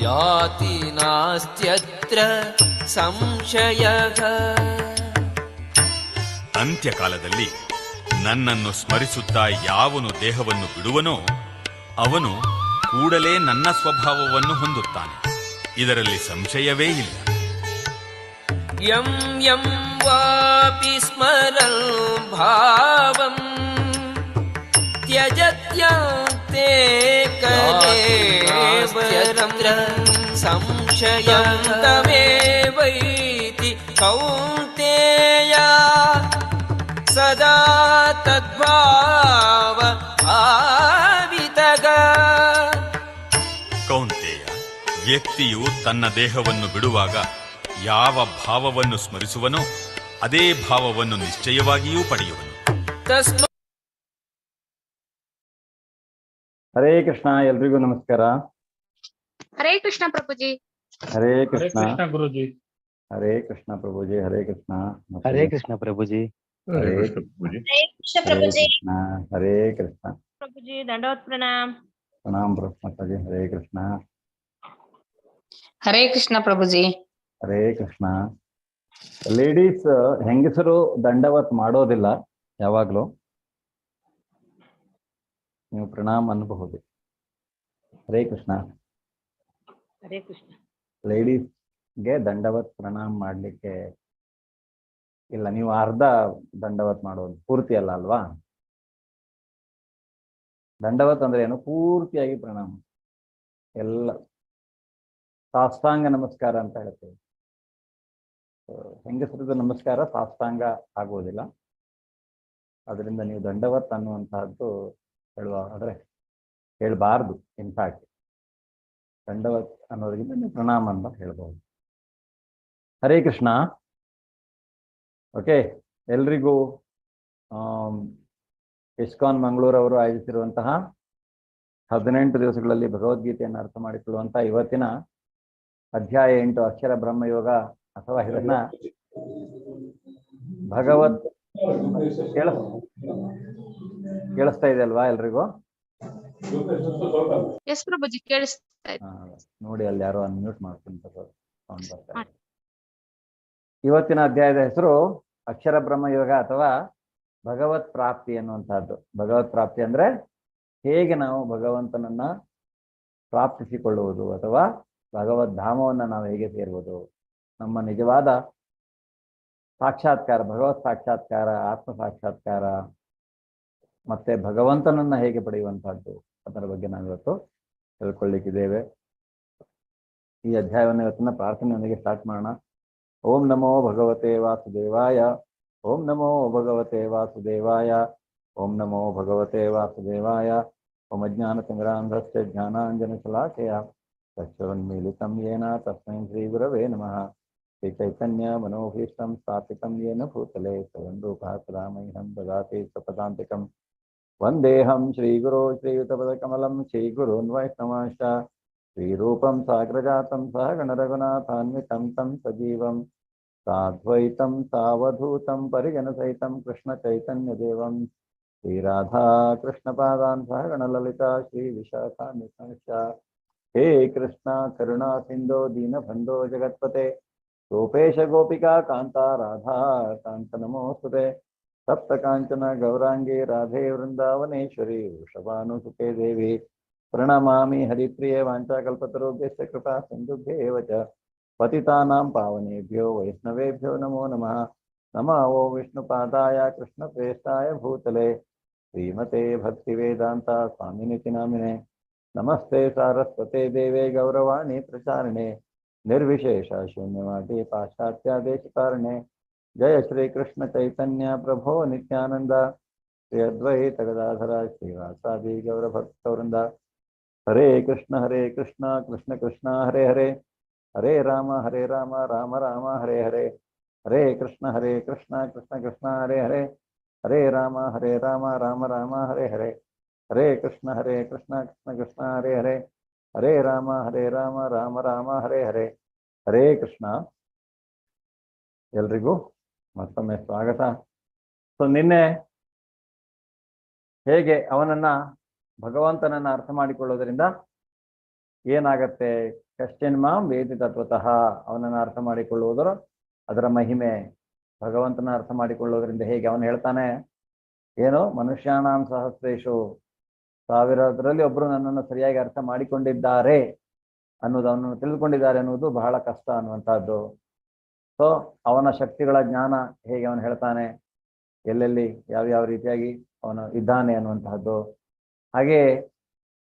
ಯಾತಿ ನಾಸ್ತ್ಯತ್ರ ಸಂಶಯಃ. ಅಂತ್ಯಕಾಲದಲ್ಲಿ ನನ್ನನ್ನು ಸ್ಮರಿಸುತ್ತಾ ಯಾವನು ದೇಹವನ್ನು ಬಿಡುವನೋ ಅವನು ಕೂಡಲೇ ನನ್ನ ಸ್ವಭಾವವನ್ನು ಹೊಂದುತ್ತಾನೆ. ಇದರಲ್ಲಿ ಸಂಶಯವೇ ಇಲ್ಲ. ಯಂ ಯಂ ವಾಪಿ ಸ್ಮರನ್ ಭಾವಂ ತ್ಯಜತ್ಯಂತೆ ಕಲೇವರಂ ಸಂಶಯಂ ತಮೇವೈತಿ ಕೌಂತೇಯ ಸದಾ ತದ್ಭಾವ ಭಾವಿತಗ. ಕೌಂತೆಯ, ವ್ಯಕ್ತಿಯು ತನ್ನ ದೇಹವನ್ನು ಬಿಡುವಾಗ ಯಾವ ಭಾವವನ್ನು ಸ್ಮರಿಸುವನೋ ಅದೇ ಭಾವವನ್ನು ನಿಶ್ಚಯವಾಗಿಯೂ ಪಡೆಯುವನು. ಹರೇ ಕೃಷ್ಣ. ಎಲ್ರಿಗೂ ನಮಸ್ಕಾರ. ಹರೇ ಕೃಷ್ಣ ಪ್ರಭುಜಿ. ಹರೇ ಕೃಷ್ಣ ಗುರುಜಿ. ಹರೇ ಕೃಷ್ಣ ಪ್ರಭುಜಿ. ಹರೇ ಕೃಷ್ಣ. ಹರೇ ಕೃಷ್ಣ ಪ್ರಭುಜಿ. ಹರೇ ಕೃಷ್ಣ. ಹರೇ ಕೃಷ್ಣ ಪ್ರಭುಜಿ. ದಂಡವತ್ ಪ್ರಣಾಮ್. ಪ್ರಣಾಮ್ ಮಾತಾಜಿ. ಹರೇ ಕೃಷ್ಣ. ಹರೇ ಕೃಷ್ಣ ಪ್ರಭುಜಿ. ಹರೇ ಕೃಷ್ಣ. ಲೇಡೀಸ್, ಹೆಂಗಸರು ದಂಡವತ್ ಮಾಡೋದಿಲ್ಲ. ಯಾವಾಗ್ಲೂ ನೀವು ಪ್ರಣಾಮ್ ಅನ್ನಬಹುದು. ಹರೇ ಕೃಷ್ಣ. ಹರೇ ಕೃಷ್ಣ. ಲೇಡೀಸ್ಗೆ ದಂಡವತ್ ಪ್ರಣಾಮ್ ಮಾಡ್ಲಿಕ್ಕೆ ಇಲ್ಲ. ನೀವು ಅರ್ಧ ದಂಡವತ್ ಮಾಡೋದು, ಪೂರ್ತಿ ಅಲ್ಲ ಅಲ್ವಾ? ದಂಡವತ್ ಅಂದ್ರೆ ಏನು? ಪೂರ್ತಿಯಾಗಿ ಪ್ರಣಾಮ, ಎಲ್ಲ ಸಾಷ್ಟಾಂಗ ನಮಸ್ಕಾರ ಅಂತ ಹೇಳ್ತೇವೆ. ಹೆಂಗಸರದ ನಮಸ್ಕಾರ ಸಾಷ್ಟಾಂಗ ಆಗುವುದಿಲ್ಲ. ಅದರಿಂದ ನೀವು ದಂಡವತ್ ಅನ್ನುವಂತಹದ್ದು ಆದ್ರೆ ಹೇಳ್ಬಾರ್ದು. ಇನ್ಫ್ಯಾಕ್ಟ್ ದಂಡವತ್ ಅನ್ನೋದಕ್ಕಿಂತ ನೀವು ಪ್ರಣಾಮ ಅಂತ ಹೇಳ್ಬಹುದು. ಹರೇ ಕೃಷ್ಣ. ಓಕೆ, ಎಲ್ರಿಗೂ ಇಸ್ಕಾನ್ ಮಂಗಳೂರು ಅವರು ಆಯೋಜಿಸಿರುವಂತಹ 18 ದಿವಸಗಳಲ್ಲಿ ಭಗವದ್ಗೀತೆಯನ್ನು ಅರ್ಥ ಮಾಡಿಕೊಳ್ಳುವಂತಹ ಇವತ್ತಿನ ಅಧ್ಯಾಯ 8 ಅಕ್ಷರ ಬ್ರಹ್ಮಯೋಗ, ಅಥವಾ ಇದನ್ನ ಭಗವತ್ ಕೇಳಿಸ್ತಾ ಇದೆ ಅಲ್ವಾ ಎಲ್ರಿಗೂ? ಎಸ್ ಪ್ರಭುಜಿ, ಕೇಳಿಸ್ತಾ ಇದೆ. ನೋಡಿ, ಅಲ್ಲಿ ಯಾರೋ ಅನ್ಮ್ಯೂಟ್ ಮಾಡ್ತೀನಿ. ಇವತ್ತಿನ ಅಧ್ಯಾಯದ ಹೆಸರು ಅಕ್ಷರ ಬ್ರಹ್ಮಯೋಗ ಅಥವಾ ಭಗವತ್ ಪ್ರಾಪ್ತಿ ಅನ್ನುವಂತಹದ್ದು. ಭಗವತ್ ಪ್ರಾಪ್ತಿ ಅಂದ್ರೆ ಹೇಗೆ ನಾವು ಭಗವಂತನನ್ನ ಪ್ರಾಪ್ತಿಸಿಕೊಳ್ಳುವುದು, ಅಥವಾ ಭಗವದ್ ಧಾಮವನ್ನ ನಾವು ಹೇಗೆ ಸೇರುವುದು, ನಮ್ಮ ನಿಜವಾದ ಸಾಕ್ಷಾತ್ಕಾರ, ಭಗವತ್ ಸಾಕ್ಷಾತ್ಕಾರ, ಆತ್ಮ ಸಾಕ್ಷಾತ್ಕಾರ, ಮತ್ತೆ ಭಗವಂತನನ್ನ ಹೇಗೆ ಪಡೆಯುವಂತಹದ್ದು, ಅದರ ಬಗ್ಗೆ ನಾವು ಇವತ್ತು ತಿಳ್ಕೊಳ್ಳಿಕ್ಕಿದ್ದೇವೆ. ಈ ಅಧ್ಯಾಯವನ್ನು ಇವತ್ತಿನ ಪ್ರಾರ್ಥನೆಯೊಂದಿಗೆ ಸ್ಟಾರ್ಟ್ ಮಾಡೋಣ. ಓಂ ನಮೋ ಭಗವತೆ ವಾಸುದೇವಾಯ. ಓಂ ನಮೋ ಭಗವತೆ ವಾಸುದೇವಾಯ. ಓಂ ನಮೋ ಭಗವತೆ ವಾಸುದೇವಾಯ. ಓಂ ಅಜ್ಞಾನ ಸಂಗ್ರಾಂಧಸ್ಯ ಜ್ಞಾನಾಂಜನಶಲಾಕಯ ಚಕ್ಷುರುನ್ಮೀಲಿತಂ ಯೇನ ತಸ್ಮೈ ಶ್ರೀ ಗುರವೇ ನಮಃ. ಶ್ರೀ ಚೈತನ್ಯ ಮನೋಭೀಷ್ಟಂ ಸ್ಥಾಪಿತಂ ಯೇನ ಭೂತಲೆ ಸ್ವಯಂ ರೂಪಃ ಸದಾ ಮಹ್ಯಂ ದದಾತಿ ಸ್ವಪದಾಂತಿಕಂ. ವಂದೇಹಂ ಶ್ರೀಗುರೋ ಶ್ರೀಯುತಪದಕಮಲಂ ಶ್ರೀಗುರುನ್ ವೈಷ್ಣವಾಂಶ್ಚ ಶ್ರೀರೂಪಂ ಸಾಗ್ರಜಾತಂ ಸಹ ಗಣರಘುನಾಥಾನ್ವಿತಂ तं ಸಜೀವಂ ಸಾದ್ವೈತಂ ಸಾವಧೂತಂ ಪರಿಗಣಸಹಿತಂ ಕೃಷ್ಣ ಚೈತನ್ಯದೇವಂ ಶ್ರೀರಾಧಾ ಕೃಷ್ಣಪಾದಾನ್ ಸಹ ಗಣಲಲಿತಾ ಶ್ರೀ ವಿಶಾಖಾನ್ವಿತಾಂಶ್ಚ. ಹೇ ಕೃಷ್ಣ ಕರುಣಾ ಸಿಂಧೋ ದೀನಬಂಧೋ ಜಗತ್ಪತೆ ಗೋಪೇಶ ಗೋಪಿಕಾ ಕಾಂತ ರಾಧಾ ಕಾಂತ ನಮೋಸ್ತುತೆ. ಸಪ್ತ ಕಾಂಚನ ಗೌರಾಂಗಿ ರಾಧೆ ವೃಂದಾವನೇಶ್ವರಿ ವೃಷಭಾನುಸುತೆ ದೇವಿ ಪ್ರಣಮಾಮಿ ಹರಿಪ್ರಿಯೆ. ವಾಂಚಾಕಲ್ಪತರುಭ್ಯಶ್ಚ ಕೃಪಾ ಸಿಂಧುಭ್ಯೇವ ಚ ಪತಿತಾನಾಂ ಪಾವನೇಭ್ಯೋ ವೈಷ್ಣವೇಭ್ಯೋ ನಮೋ ನಮಃ. ನಮೋ ವಿಷ್ಣುಪಾದಾಯ ಕೃಷ್ಣಪ್ರೇಷ್ಠಾಯ ಭೂತಲೆ ಶ್ರೀಮತೆ ಭಕ್ತಿವೇದಾಂತ ಸ್ವಾಮಿನಿತಿ ನಾಮಿನೆ. ನಮಸ್ತೆ ಸಾರಸ್ವತೆ ದೇವೇ ಗೌರವಾಣಿ ಪ್ರಚಾರಿಣೆ ನಿರ್ವಿಶೇಷ ಶೂನ್ಯವಾದಿ ಪಾಶ್ಚಾತ್ಯಾದೇಶಕಾರಣೆ. ಜಯ ಶ್ರೀ ಕೃಷ್ಣ ಚೈತನ್ಯ ಪ್ರಭೋ ನಿತ್ಯಾನಂದ ಶ್ರೀ ಅದ್ವೈತ ಗದಾಧರ ಶ್ರೀವಾಸಾದಿ ಗೌರಭಕ್ತವೃಂದ. ಹರೇ ಕೃಷ್ಣ ಕೃಷ್ಣ ಕೃಷ್ಣ ಹರೇ ಹರೇ. ಹರೇ ರಾಮ ರಾಮ ರಾಮ ಹರೇ ಹರೇ. ಹರೇ ಕೃಷ್ಣ ಕೃಷ್ಣ ಕೃಷ್ಣ ಹರೇ ಹರೇ. ಹರೇ ರಾಮ ರಾಮ ರಾಮ ಹರೇ ಹರೇ. ಹರೇ ಕೃಷ್ಣ ಕೃಷ್ಣ ಕೃಷ್ಣ ಹರೇ ಹರೇ. ಹರೇ ರಾಮ ರಾಮ ರಾಮ ಹರೇ ಹರೇ. ಹರೇ ಕೃಷ್ಣ. ಎಲ್ರಿಗೂ ಮತ್ತೊಮ್ಮೆ ಸ್ವಾಗತ. ಸೊ ನಿನ್ನೆ ಹೇಗೆ ಭಗವಂತನನ್ನ ಅರ್ಥ ಮಾಡಿಕೊಳ್ಳೋದ್ರಿಂದ ಏನಾಗತ್ತೆ, ಕಶ್ಚಿನ್ ಮಾಂ ವೇದಿ ತತ್ವತಃ, ಅವನನ್ನು ಅರ್ಥ ಮಾಡಿಕೊಳ್ಳುವುದರ ಅದರ ಮಹಿಮೆ, ಭಗವಂತನ ಅರ್ಥ ಮಾಡಿಕೊಳ್ಳುವುದರಿಂದ ಹೇಗೆ. ಅವನು ಹೇಳ್ತಾನೆ ಏನು, ಮನುಷ್ಯಾನಾಂ ಸಹಸ್ರೇಶು, ಸಾವಿರದಲ್ಲಿ ಒಬ್ಬರು ನನ್ನನ್ನು ಸರಿಯಾಗಿ ಅರ್ಥ ಮಾಡಿಕೊಂಡಿದ್ದಾರೆ ಅನ್ನೋದು, ಅವನನ್ನು ತಿಳಿದುಕೊಂಡಿದ್ದಾರೆ ಅನ್ನೋದು ಬಹಳ ಕಷ್ಟ ಅನ್ನುವಂಥದ್ದು. ಸೊ ಅವನ ಶಕ್ತಿಗಳ ಜ್ಞಾನ ಹೇಗೆ ಅವನು ಹೇಳ್ತಾನೆ, ಎಲ್ಲೆಲ್ಲಿ ಯಾವ ರೀತಿಯಾಗಿ ಅವನು ಇದ್ದಾನೆ ಅನ್ನುವಂತಹದ್ದು. ಹಾಗೆ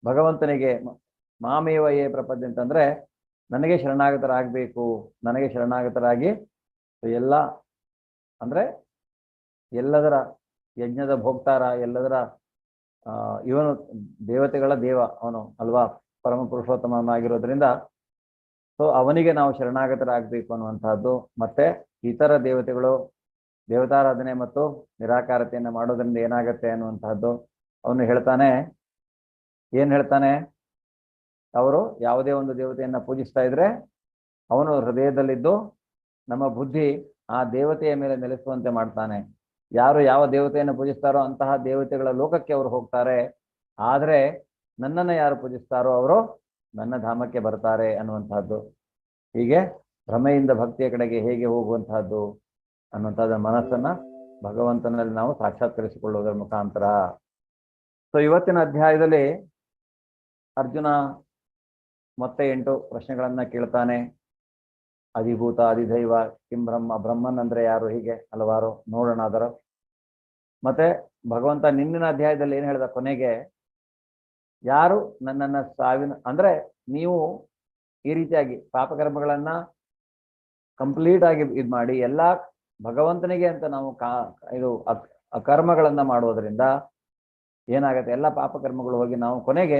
ಭಗವಂತನಿಗೆ ಮಾಮೇವ ಯೇ ಪ್ರಪದ್ಯ ಅಂತಂದ್ರೆ ನನಗೆ ಶರಣಾಗತರಾಗಬೇಕು, ನನಗೆ ಶರಣಾಗತರಾಗಿ ಎಲ್ಲ ಅಂದ್ರೆ ಎಲ್ಲದರ ಯಜ್ಞದ ಭೋಕ್ತಾರ, ಎಲ್ಲದರ ಇವನು ದೇವತೆಗಳ ದೇವ ಅವನು ಅಲ್ವಾ, ಪರಮ ಪುರುಷೋತ್ತಮನಾಗಿರೋದ್ರಿಂದ ಸೊ ಅವನಿಗೆ ನಾವು ಶರಣಾಗತರಾಗಬೇಕು ಅನ್ನುವಂತಹದ್ದು. ಮತ್ತೆ ಇತರ ದೇವತೆಗಳು ದೇವತಾರಾಧನೆ ಮತ್ತು ನಿರಾಕಾರತೆಯನ್ನು ಮಾಡೋದ್ರಿಂದ ಏನಾಗತ್ತೆ ಅನ್ನುವಂತಹದ್ದು ಅವನು ಹೇಳ್ತಾನೆ. ಏನ್ ಹೇಳ್ತಾನೆ, ಅವರು ಯಾವುದೇ ಒಂದು ದೇವತೆಯನ್ನ ಪೂಜಿಸ್ತಾ ಇದ್ರೆ ಅವನು ಹೃದಯದಲ್ಲಿದ್ದು ನಮ್ಮ ಬುದ್ಧಿ ಆ ದೇವತೆಯ ಮೇಲೆ ನೆಲೆಸುವಂತೆ ಮಾಡ್ತಾನೆ. ಯಾರು ಯಾವ ದೇವತೆಯನ್ನು ಪೂಜಿಸ್ತಾರೋ ಅಂತಹ ದೇವತೆಗಳ ಲೋಕಕ್ಕೆ ಅವರು ಹೋಗ್ತಾರೆ, ಆದ್ರೆ ನನ್ನನ್ನು ಯಾರು ಪೂಜಿಸ್ತಾರೋ ಅವರು ನನ್ನ ಧಾಮಕ್ಕೆ ಬರ್ತಾರೆ ಅನ್ನುವಂತಹದ್ದು. ಹೀಗೆ ಭ್ರಮೆಯಿಂದ ಭಕ್ತಿಯ ಕಡೆಗೆ ಹೇಗೆ ಹೋಗುವಂತಹದ್ದು ಅನ್ನುವಂಥದ್ದು ಮನಸ್ಸನ್ನ ಭಗವಂತನಲ್ಲಿ ನಾವು ಸಾಕ್ಷಾತ್ಕರಿಸಿಕೊಳ್ಳುವುದರ ಮುಖಾಂತರ. ಸೊ ಇವತ್ತಿನ ಅಧ್ಯಾಯದಲ್ಲಿ ಅರ್ಜುನ ಮತ್ತೆ 8 ಪ್ರಶ್ನೆಗಳನ್ನ ಕೇಳ್ತಾನೆ. ಅಧಿಭೂತ, ಅಧಿದೈವ, ಕಿಂ ಬ್ರಹ್ಮ, ಬ್ರಹ್ಮನ್ ಅಂದ್ರೆ ಯಾರು, ಹೀಗೆ ಹಲವಾರು ನೋಡೋಣ ಅದರ. ಮತ್ತೆ ಭಗವಂತ ನಿನ್ನಿನ ಅಧ್ಯಾಯದಲ್ಲಿ ಏನ್ ಹೇಳ್ದ, ಕೊನೆಗೆ ಯಾರು ನನ್ನನ್ನ ಸಾವಿನ ಅಂದ್ರೆ ನೀವು ಈ ರೀತಿಯಾಗಿ ಪಾಪಕರ್ಮಗಳನ್ನ ಕಂಪ್ಲೀಟ್ ಆಗಿ ಇದ್ ಮಾಡಿ ಎಲ್ಲಾ ಭಗವಂತನಿಗೆ ಅಂತ ನಾವು ಇದು ಅಕರ್ಮಗಳನ್ನ ಮಾಡೋದ್ರಿಂದ ಏನಾಗತ್ತೆ, ಎಲ್ಲ ಪಾಪಕರ್ಮಗಳು ಹೋಗಿ ನಾವು ಕೊನೆಗೆ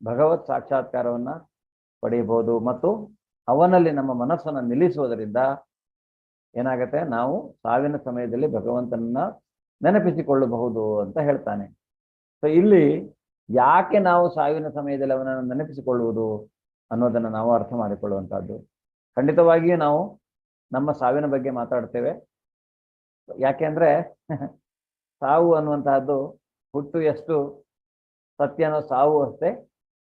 ಭಗವತ್ ಸಾಕ್ಷಾತ್ಕಾರವನ್ನ ಪಡೆಯಬಹುದು. ಮತ್ತು ಅವನಲ್ಲಿ ನಮ್ಮ ಮನಸ್ಸನ್ನು ನಿಲ್ಲಿಸುವುದರಿಂದ ಏನಾಗತ್ತೆ, ನಾವು ಸಾವಿನ ಸಮಯದಲ್ಲಿ ಭಗವಂತನನ್ನ ನೆನಪಿಸಿಕೊಳ್ಳಬಹುದು ಅಂತ ಹೇಳ್ತಾನೆ. ಸೊ ಇಲ್ಲಿ ಯಾಕೆ ನಾವು ಸಾವಿನ ಸಮಯದಲ್ಲಿ ಅವನನ್ನು ನೆನಪಿಸಿಕೊಳ್ಳುವುದು ಅನ್ನೋದನ್ನು ನಾವು ಅರ್ಥ ಮಾಡಿಕೊಳ್ಳುವಂತಹದ್ದು. ಖಂಡಿತವಾಗಿಯೂ ನಾವು ನಮ್ಮ ಸಾವಿನ ಬಗ್ಗೆ ಮಾತಾಡ್ತೇವೆ. ಯಾಕೆಂದ್ರೆ ಸಾವು ಅನ್ನುವಂತಹದ್ದು ಹುಟ್ಟು ಎಷ್ಟು ಸತ್ಯನೋ ಸಾವು ಅಷ್ಟೇ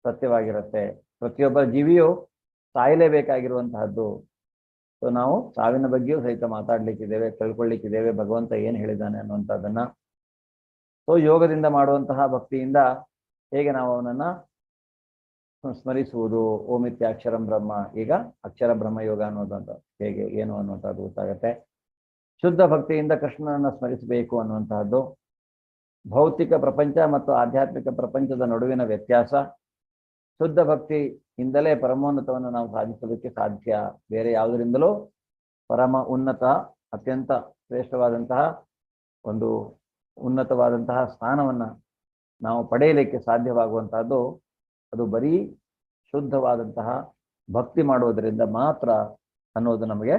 ಸತ್ಯವಾಗಿರುತ್ತೆ. ಪ್ರತಿಯೊಬ್ಬ ಜೀವಿಯು ಸಾಯಲೇಬೇಕಾಗಿರುವಂತಹದ್ದು. ಸೊ ನಾವು ಸಾವಿನ ಬಗ್ಗೆಯೂ ಸಹಿತ ಮಾತಾಡ್ಲಿಕ್ಕಿದ್ದೇವೆ, ತಿಳ್ಕೊಳ್ಳಿಕ್ಕಿದ್ದೇವೆ ಭಗವಂತ ಏನು ಹೇಳಿದ್ದಾನೆ ಅನ್ನುವಂಥದ್ದನ್ನ. ಸೊ ಯೋಗದಿಂದ ಮಾಡುವಂತಹ ಭಕ್ತಿಯಿಂದ ಹೇಗೆ ನಾವು ಅವನನ್ನ ಸ್ಮರಿಸುವುದು, ಓಮಿತ್ಯಾಕ್ಷರಂ ಬ್ರಹ್ಮ, ಈಗ ಅಕ್ಷರ ಬ್ರಹ್ಮ ಯೋಗ ಅನ್ನೋದಂತ ಹೇಗೆ ಏನು ಅನ್ನುವಂಥದ್ದು ಗೊತ್ತಾಗತ್ತೆ. ಶುದ್ಧ ಭಕ್ತಿಯಿಂದ ಕೃಷ್ಣನನ್ನ ಸ್ಮರಿಸಬೇಕು ಅನ್ನುವಂತಹದ್ದು. ಭೌತಿಕ ಪ್ರಪಂಚ ಮತ್ತು ಆಧ್ಯಾತ್ಮಿಕ ಪ್ರಪಂಚದ ನಡುವಿನ ವ್ಯತ್ಯಾಸ. ಶುದ್ಧ ಭಕ್ತಿಯಿಂದಲೇ ಪರಮೋನ್ನತವನ್ನು ನಾವು ಸಾಧಿಸಲಿಕ್ಕೆ ಸಾಧ್ಯ. ಬೇರೆ ಯಾವುದರಿಂದಲೂ ಪರಮ ಉನ್ನತ, ಅತ್ಯಂತ ಶ್ರೇಷ್ಠವಾದಂತಹ ಒಂದು ಉನ್ನತವಾದಂತಹ ಸ್ಥಾನವನ್ನ ನಾವು ಪಡೆಯಲಿಕ್ಕೆ ಸಾಧ್ಯವಾಗುವಂತಹದ್ದು ಅದು ಬರೀ ಶುದ್ಧವಾದಂತಹ ಭಕ್ತಿ ಮಾಡುವುದರಿಂದ ಮಾತ್ರ ಅನ್ನೋದು ನಮಗೆ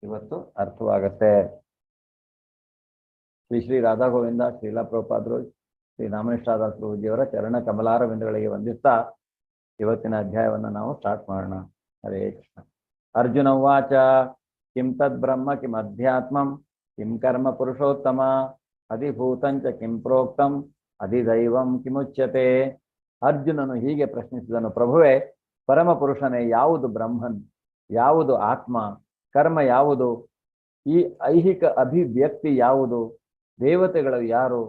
ಇವತ್ತು ಅರ್ಥವಾಗತ್ತೆ. ಶ್ರೀ ರಾಧಾ ಗೋವಿಂದ, ಶ್ರೀಲಾ ಪ್ರಭುಪಾದರು, ಶ್ರೀ ರಾಮನಿಷ್ಠಾದಾಸ್ ಪ್ರಭುಜಿಯವರ ಚರಣ ಕಮಲಾರವಿಂದಗಳಿಗೆ ವಂದಿಸ್ತಾ ಇವತ್ತಿನ ಅಧ್ಯಾಯವನ್ನು ನಾವು ಸ್ಟಾರ್ಟ್ ಮಾಡೋಣ. ಹರೇ ಕೃಷ್ಣ. ಅರ್ಜುನ ಉವಾಚ ಕಿಂ ತದ್ ಬ್ರಹ್ಮ ಕಿಂ ಅಧ್ಯಾತ್ಮಂ ಕಿಂ ಕರ್ಮ ಪುರುಷೋತ್ತಮ ಅಧಿಭೂತಂಚ ಕಿಂ ಪ್ರೋಕ್ತಂ ಅಧಿದೈವಂ ಕಿಮುಚ್ಯತೆ. ಅರ್ಜುನನು ಹೀಗೆ ಪ್ರಶ್ನಿಸಿದನು, ಪ್ರಭುವೇ, ಪರಮ ಪುರುಷನೇ, ಯಾವುದು ಬ್ರಹ್ಮನ್, ಯಾವುದು ಆತ್ಮ, ಕರ್ಮ ಯಾವುದು, ಈ ಐಹಿಕ ಅಭಿವ್ಯಕ್ತಿ ಯಾವುದು, ದೇವತೆಗಳು ಯಾರು,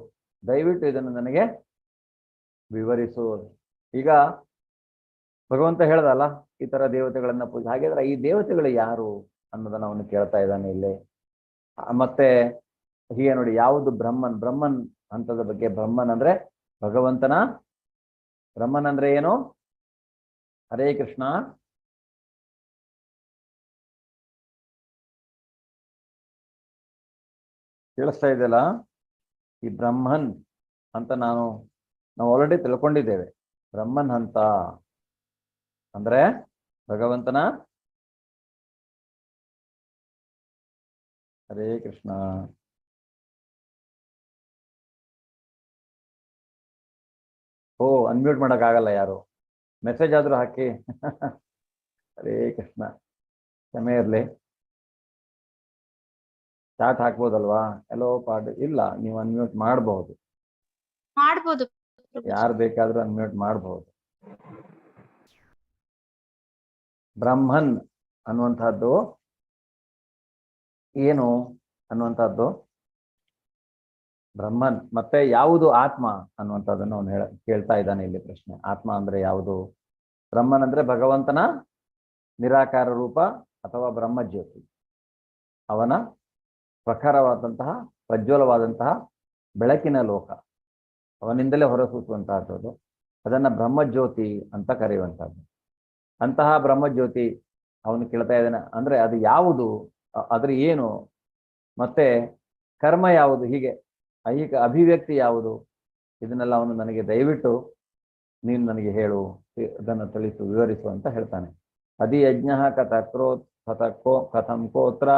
ದಯವಿಟ್ಟು ಇದನ್ನು ನನಗೆ ವಿವರಿಸು. ಈಗ ಭಗವಂತ ಹೇಳ್ದಲ್ಲ ಈ ತರ ದೇವತೆಗಳನ್ನ ಪೂಜೆ, ಹಾಗಿದ್ರೆ ಈ ದೇವತೆಗಳು ಯಾರು ಅನ್ನೋದನ್ನ ಅವನು ಕೇಳ್ತಾ ಇದ್ದಾನೆ ಇಲ್ಲಿ. ಮತ್ತೆ ಹೀಗೆ ನೋಡಿ, ಯಾವುದು ಬ್ರಹ್ಮನ್, ಬ್ರಹ್ಮನ್ ಹಂತದ ಬಗ್ಗೆ. ಬ್ರಹ್ಮನ್ ಅಂದ್ರೆ ಭಗವಂತನ, ಬ್ರಹ್ಮನ್ ಅಂದ್ರೆ ಏನು? ಹರೇ ಕೃಷ್ಣ. ಕೇಳಿಸ್ತಾ ಇದೆಯಲ್ಲ? ಈ ಬ್ರಹ್ಮನ್ ಅಂತ ನಾವು ಆಲ್ರೆಡಿ ತಿಳ್ಕೊಂಡಿದ್ದೇವೆ. ಬ್ರಹ್ಮನ್ ಹಂತ ಅಂದ್ರೆ ಭಗವಂತನ. ಹರೇ ಕೃಷ್ಣ. ಓ, ಅನ್ಮ್ಯೂಟ್ ಮಾಡೋಕ್ಕಾಗಲ್ಲ ಯಾರು, ಮೆಸೇಜ್ ಆದ್ರೂ ಹಾಕಿ. ಹರೇ ಕೃಷ್ಣ, ಕ್ಷಮೆ ಇರಲಿ. ಚಾಟ್ ಹಾಕ್ಬೋದಲ್ವಾ? ಎಲ್ಲೋ ಪಾಡ್ ಇಲ್ಲ, ನೀವು ಅನ್ಮ್ಯೂಟ್ ಮಾಡಬಹುದು, ಮಾಡ್ಬೋದು. ಯಾರು ಬೇಕಾದ್ರೂ ಅನ್ಮ್ಯೂಟ್ ಮಾಡಬಹುದು. ಬ್ರಹ್ಮನ್ ಅನ್ನುವಂತಹದ್ದು ಏನು ಅನ್ನುವಂಥದ್ದು, ಬ್ರಹ್ಮನ್ ಮತ್ತೆ ಯಾವುದು ಆತ್ಮ ಅನ್ನುವಂಥದ್ದನ್ನು ಅವನು ಕೇಳ್ತಾ ಇದ್ದಾನೆ ಇಲ್ಲಿ ಪ್ರಶ್ನೆ. ಆತ್ಮ ಅಂದ್ರೆ ಯಾವುದು? ಬ್ರಹ್ಮನ್ ಅಂದ್ರೆ ಭಗವಂತನ ನಿರಾಕಾರ ರೂಪ ಅಥವಾ ಬ್ರಹ್ಮಜ್ಯೋತಿ, ಅವನ ಪ್ರಖರವಾದಂತಹ ಪ್ರಜ್ವಲವಾದಂತಹ ಬೆಳಕಿನ ಲೋಕ, ಅವನಿಂದಲೇ ಹೊರಸೂಸುವಂತಹದ್ದು, ಅದನ್ನ ಬ್ರಹ್ಮಜ್ಯೋತಿ ಅಂತ ಕರೆಯುವಂತಹದ್ದು. ಅಂತಹ ಬ್ರಹ್ಮಜ್ಯೋತಿ ಅವನು ಕೇಳ್ತಾ ಇದ್ದಾನೆ. ಅಂದ್ರೆ ಅದು ಯಾವುದು, ಅದ್ರ ಏನು, ಮತ್ತೆ ಕರ್ಮ ಯಾವುದು, ಹೀಗೆ ಐಹಿಕ ಅಭಿವ್ಯಕ್ತಿ ಯಾವುದು, ಇದನ್ನೆಲ್ಲ ಅವನು ನನಗೆ ದಯವಿಟ್ಟು ನೀನು ನನಗೆ ಹೇಳು, ಅದನ್ನು ತಿಳಿಸು, ವಿವರಿಸು ಅಂತ ಹೇಳ್ತಾನೆ. ಅಧಿಯಜ್ಞ ಕಥಂ ಕೋತ್ರ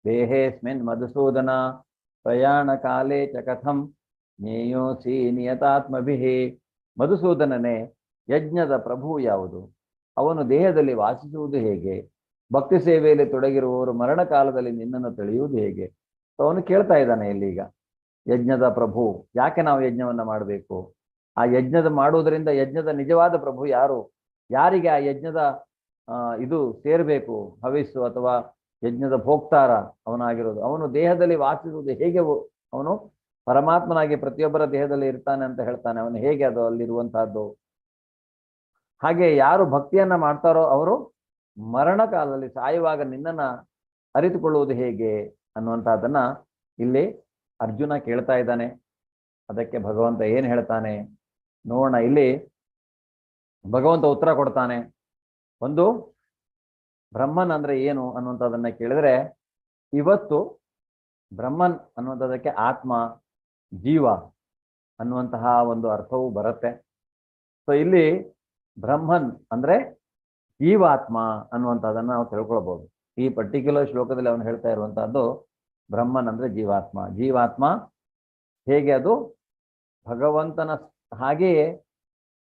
ದೇಹೇಸ್ಮಿನ್ ಮಧುಸೂದನ ಪ್ರಯಾಣ ಕಾಲೇ ಚ ಕಥಂ ಜ್ಞೇಯೋಸಿ ನಿಯತಾತ್ಮಭಿಃ. ಮಧುಸೂದನನೇ, ಯಜ್ಞದ ಪ್ರಭು ಯಾವುದು, ಅವನು ದೇಹದಲ್ಲಿ ವಾಸಿಸುವುದು ಹೇಗೆ, ಭಕ್ತಿ ಸೇವೆಯಲ್ಲಿ ತೊಡಗಿರುವವರು ಮರಣ ಕಾಲದಲ್ಲಿ ನಿನ್ನನ್ನು ತಿಳಿಯುವುದು ಹೇಗೆ? ಅವನು ಕೇಳ್ತಾ ಇದ್ದಾನೆ ಇಲ್ಲೀಗ. ಯಜ್ಞದ ಪ್ರಭು, ಯಾಕೆ ನಾವು ಯಜ್ಞವನ್ನ ಮಾಡಬೇಕು, ಆ ಯಜ್ಞದ ಮಾಡುವುದರಿಂದ ಯಜ್ಞದ ನಿಜವಾದ ಪ್ರಭು ಯಾರು, ಯಾರಿಗೆ ಆ ಯಜ್ಞದ ಇದು ಸೇರಬೇಕು, ಹವಿಸ್ಸು ಅಥವಾ ಯಜ್ಞದ ಭೋಕ್ತಾರ ಅವನಾಗಿರೋದು, ಅವನು ದೇಹದಲ್ಲಿ ವಾಸಿಸುವುದು ಹೇಗೆ, ಅವನು ಪರಮಾತ್ಮನಾಗಿ ಪ್ರತಿಯೊಬ್ಬರ ದೇಹದಲ್ಲಿ ಇರ್ತಾನೆ ಅಂತ ಹೇಳ್ತಾನೆ, ಅವನು ಹೇಗೆ ಅದು ಅಲ್ಲಿರುವಂತಹದ್ದು. ಹಾಗೆ ಯಾರು ಭಕ್ತಿಯನ್ನ ಮಾಡ್ತಾರೋ ಅವರು ಮರಣ ಕಾಲದಲ್ಲಿ ಸಾಯುವಾಗ ನಿನ್ನನ್ನ ಅರಿತುಕೊಳ್ಳುವುದು ಹೇಗೆ ಅನ್ನುವಂತಹದನ್ನ ಇಲ್ಲಿ ಅರ್ಜುನ ಕೇಳ್ತಾ ಇದ್ದಾನೆ. ಅದಕ್ಕೆ ಭಗವಂತ ಏನ್ ಹೇಳ್ತಾನೆ ನೋಡೋಣ. ಇಲ್ಲಿ ಭಗವಂತ ಉತ್ತರ ಕೊಡ್ತಾನೆ. ಒಂದು, ಬ್ರಹ್ಮನ್ ಅಂದ್ರೆ ಏನು ಅನ್ನುವಂಥದ್ದನ್ನ ಕೇಳಿದ್ರೆ, ಇವತ್ತು ಬ್ರಹ್ಮನ್ ಅನ್ನುವಂಥದ್ದಕ್ಕೆ ಆತ್ಮ, ಜೀವ ಅನ್ನುವಂತಹ ಒಂದು ಅರ್ಥವು ಬರುತ್ತೆ. ಸೊ ಇಲ್ಲಿ ಬ್ರಹ್ಮನ್ ಅಂದ್ರೆ ಜೀವಾತ್ಮ ಅನ್ನುವಂಥದ್ದನ್ನ ನಾವು ತಿಳ್ಕೊಳ್ಬಹುದು. ಈ ಪರ್ಟಿಕ್ಯುಲರ್ ಶ್ಲೋಕದಲ್ಲಿ ಅವನು ಹೇಳ್ತಾ ಇರುವಂತಹದ್ದು ಬ್ರಹ್ಮನ್ ಅಂದ್ರೆ ಜೀವಾತ್ಮ. ಜೀವಾತ್ಮ ಹೇಗೆ ಅದು ಭಗವಂತನ ಹಾಗೆಯೇ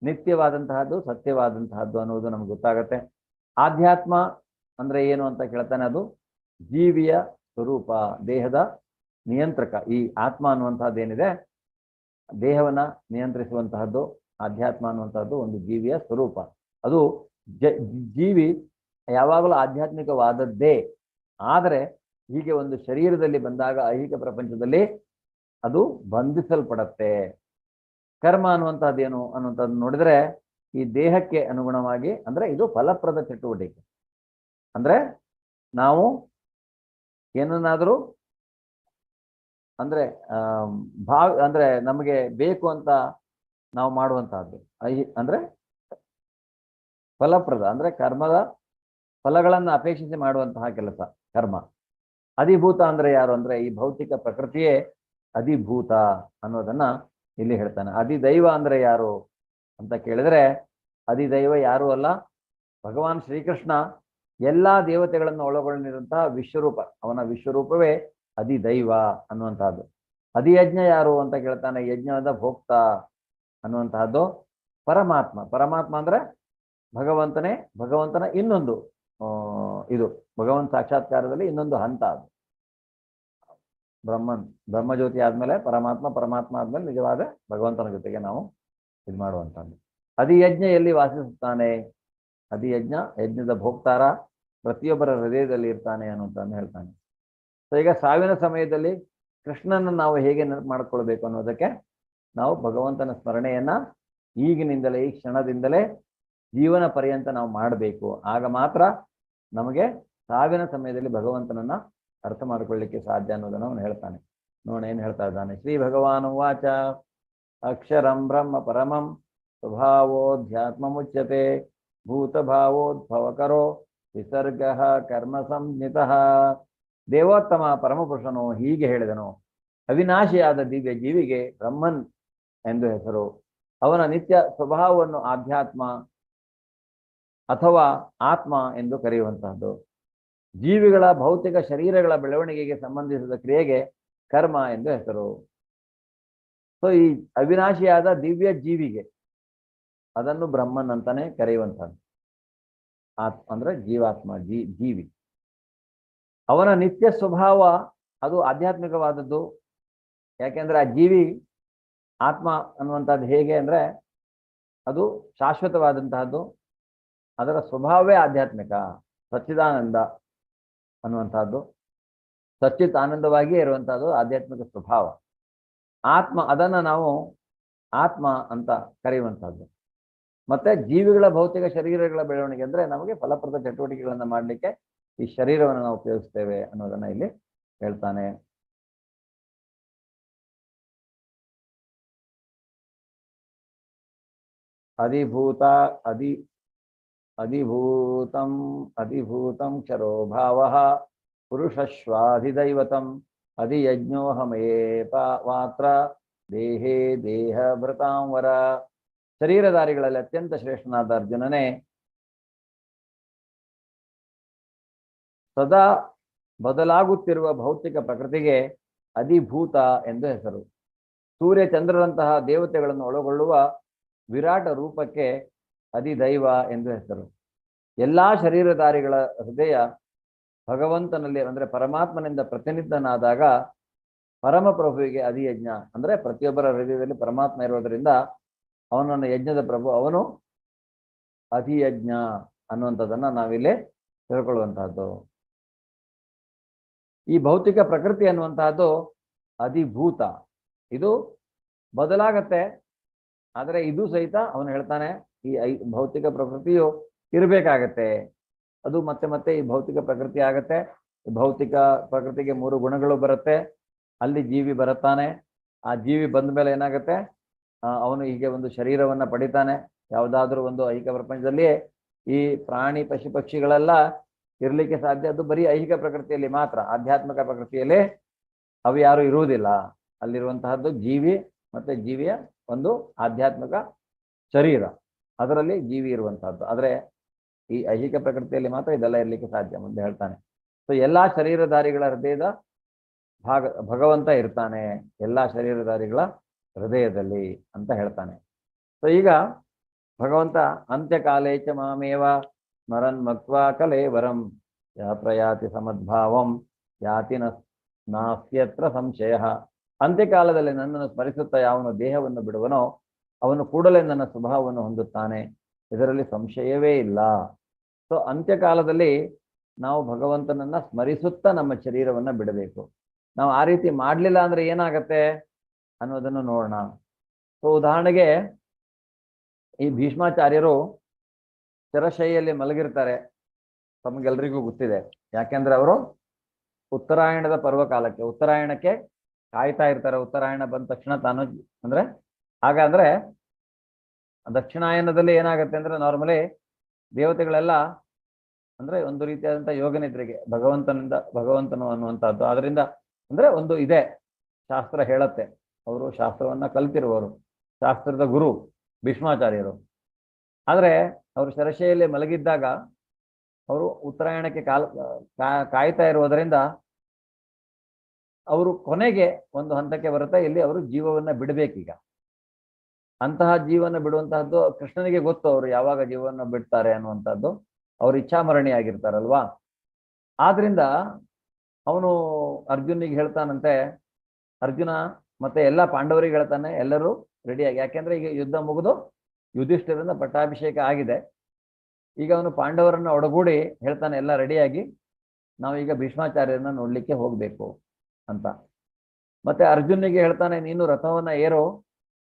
ನಿತ್ಯವಾದಂತಹದ್ದು, ಸತ್ಯವಾದಂತಹದ್ದು ಅನ್ನುವುದು ನಮ್ಗೆ ಗೊತ್ತಾಗತ್ತೆ. ಆಧ್ಯಾತ್ಮ ಅಂದ್ರೆ ಏನು ಅಂತ ಕೇಳ್ತಾನೆ, ಅದು ಜೀವಿಯ ಸ್ವರೂಪ, ದೇಹದ ನಿಯಂತ್ರಕ. ಈ ಆತ್ಮ ಅನ್ನುವಂತಹದ್ದು ಏನಿದೆ, ದೇಹವನ್ನ ನಿಯಂತ್ರಿಸುವಂತಹದ್ದು ಆಧ್ಯಾತ್ಮ ಅನ್ನುವಂಥದ್ದು ಒಂದು ಜೀವಿಯ ಸ್ವರೂಪ. ಅದು ಜೀವಿ ಯಾವಾಗಲೂ ಆಧ್ಯಾತ್ಮಿಕವಾದದ್ದೇ, ಆದರೆ ಹೀಗೆ ಒಂದು ಶರೀರದಲ್ಲಿ ಬಂದಾಗ ಐಹಿಕ ಪ್ರಪಂಚದಲ್ಲಿ ಅದು ಬಂಧಿಸಲ್ಪಡತ್ತೆ. ಕರ್ಮ ಅನ್ನುವಂಥದ್ದೇನು ಅನ್ನುವಂಥದ್ದು ನೋಡಿದ್ರೆ, ಈ ದೇಹಕ್ಕೆ ಅನುಗುಣವಾಗಿ, ಅಂದ್ರೆ ಇದು ಫಲಪ್ರದ ಚಟುವಟಿಕೆ. ಅಂದ್ರೆ ನಾವು ಏನನ್ನಾದರೂ ಅಂದ್ರೆ ಅಂದ್ರೆ ನಮಗೆ ಬೇಕು ಅಂತ ನಾವು ಮಾಡುವಂತಹದ್ದು ಅಂದ್ರೆ ಫಲಪ್ರದ, ಅಂದ್ರೆ ಕರ್ಮದ ಫಲಗಳನ್ನು ಅಪೇಕ್ಷಿಸಿ ಮಾಡುವಂತಹ ಕೆಲಸ ಕರ್ಮ. ಅಧಿಭೂತ ಅಂದ್ರೆ ಯಾರು ಅಂದ್ರೆ ಈ ಭೌತಿಕ ಪ್ರಕೃತಿಯೇ ಅಧಿಭೂತ ಅನ್ನೋದನ್ನ ಇಲ್ಲಿ ಹೇಳ್ತಾನೆ. ಅಧಿದೈವ ಅಂದ್ರೆ ಯಾರು ಅಂತ ಕೇಳಿದ್ರೆ, ಅಧಿದೈವ ಯಾರು ಅಲ್ಲ, ಭಗವಾನ್ ಶ್ರೀಕೃಷ್ಣ ಎಲ್ಲಾ ದೇವತೆಗಳನ್ನು ಒಳಗೊಂಡಿರುವಂತಹ ವಿಶ್ವರೂಪ, ಅವನ ವಿಶ್ವರೂಪವೇ ಅಧಿದೈವ ಅನ್ನುವಂತಹದ್ದು. ಅಧಿಯಜ್ಞ ಯಾರು ಅಂತ ಕೇಳ್ತಾನೆ, ಯಜ್ಞದ ಭೋಕ್ತ ಅನ್ನುವಂತಹದ್ದು ಪರಮಾತ್ಮ. ಪರಮಾತ್ಮ ಅಂದ್ರೆ ಭಗವಂತನೇ, ಭಗವಂತನ ಇನ್ನೊಂದು ಇದು ಭಗವಂತ ಸಾಕ್ಷಾತ್ಕಾರದಲ್ಲಿ ಇನ್ನೊಂದು ಹಂತ. ಅದು ಬ್ರಹ್ಮನ್, ಬ್ರಹ್ಮಜ್ಯೋತಿ ಆದ್ಮೇಲೆ ಪರಮಾತ್ಮ, ಪರಮಾತ್ಮ ಆದ್ಮೇಲೆ ನಿಜವಾದ ಭಗವಂತನ ಜೊತೆಗೆ ನಾವು ಇದು ಮಾಡುವಂತಹದ್ದು. ಅಧಿಯಜ್ಞ ಎಲ್ಲಿ ವಾಸಿಸುತ್ತಾನೆ, ಅಧಿಯಜ್ಞ ಯಜ್ಞದ ಭೋಕ್ತಾರ ಪ್ರತಿಯೊಬ್ಬರ ಹೃದಯದಲ್ಲಿ ಇರ್ತಾನೆ ಅನ್ನುವಂಥದ್ದು ಹೇಳ್ತಾನೆ. ಸೊ ಈಗ ಸಾವಿನ ಸಮಯದಲ್ಲಿ ಕೃಷ್ಣನ ನಾವು ಹೇಗೆ ನೆನಪು ಮಾಡ್ಕೊಳ್ಬೇಕು ಅನ್ನೋದಕ್ಕೆ ನಾವು ಭಗವಂತನ ಸ್ಮರಣೆಯನ್ನ ಈಗಿನಿಂದಲೇ, ಈ ಕ್ಷಣದಿಂದಲೇ ಜೀವನ ಪರ್ಯಂತ ನಾವು ಮಾಡಬೇಕು. ಆಗ ಮಾತ್ರ ನಮಗೆ ಸಾವಿನ ಸಮಯದಲ್ಲಿ ಭಗವಂತನನ್ನ ಅರ್ಥ ಮಾಡಿಕೊಳ್ಳಿಕ್ಕೆ ಸಾಧ್ಯ ಅನ್ನೋದನ್ನು ಅವನು ಹೇಳ್ತಾನೆ. ನೋಡೋಣ ಏನ್ ಹೇಳ್ತಾ ಇದ್ದಾನೆ. ಶ್ರೀ ಭಗವಾನ್ ವಾಚ ಅಕ್ಷರಂ ಬ್ರಹ್ಮ ಪರಮಂ ಸ್ವಭಾವೋಧ್ಯಾತ್ಮ ಮುಚ್ಯತೆ ಭೂತಭಾವೋದ್ಭವಕರೋ ವಿಸರ್ಗ ಕರ್ಮ ಸಂಜ್ಞಿತಃ. ದೇವೋತ್ತಮ ಪರಮಪುರುಷನು ಹೀಗೆ ಹೇಳಿದನು, ಅವಿನಾಶಿಯಾದ ದಿವ್ಯ ಜೀವಿಗೆ ಬ್ರಹ್ಮನ್ ಎಂದು ಹೆಸರು. ಅವನ ನಿತ್ಯ ಸ್ವಭಾವವನ್ನು ಆಧ್ಯಾತ್ಮ ಅಥವಾ ಆತ್ಮ ಎಂದು ಕರೆಯುವಂತಹದ್ದು. ಜೀವಿಗಳ ಭೌತಿಕ ಶರೀರಗಳ ಬೆಳವಣಿಗೆಗೆ ಸಂಬಂಧಿಸಿದ ಕ್ರಿಯೆಗೆ ಕರ್ಮ ಎಂದು ಹೆಸರು. ಸೊ ಈ ಅವಿನಾಶಿಯಾದ ದಿವ್ಯ ಜೀವಿಗೆ ಅದನ್ನು ಬ್ರಹ್ಮನ್ ಅಂತಾನೆ ಕರೆಯುವಂತಹದ್ದು. ಅಂದ್ರೆ ಜೀವಾತ್ಮ, ಜೀವಿ. ಅವನ ನಿತ್ಯ ಸ್ವಭಾವ ಅದು ಆಧ್ಯಾತ್ಮಿಕವಾದದ್ದು. ಯಾಕೆಂದ್ರೆ ಆ ಜೀವಿ ಆತ್ಮ ಅನ್ನುವಂಥದ್ದು ಹೇಗೆ ಅಂದ್ರೆ ಅದು ಶಾಶ್ವತವಾದಂತಹದ್ದು, ಅದರ ಸ್ವಭಾವವೇ ಆಧ್ಯಾತ್ಮಿಕ. ಸಚ್ಚಿದಾನಂದ ಅನ್ನುವಂಥದ್ದು ಸಚ್ಚಿತ್ ಆನಂದವಾಗಿಯೇ ಇರುವಂತಹದ್ದು ಆಧ್ಯಾತ್ಮಿಕ ಸ್ವಭಾವ. ಆತ್ಮ ಅದನ್ನ ನಾವು ಆತ್ಮ ಅಂತ ಕರೆಯುವಂತಹದ್ದು. ಮತ್ತೆ ಜೀವಿಗಳ ಭೌತಿಕ ಶರೀರಗಳ ಬೆಳವಣಿಗೆ ಅಂದ್ರೆ ನಮಗೆ ಫಲಪ್ರದ ಚಟುವಟಿಕೆಗಳನ್ನ ಮಾಡಲಿಕ್ಕೆ ಈ ಶರೀರವನ್ನು ನಾವು ಉಪಯೋಗಿಸ್ತೇವೆ ಅನ್ನೋದನ್ನ ಇಲ್ಲಿ ಹೇಳ್ತಾನೆ. ಅಧಿಭೂತಂ ಕ್ಷರೋ ಭಾವಃ ಪುರುಷಶ್ವಾಧಿದೈವತಂ ಅಧಿಯಜ್ಞೋಹಮೇಪ ಮಾತ್ರ ದೇಹೇ ದೇಹ ಭೃತಾಂವರ. ಶರೀರಧಾರಿಗಳಲ್ಲಿ ಅತ್ಯಂತ ಶ್ರೇಷ್ಠನಾದ ಅರ್ಜುನನೇ ಸದಾ ಬದಲಾಗುತ್ತಿರುವ ಭೌತಿಕ ಪ್ರಕೃತಿಗೆ ಅಧಿಭೂತ ಎಂದು ಹೆಸರು. ಸೂರ್ಯ ಚಂದ್ರರಂತಹ ದೇವತೆಗಳನ್ನು ಒಳಗೊಳ್ಳುವ ವಿರಾಟ ರೂಪಕ್ಕೆ ಅಧಿದೈವ ಎಂದು ಹೆಸರು. ಎಲ್ಲಾ ಶರೀರಧಾರಿಗಳ ಹೃದಯ ಭಗವಂತನಲ್ಲಿ ಅಂದ್ರೆ ಪರಮಾತ್ಮನಿಂದ ಪ್ರತಿನಿಧಿತನಾದಾಗ ಪರಮಪ್ರಭುವಿಗೆ ಅಧಿಯಜ್ಞ ಅಂದ್ರೆ ಪ್ರತಿಯೊಬ್ಬರ ಹೃದಯದಲ್ಲಿ ಪರಮಾತ್ಮ ಇರೋದರಿಂದ ಅವನನ್ನು ಯಜ್ಞದ ಪ್ರಭು, ಅವನು ಅಧಿಯಜ್ಞ ಅನ್ನುವಂಥದ್ದನ್ನ ನಾವಿಲ್ಲಿ ತಿಳ್ಕೊಳ್ಳುವಂತಹದ್ದು. ಈ ಭೌತಿಕ ಪ್ರಕೃತಿ ಅನ್ನುವಂತಹದ್ದು ಅಧಿಭೂತ, ಇದು ಬದಲಾಗತ್ತೆ. ಆದರೆ ಇದು ಸಹಿತ ಅವನು ಹೇಳ್ತಾನೆ ಈ ಭೌತಿಕ ಪ್ರಕೃತಿಯು ಇರಬೇಕಾಗತ್ತೆ. ಅದು ಮತ್ತೆ ಮತ್ತೆ ಈ ಭೌತಿಕ ಪ್ರಕೃತಿ ಆಗತ್ತೆ. ಭೌತಿಕ ಪ್ರಕೃತಿಗೆ 3 ಗುಣಗಳು ಬರುತ್ತೆ. ಅಲ್ಲಿ ಜೀವಿ ಬರುತ್ತಾನೆ. ಆ ಜೀವಿ ಬಂದ ಮೇಲೆ ಏನಾಗುತ್ತೆ, ಅವನು ಹೀಗೆ ಒಂದು ಶರೀರವನ್ನ ಪಡಿತಾನೆ. ಯಾವುದಾದ್ರೂ ಒಂದು ಐಹಿಕ ಪ್ರಪಂಚದಲ್ಲಿ ಈ ಪ್ರಾಣಿ ಪಶು ಪಕ್ಷಿಗಳೆಲ್ಲ ಇರಲಿಕ್ಕೆ ಸಾಧ್ಯ. ಅದು ಬರೀ ಐಹಿಕ ಪ್ರಕೃತಿಯಲ್ಲಿ ಮಾತ್ರ, ಆಧ್ಯಾತ್ಮಿಕ ಪ್ರಕೃತಿಯಲ್ಲಿ ಅವು ಯಾರು ಇರುವುದಿಲ್ಲ. ಅಲ್ಲಿರುವಂತಹದ್ದು ಜೀವಿ ಮತ್ತೆ ಜೀವಿಯ ಒಂದು ಆಧ್ಯಾತ್ಮಿಕ ಶರೀರ, ಅದರಲ್ಲಿ ಜೀವಿ ಇರುವಂತಹದ್ದು. ಆದರೆ ಈ ಐಹಿಕ ಪ್ರಕೃತಿಯಲ್ಲಿ ಮಾತ್ರ ಇದೆಲ್ಲ ಇರಲಿಕ್ಕೆ ಸಾಧ್ಯ ಮುಂದೆ ಹೇಳ್ತಾನೆ. ಸೊ ಎಲ್ಲಾ ಶರೀರಧಾರಿಗಳ ಹೃದಯದ ಭಗವಂತ ಇರ್ತಾನೆ, ಎಲ್ಲಾ ಶರೀರಧಾರಿಗಳ ಹೃದಯದಲ್ಲಿ ಅಂತ ಹೇಳ್ತಾನೆ. ಸೊ ಈಗ ಭಗವಂತ ಅಂತ್ಯಕಾಲೇಚ ಮಾಮೇವ ಸ್ಮರನ್ ಮತ್ವಾ ಕಲೇವರಂ ಯಹ ಪ್ರಯಾತಿ ಸಮದ್ಭಾವಂ ಯಾತಿ ನಾಸ್ಯತ್ರ ಸಂಶಯ. ಅಂತ್ಯಕಾಲದಲ್ಲಿ ನನ್ನನ್ನು ಸ್ಮರಿಸುತ್ತಾ ಯಾವನು ದೇಹವನ್ನು ಬಿಡುವನೋ ಅವನು ಕೂಡಲೇ ನನ್ನ ಸ್ವಭಾವವನ್ನು ಹೊಂದುತ್ತಾನೆ, ಇದರಲ್ಲಿ ಸಂಶಯವೇ ಇಲ್ಲ. ಸೊ ಅಂತ್ಯಕಾಲದಲ್ಲಿ ನಾವು ಭಗವಂತನನ್ನ ಸ್ಮರಿಸುತ್ತಾ ನಮ್ಮ ಶರೀರವನ್ನ ಬಿಡಬೇಕು. ನಾವು ಆ ರೀತಿ ಮಾಡಲಿಲ್ಲ ಅಂದ್ರೆ ಏನಾಗತ್ತೆ ಅನ್ನೋದನ್ನು ನೋಡೋಣ. ಸೊ ಉದಾಹರಣೆಗೆ ಈ ಭೀಷ್ಮಾಚಾರ್ಯರು ಶರಶೈಯಲ್ಲಿ ಮಲಗಿರ್ತಾರೆ, ತಮಗೆಲ್ರಿಗೂ ಗೊತ್ತಿದೆ. ಯಾಕೆಂದ್ರೆ ಅವರು ಉತ್ತರಾಯಣದ ಪರ್ವಕಾಲಕ್ಕೆ ಉತ್ತರಾಯಣಕ್ಕೆ ಕಾಯ್ತಾ ಇರ್ತಾರೆ. ಉತ್ತರಾಯಣ ಬಂದ ತಕ್ಷಣ ತಾನು ಅಂದ್ರೆ ಹಾಗಾದ್ರೆ ದಕ್ಷಿಣಾಯನದಲ್ಲಿ ಏನಾಗುತ್ತೆ ಅಂದ್ರೆ ನಾರ್ಮಲಿ ದೇವತೆಗಳೆಲ್ಲ ಅಂದ್ರೆ ಒಂದು ರೀತಿಯಾದಂಥ ಯೋಗನಿದ್ರೆಗೆ ಭಗವಂತನು ಅನ್ನುವಂಥದ್ದು. ಅದರಿಂದ ಅಂದ್ರೆ ಒಂದು ಇದೆ, ಶಾಸ್ತ್ರ ಹೇಳತ್ತೆ. ಅವರು ಶಾಸ್ತ್ರವನ್ನ ಕಲ್ತಿರುವವರು, ಶಾಸ್ತ್ರದ ಗುರು ಭೀಷ್ಮಾಚಾರ್ಯರು. ಆದರೆ ಅವರು ಶರಶೆಯಲ್ಲಿ ಮಲಗಿದ್ದಾಗ ಅವರು ಉತ್ತರಾಯಣಕ್ಕೆ ಕಾಯ್ತಾ ಇರುವುದರಿಂದ ಅವರು ಕೊನೆಗೆ ಒಂದು ಹಂತಕ್ಕೆ ಬರುತ್ತೆ, ಇಲ್ಲಿ ಅವರು ಜೀವವನ್ನ ಬಿಡಬೇಕೀಗ. ಅಂತಹ ಜೀವನ ಬಿಡುವಂತಹದ್ದು ಕೃಷ್ಣನಿಗೆ ಗೊತ್ತು, ಅವರು ಯಾವಾಗ ಜೀವನ ಬಿಡ್ತಾರೆ ಅನ್ನುವಂಥದ್ದು. ಅವರು ಇಚ್ಛಾಮರಣಿ ಆಗಿರ್ತಾರಲ್ವಾ. ಆದ್ರಿಂದ ಅವನು ಅರ್ಜುನಿಗೆ ಹೇಳ್ತಾನಂತೆ, ಅರ್ಜುನ ಮತ್ತೆ ಎಲ್ಲ ಪಾಂಡವರಿಗೆ ಹೇಳ್ತಾನೆ ಎಲ್ಲರೂ ರೆಡಿಯಾಗಿ. ಯಾಕೆಂದ್ರೆ ಈಗ ಯುದ್ಧ ಮುಗಿದು ಯುಧಿಷ್ಠಿರನ ಪಟ್ಟಾಭಿಷೇಕ ಆಗಿದೆ. ಈಗ ಅವನು ಪಾಂಡವರನ್ನ ಒಡಗೂಡಿ ಹೇಳ್ತಾನೆ ಎಲ್ಲ ರೆಡಿಯಾಗಿ ನಾವೀಗ ಭೀಷ್ಮಾಚಾರ್ಯರನ್ನ ನೋಡ್ಲಿಕ್ಕೆ ಹೋಗ್ಬೇಕು ಅಂತ. ಮತ್ತೆ ಅರ್ಜುನಿಗೆ ಹೇಳ್ತಾನೆ ನೀನು ರಥವನ್ನ ಏರೋ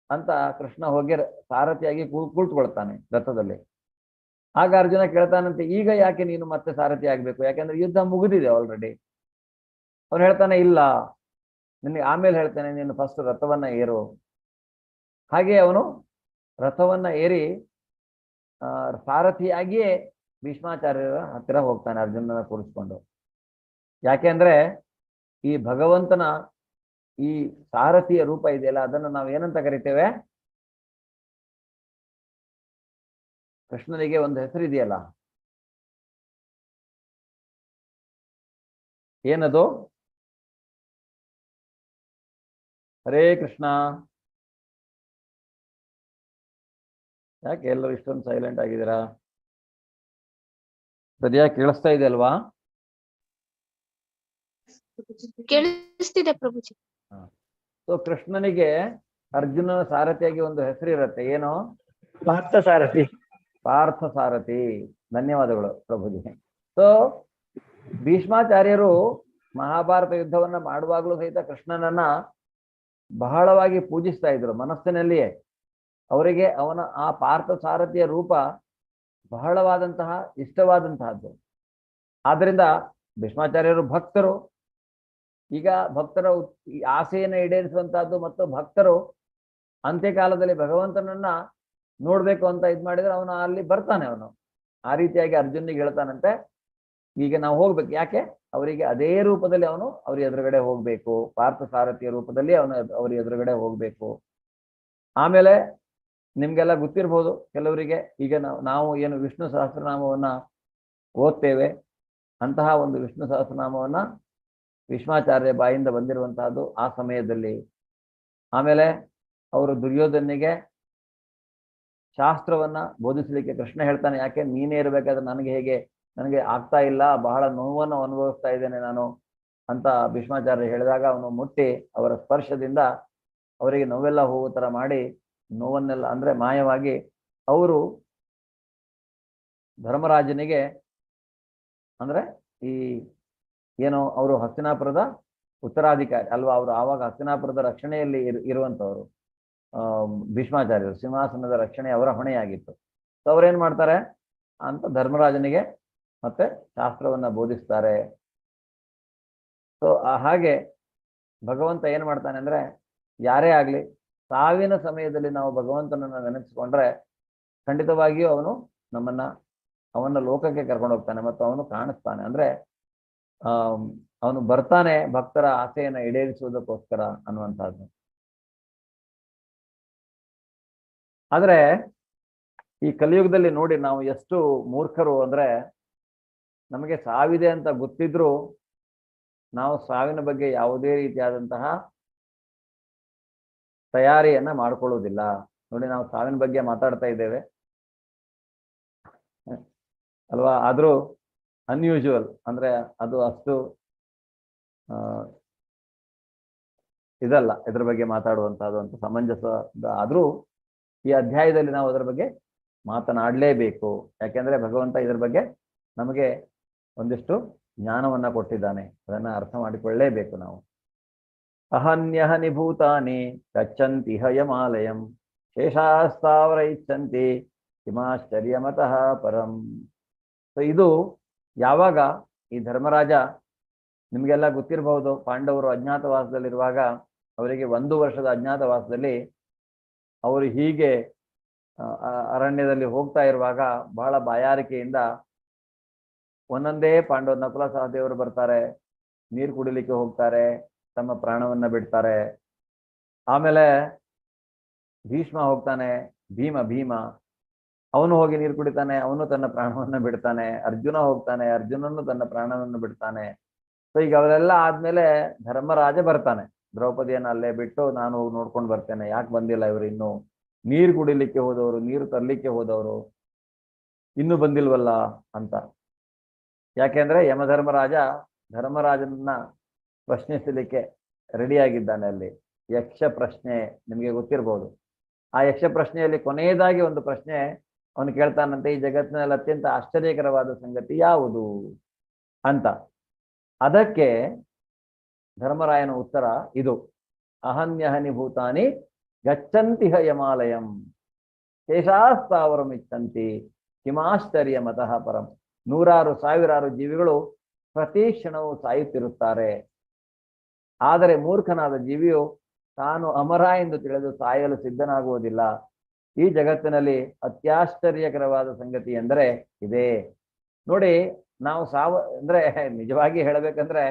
ಅಂತ ಕೃಷ್ಣ ಹೋಗಿ ಸಾರಥಿಯಾಗಿ ಕುಳಿತುಕೊಳ್ತಾನೆ ರಥದಲ್ಲಿ. ಆಗ ಅರ್ಜುನ ಕೇಳ್ತಾನಂತೆ ಈಗ ಯಾಕೆ ನೀನು ಮತ್ತೆ ಸಾರಥಿ ಆಗ್ಬೇಕು, ಯಾಕೆಂದ್ರೆ ಯುದ್ಧ ಮುಗಿದಿದೆ ಆಲ್ರೆಡಿ. ಅವನು ಹೇಳ್ತಾನೆ ಇಲ್ಲ, ನಿನಗೆ ಆಮೇಲೆ ಹೇಳ್ತಾನೆ, ನೀನು ಫಸ್ಟ್ ರಥವನ್ನ ಏರು. ಹಾಗೆ ಅವನು ರಥವನ್ನ ಏರಿ ಸಾರಥಿಯಾಗಿಯೇ ಭೀಷ್ಮಾಚಾರ್ಯರ ಹತ್ತಿರ ಹೋಗ್ತಾನೆ ಅರ್ಜುನನ ಕೂರಿಸ್ಕೊಂಡು. ಯಾಕೆಂದ್ರೆ ಈ ಭಗವಂತನ ಈ ಸಾರಥಿಯ ರೂಪ ಇದೆಯಲ್ಲ, ಅದನ್ನು ನಾವು ಏನಂತ ಕರಿತೇವೆ? ಕೃಷ್ಣನಿಗೆ ಒಂದು ಹೆಸರಿದೆಯಲ್ಲ, ಏನದು? ಹರೇ ಕೃಷ್ಣ. ಯಾಕೆ ಎಲ್ಲರೂ ಇಷ್ಟೊಂದು ಸೈಲೆಂಟ್ ಆಗಿದ್ದೀರಾ? ಸರಿಯಾಗಿ ಕೇಳಿಸ್ತಾ ಇದೆ ಅಲ್ವಾ? ಕೇಳಿಸ್ತಿದೆ ಪ್ರಭುಜಿ. ಸೊ ಕೃಷ್ಣನಿಗೆ ಅರ್ಜುನನ ಸಾರಥಿಯಾಗಿ ಒಂದು ಹೆಸರು ಇರುತ್ತೆ, ಏನು? ಪಾರ್ಥ ಸಾರಥಿ. ಪಾರ್ಥ ಸಾರಥಿ. ಧನ್ಯವಾದಗಳು ಪ್ರಭುಜಿ. ಸೊ ಭೀಷ್ಮಾಚಾರ್ಯರು ಮಹಾಭಾರತ ಯುದ್ಧವನ್ನ ಮಾಡುವಾಗಲೂ ಸಹಿತ ಕೃಷ್ಣನನ್ನ ಬಹಳವಾಗಿ ಪೂಜಿಸ್ತಾ ಇದ್ರು ಮನಸ್ಸಿನಲ್ಲಿಯೇ. ಅವರಿಗೆ ಅವನ ಆ ಪಾರ್ಥ ಸಾರಥಿಯ ರೂಪ ಬಹಳವಾದಂತಹ ಇಷ್ಟವಾದಂತಹದ್ದು. ಆದ್ರಿಂದ ಭೀಷ್ಮಾಚಾರ್ಯರು ಭಕ್ತರು. ಈಗ ಭಕ್ತರ ಆಸೆಯನ್ನು ಈಡೇರಿಸುವಂತಹದ್ದು ಮತ್ತು ಭಕ್ತರು ಅಂತ್ಯಕಾಲದಲ್ಲಿ ಭಗವಂತನನ್ನ ನೋಡ್ಬೇಕು ಅಂತ ಇದ್ ಮಾಡಿದ್ರೆ ಅವನು ಅಲ್ಲಿ ಬರ್ತಾನೆ. ಅವನು ಆ ರೀತಿಯಾಗಿ ಅರ್ಜುನಿಗೆ ಹೇಳ್ತಾನಂತೆ, ಈಗ ನಾವು ಹೋಗ್ಬೇಕು. ಯಾಕೆ? ಅವರಿಗೆ ಅದೇ ರೂಪದಲ್ಲಿ ಅವನು ಅವ್ರ ಎದುರುಗಡೆ ಹೋಗ್ಬೇಕು. ಪಾರ್ಥ ಸಾರಥಿಯ ರೂಪದಲ್ಲಿ ಅವನು ಅವ್ರ ಎದುರುಗಡೆ ಹೋಗ್ಬೇಕು. ಆಮೇಲೆ ನಿಮ್ಗೆಲ್ಲ ಗೊತ್ತಿರ್ಬೋದು ಕೆಲವರಿಗೆ, ಈಗ ನಾವು ಏನು ವಿಷ್ಣು ಸಹಸ್ರನಾಮವನ್ನ ಓದ್ತೇವೆ, ಅಂತಹ ಒಂದು ವಿಷ್ಣು ಸಹಸ್ರನಾಮವನ್ನ ಭೀಷ್ಮಾಚಾರ್ಯ ಬಾಯಿಂದ ಬಂದಿರುವಂತಹದ್ದು ಆ ಸಮಯದಲ್ಲಿ. ಆಮೇಲೆ ಅವರು ದುರ್ಯೋಧನಿಗೆ ಶಾಸ್ತ್ರವನ್ನ ಬೋಧಿಸಲಿಕ್ಕೆ ಕೃಷ್ಣ ಹೇಳ್ತಾನೆ, ಯಾಕೆ ನೀನೇ ಇರಬೇಕಾದ್ರೆ ನನಗೆ ಆಗ್ತಾ ಇಲ್ಲ, ಬಹಳ ನೋವನ್ನು ಅನುಭವಿಸ್ತಾ ಇದ್ದೇನೆ ನಾನು ಅಂತ ಭೀಷ್ಮಾಚಾರ್ಯ ಹೇಳಿದಾಗ ಅವನು ಮುಟ್ಟಿ ಅವರ ಸ್ಪರ್ಶದಿಂದ ಅವರಿಗೆ ನೋವೆಲ್ಲ ಹೋಗೋ ತರ ಮಾಡಿ ನೋವನ್ನೆಲ್ಲ ಅಂದ್ರೆ ಮಾಯವಾಗಿ ಅವರು ಧರ್ಮರಾಜನಿಗೆ ಅಂದ್ರೆ ಈ ಏನು ಅವರು ಹಸ್ತಿನಾಪುರದ ಉತ್ತರಾಧಿಕಾರಿ ಅಲ್ವಾ, ಅವರು ಆವಾಗ ಹಸ್ತಿನಾಪುರದ ರಕ್ಷಣೆಯಲ್ಲಿ ಇರುವಂತವರು. ಭೀಷ್ಮಾಚಾರ್ಯರು ಸಿಂಹಾಸನದ ರಕ್ಷಣೆ ಅವರ ಹೊಣೆಯಾಗಿತ್ತು. ಸೊ ಅವ್ರೇನ್ ಮಾಡ್ತಾರೆ ಅಂತ ಧರ್ಮರಾಜನಿಗೆ ಮತ್ತೆ ಶಾಸ್ತ್ರವನ್ನ ಬೋಧಿಸ್ತಾರೆ. ಸೊ ಹಾಗೆ ಭಗವಂತ ಏನ್ ಮಾಡ್ತಾನೆ ಅಂದ್ರೆ, ಯಾರೇ ಆಗ್ಲಿ ಸಾವಿನ ಸಮಯದಲ್ಲಿ ನಾವು ಭಗವಂತನನ್ನ ನೆನೆಸ್ಕೊಂಡ್ರೆ ಖಂಡಿತವಾಗಿಯೂ ಅವನ ಲೋಕಕ್ಕೆ ಕರ್ಕೊಂಡು ಹೋಗ್ತಾನೆ ಮತ್ತು ಅವನು ಕಾಣಿಸ್ತಾನೆ. ಅಂದ್ರೆ ಅವನು ಬರ್ತಾನೆ ಭಕ್ತರ ಆಸೆಯನ್ನ ಈಡೇರಿಸುವುದಕ್ಕೋಸ್ಕರ ಅನ್ನುವಂಥದ್ದು. ಆದ್ರೆ ಈ ಕಲಿಯುಗದಲ್ಲಿ ನೋಡಿ ನಾವು ಎಷ್ಟು ಮೂರ್ಖರು ಅಂದ್ರೆ, ನಮಗೆ ಸಾವಿದೆ ಅಂತ ಗೊತ್ತಿದ್ರು ನಾವು ಸಾವಿನ ಬಗ್ಗೆ ಯಾವುದೇ ರೀತಿಯಾದಂತಹ ತಯಾರಿಯನ್ನ ಮಾಡ್ಕೊಳ್ಳೋದಿಲ್ಲ. ನೋಡಿ, ನಾವು ಸಾವಿನ ಬಗ್ಗೆ ಮಾತಾಡ್ತಾ ಇದ್ದೇವೆ ಅಲ್ವಾ, ಆದ್ರೂ ಅನ್ಯೂಶುವಲ್ ಅಂದ್ರೆ ಅದು ಅಷ್ಟು ಇದಲ್ಲ ಇದ್ರ ಬಗ್ಗೆ ಮಾತಾಡುವಂತಹದ್ದು ಅಂತ ಸಮಂಜಸ. ಆದ್ರೂ ಈ ಅಧ್ಯಾಯದಲ್ಲಿ ನಾವು ಅದರ ಬಗ್ಗೆ ಮಾತನಾಡಲೇಬೇಕು. ಯಾಕೆಂದ್ರೆ ಭಗವಂತ ಇದ್ರ ಬಗ್ಗೆ ನಮಗೆ ಒಂದಿಷ್ಟು ಜ್ಞಾನವನ್ನ ಕೊಟ್ಟಿದ್ದಾನೆ, ಅದನ್ನ ಅರ್ಥ ಮಾಡಿಕೊಳ್ಳಲೇಬೇಕು ನಾವು. ಅಹನ್ಯಹನಿ ಭೂತಾನಿ ಗಚ್ಚಂತಿ ಹಯಮಾಲಯಂ ಶೇಷಾಸ್ತಾವರ ಇಚ್ಛಂತಿ ಹಿಮಾಶ್ಚರ್ಯಮತಃ ಪರಂ. ಸೊ ಇದು ಯಾವಾಗ ಈ ಧರ್ಮರಾಜ, ನಿಮ್ಗೆಲ್ಲ ಗೊತ್ತಿರಬಹುದು, ಪಾಂಡವರು ಅಜ್ಞಾತವಾಸದಲ್ಲಿರುವಾಗ ಅವರಿಗೆ 1 ವರ್ಷದ ಅಜ್ಞಾತವಾಸದಲ್ಲಿ ಅವರು ಹೀಗೆ ಅರಣ್ಯದಲ್ಲಿ ಹೋಗ್ತಾ ಇರುವಾಗ ಬಹಳ ಬಾಯಾರಿಕೆಯಿಂದ ಒಂದೊಂದೇ ನಕುಲ ಸಹದೇವರು ಬರ್ತಾರೆ, ನೀರು ಕುಡಿಲಿಕ್ಕೆ ಹೋಗ್ತಾರೆ, ತಮ್ಮ ಪ್ರಾಣವನ್ನ ಬಿಡ್ತಾರೆ. ಆಮೇಲೆ ಭೀಷ್ಮ ಹೋಗ್ತಾನೆ, ಭೀಮ ಅವನು ಹೋಗಿ ನೀರು ಕುಡಿತಾನೆ, ಅವನು ತನ್ನ ಪ್ರಾಣವನ್ನ ಬಿಡ್ತಾನೆ. ಅರ್ಜುನ ಹೋಗ್ತಾನೆ, ಅರ್ಜುನನು ತನ್ನ ಪ್ರಾಣವನ್ನು ಬಿಡ್ತಾನೆ. ಸೊ ಈಗ ಅವರೆಲ್ಲ ಆದ್ಮೇಲೆ ಧರ್ಮರಾಜ ಬರ್ತಾನೆ, ದ್ರೌಪದಿಯನ್ನ ಅಲ್ಲೇ ಬಿಟ್ಟು ನಾನು ಹೋಗಿ ನೋಡ್ಕೊಂಡು ಬರ್ತೇನೆ, ಯಾಕೆ ಬಂದಿಲ್ಲ ಇವರು, ಇನ್ನು ನೀರು ಕುಡಿಲಿಕ್ಕೆ ಹೋದವರು, ನೀರು ತರ್ಲಿಕ್ಕೆ ಹೋದವರು ಇನ್ನೂ ಬಂದಿಲ್ವಲ್ಲ ಅಂತ. ಯಾಕೆಂದ್ರೆ ಧರ್ಮರಾಜನನ್ನ ಪ್ರಶ್ನಿಸಲಿಕ್ಕೆ ರೆಡಿಯಾಗಿದ್ದಾನೆ. ಅಲ್ಲಿ ಯಕ್ಷ ಪ್ರಶ್ನೆ ನಿಮಗೆ ಗೊತ್ತಿರ್ಬೋದು. ಆ ಯಕ್ಷ ಪ್ರಶ್ನೆಯಲ್ಲಿ ಕೊನೆಯದಾಗಿ ಒಂದು ಪ್ರಶ್ನೆ ಅವನು ಕೇಳ್ತಾನಂತೆ, ಈ ಜಗತ್ತಿನಲ್ಲಿ ಅತ್ಯಂತ ಆಶ್ಚರ್ಯಕರವಾದ ಸಂಗತಿ ಯಾವುದು ಅಂತ. ಅದಕ್ಕೆ ಧರ್ಮರಾಯನ ಉತ್ತರ ಇದು, ಅಹನ್ಯಹನಿ ಭೂತಾನಿ ಗಚ್ಚಂತಿ ಹಯಮಾಲಯಂ ಶೇಷಾಸ್ತಾವರಂ ಇಚ್ಛಂತಿ ಹಿಮಾಶ್ಚರ್ಯ ಮತಃ ಪರಂ. 100,000 ಸಾವಿರಾರು ಜೀವಿಗಳು ಪ್ರತಿ ಕ್ಷಣವೂ ಸಾಯುತ್ತಿರುತ್ತಾರೆ. ಆದರೆ ಮೂರ್ಖನಾದ ಜೀವಿಯು ತಾನು ಅಮರ ಎಂದು ತಿಳಿದು ಸಾಯಲು ಸಿದ್ಧನಾಗುವುದಿಲ್ಲ. ಈ ಜಗತ್ತಿನಲ್ಲಿ ಅತ್ಯಾಶ್ಚರ್ಯಕರವಾದ ಸಂಗತಿ ಎಂದರೆ ಇದೆ. ನೋಡಿ, ನಾವು ಅಂದ್ರೆ ನಿಜವಾಗಿ ಹೇಳಬೇಕಂದ್ರೆ,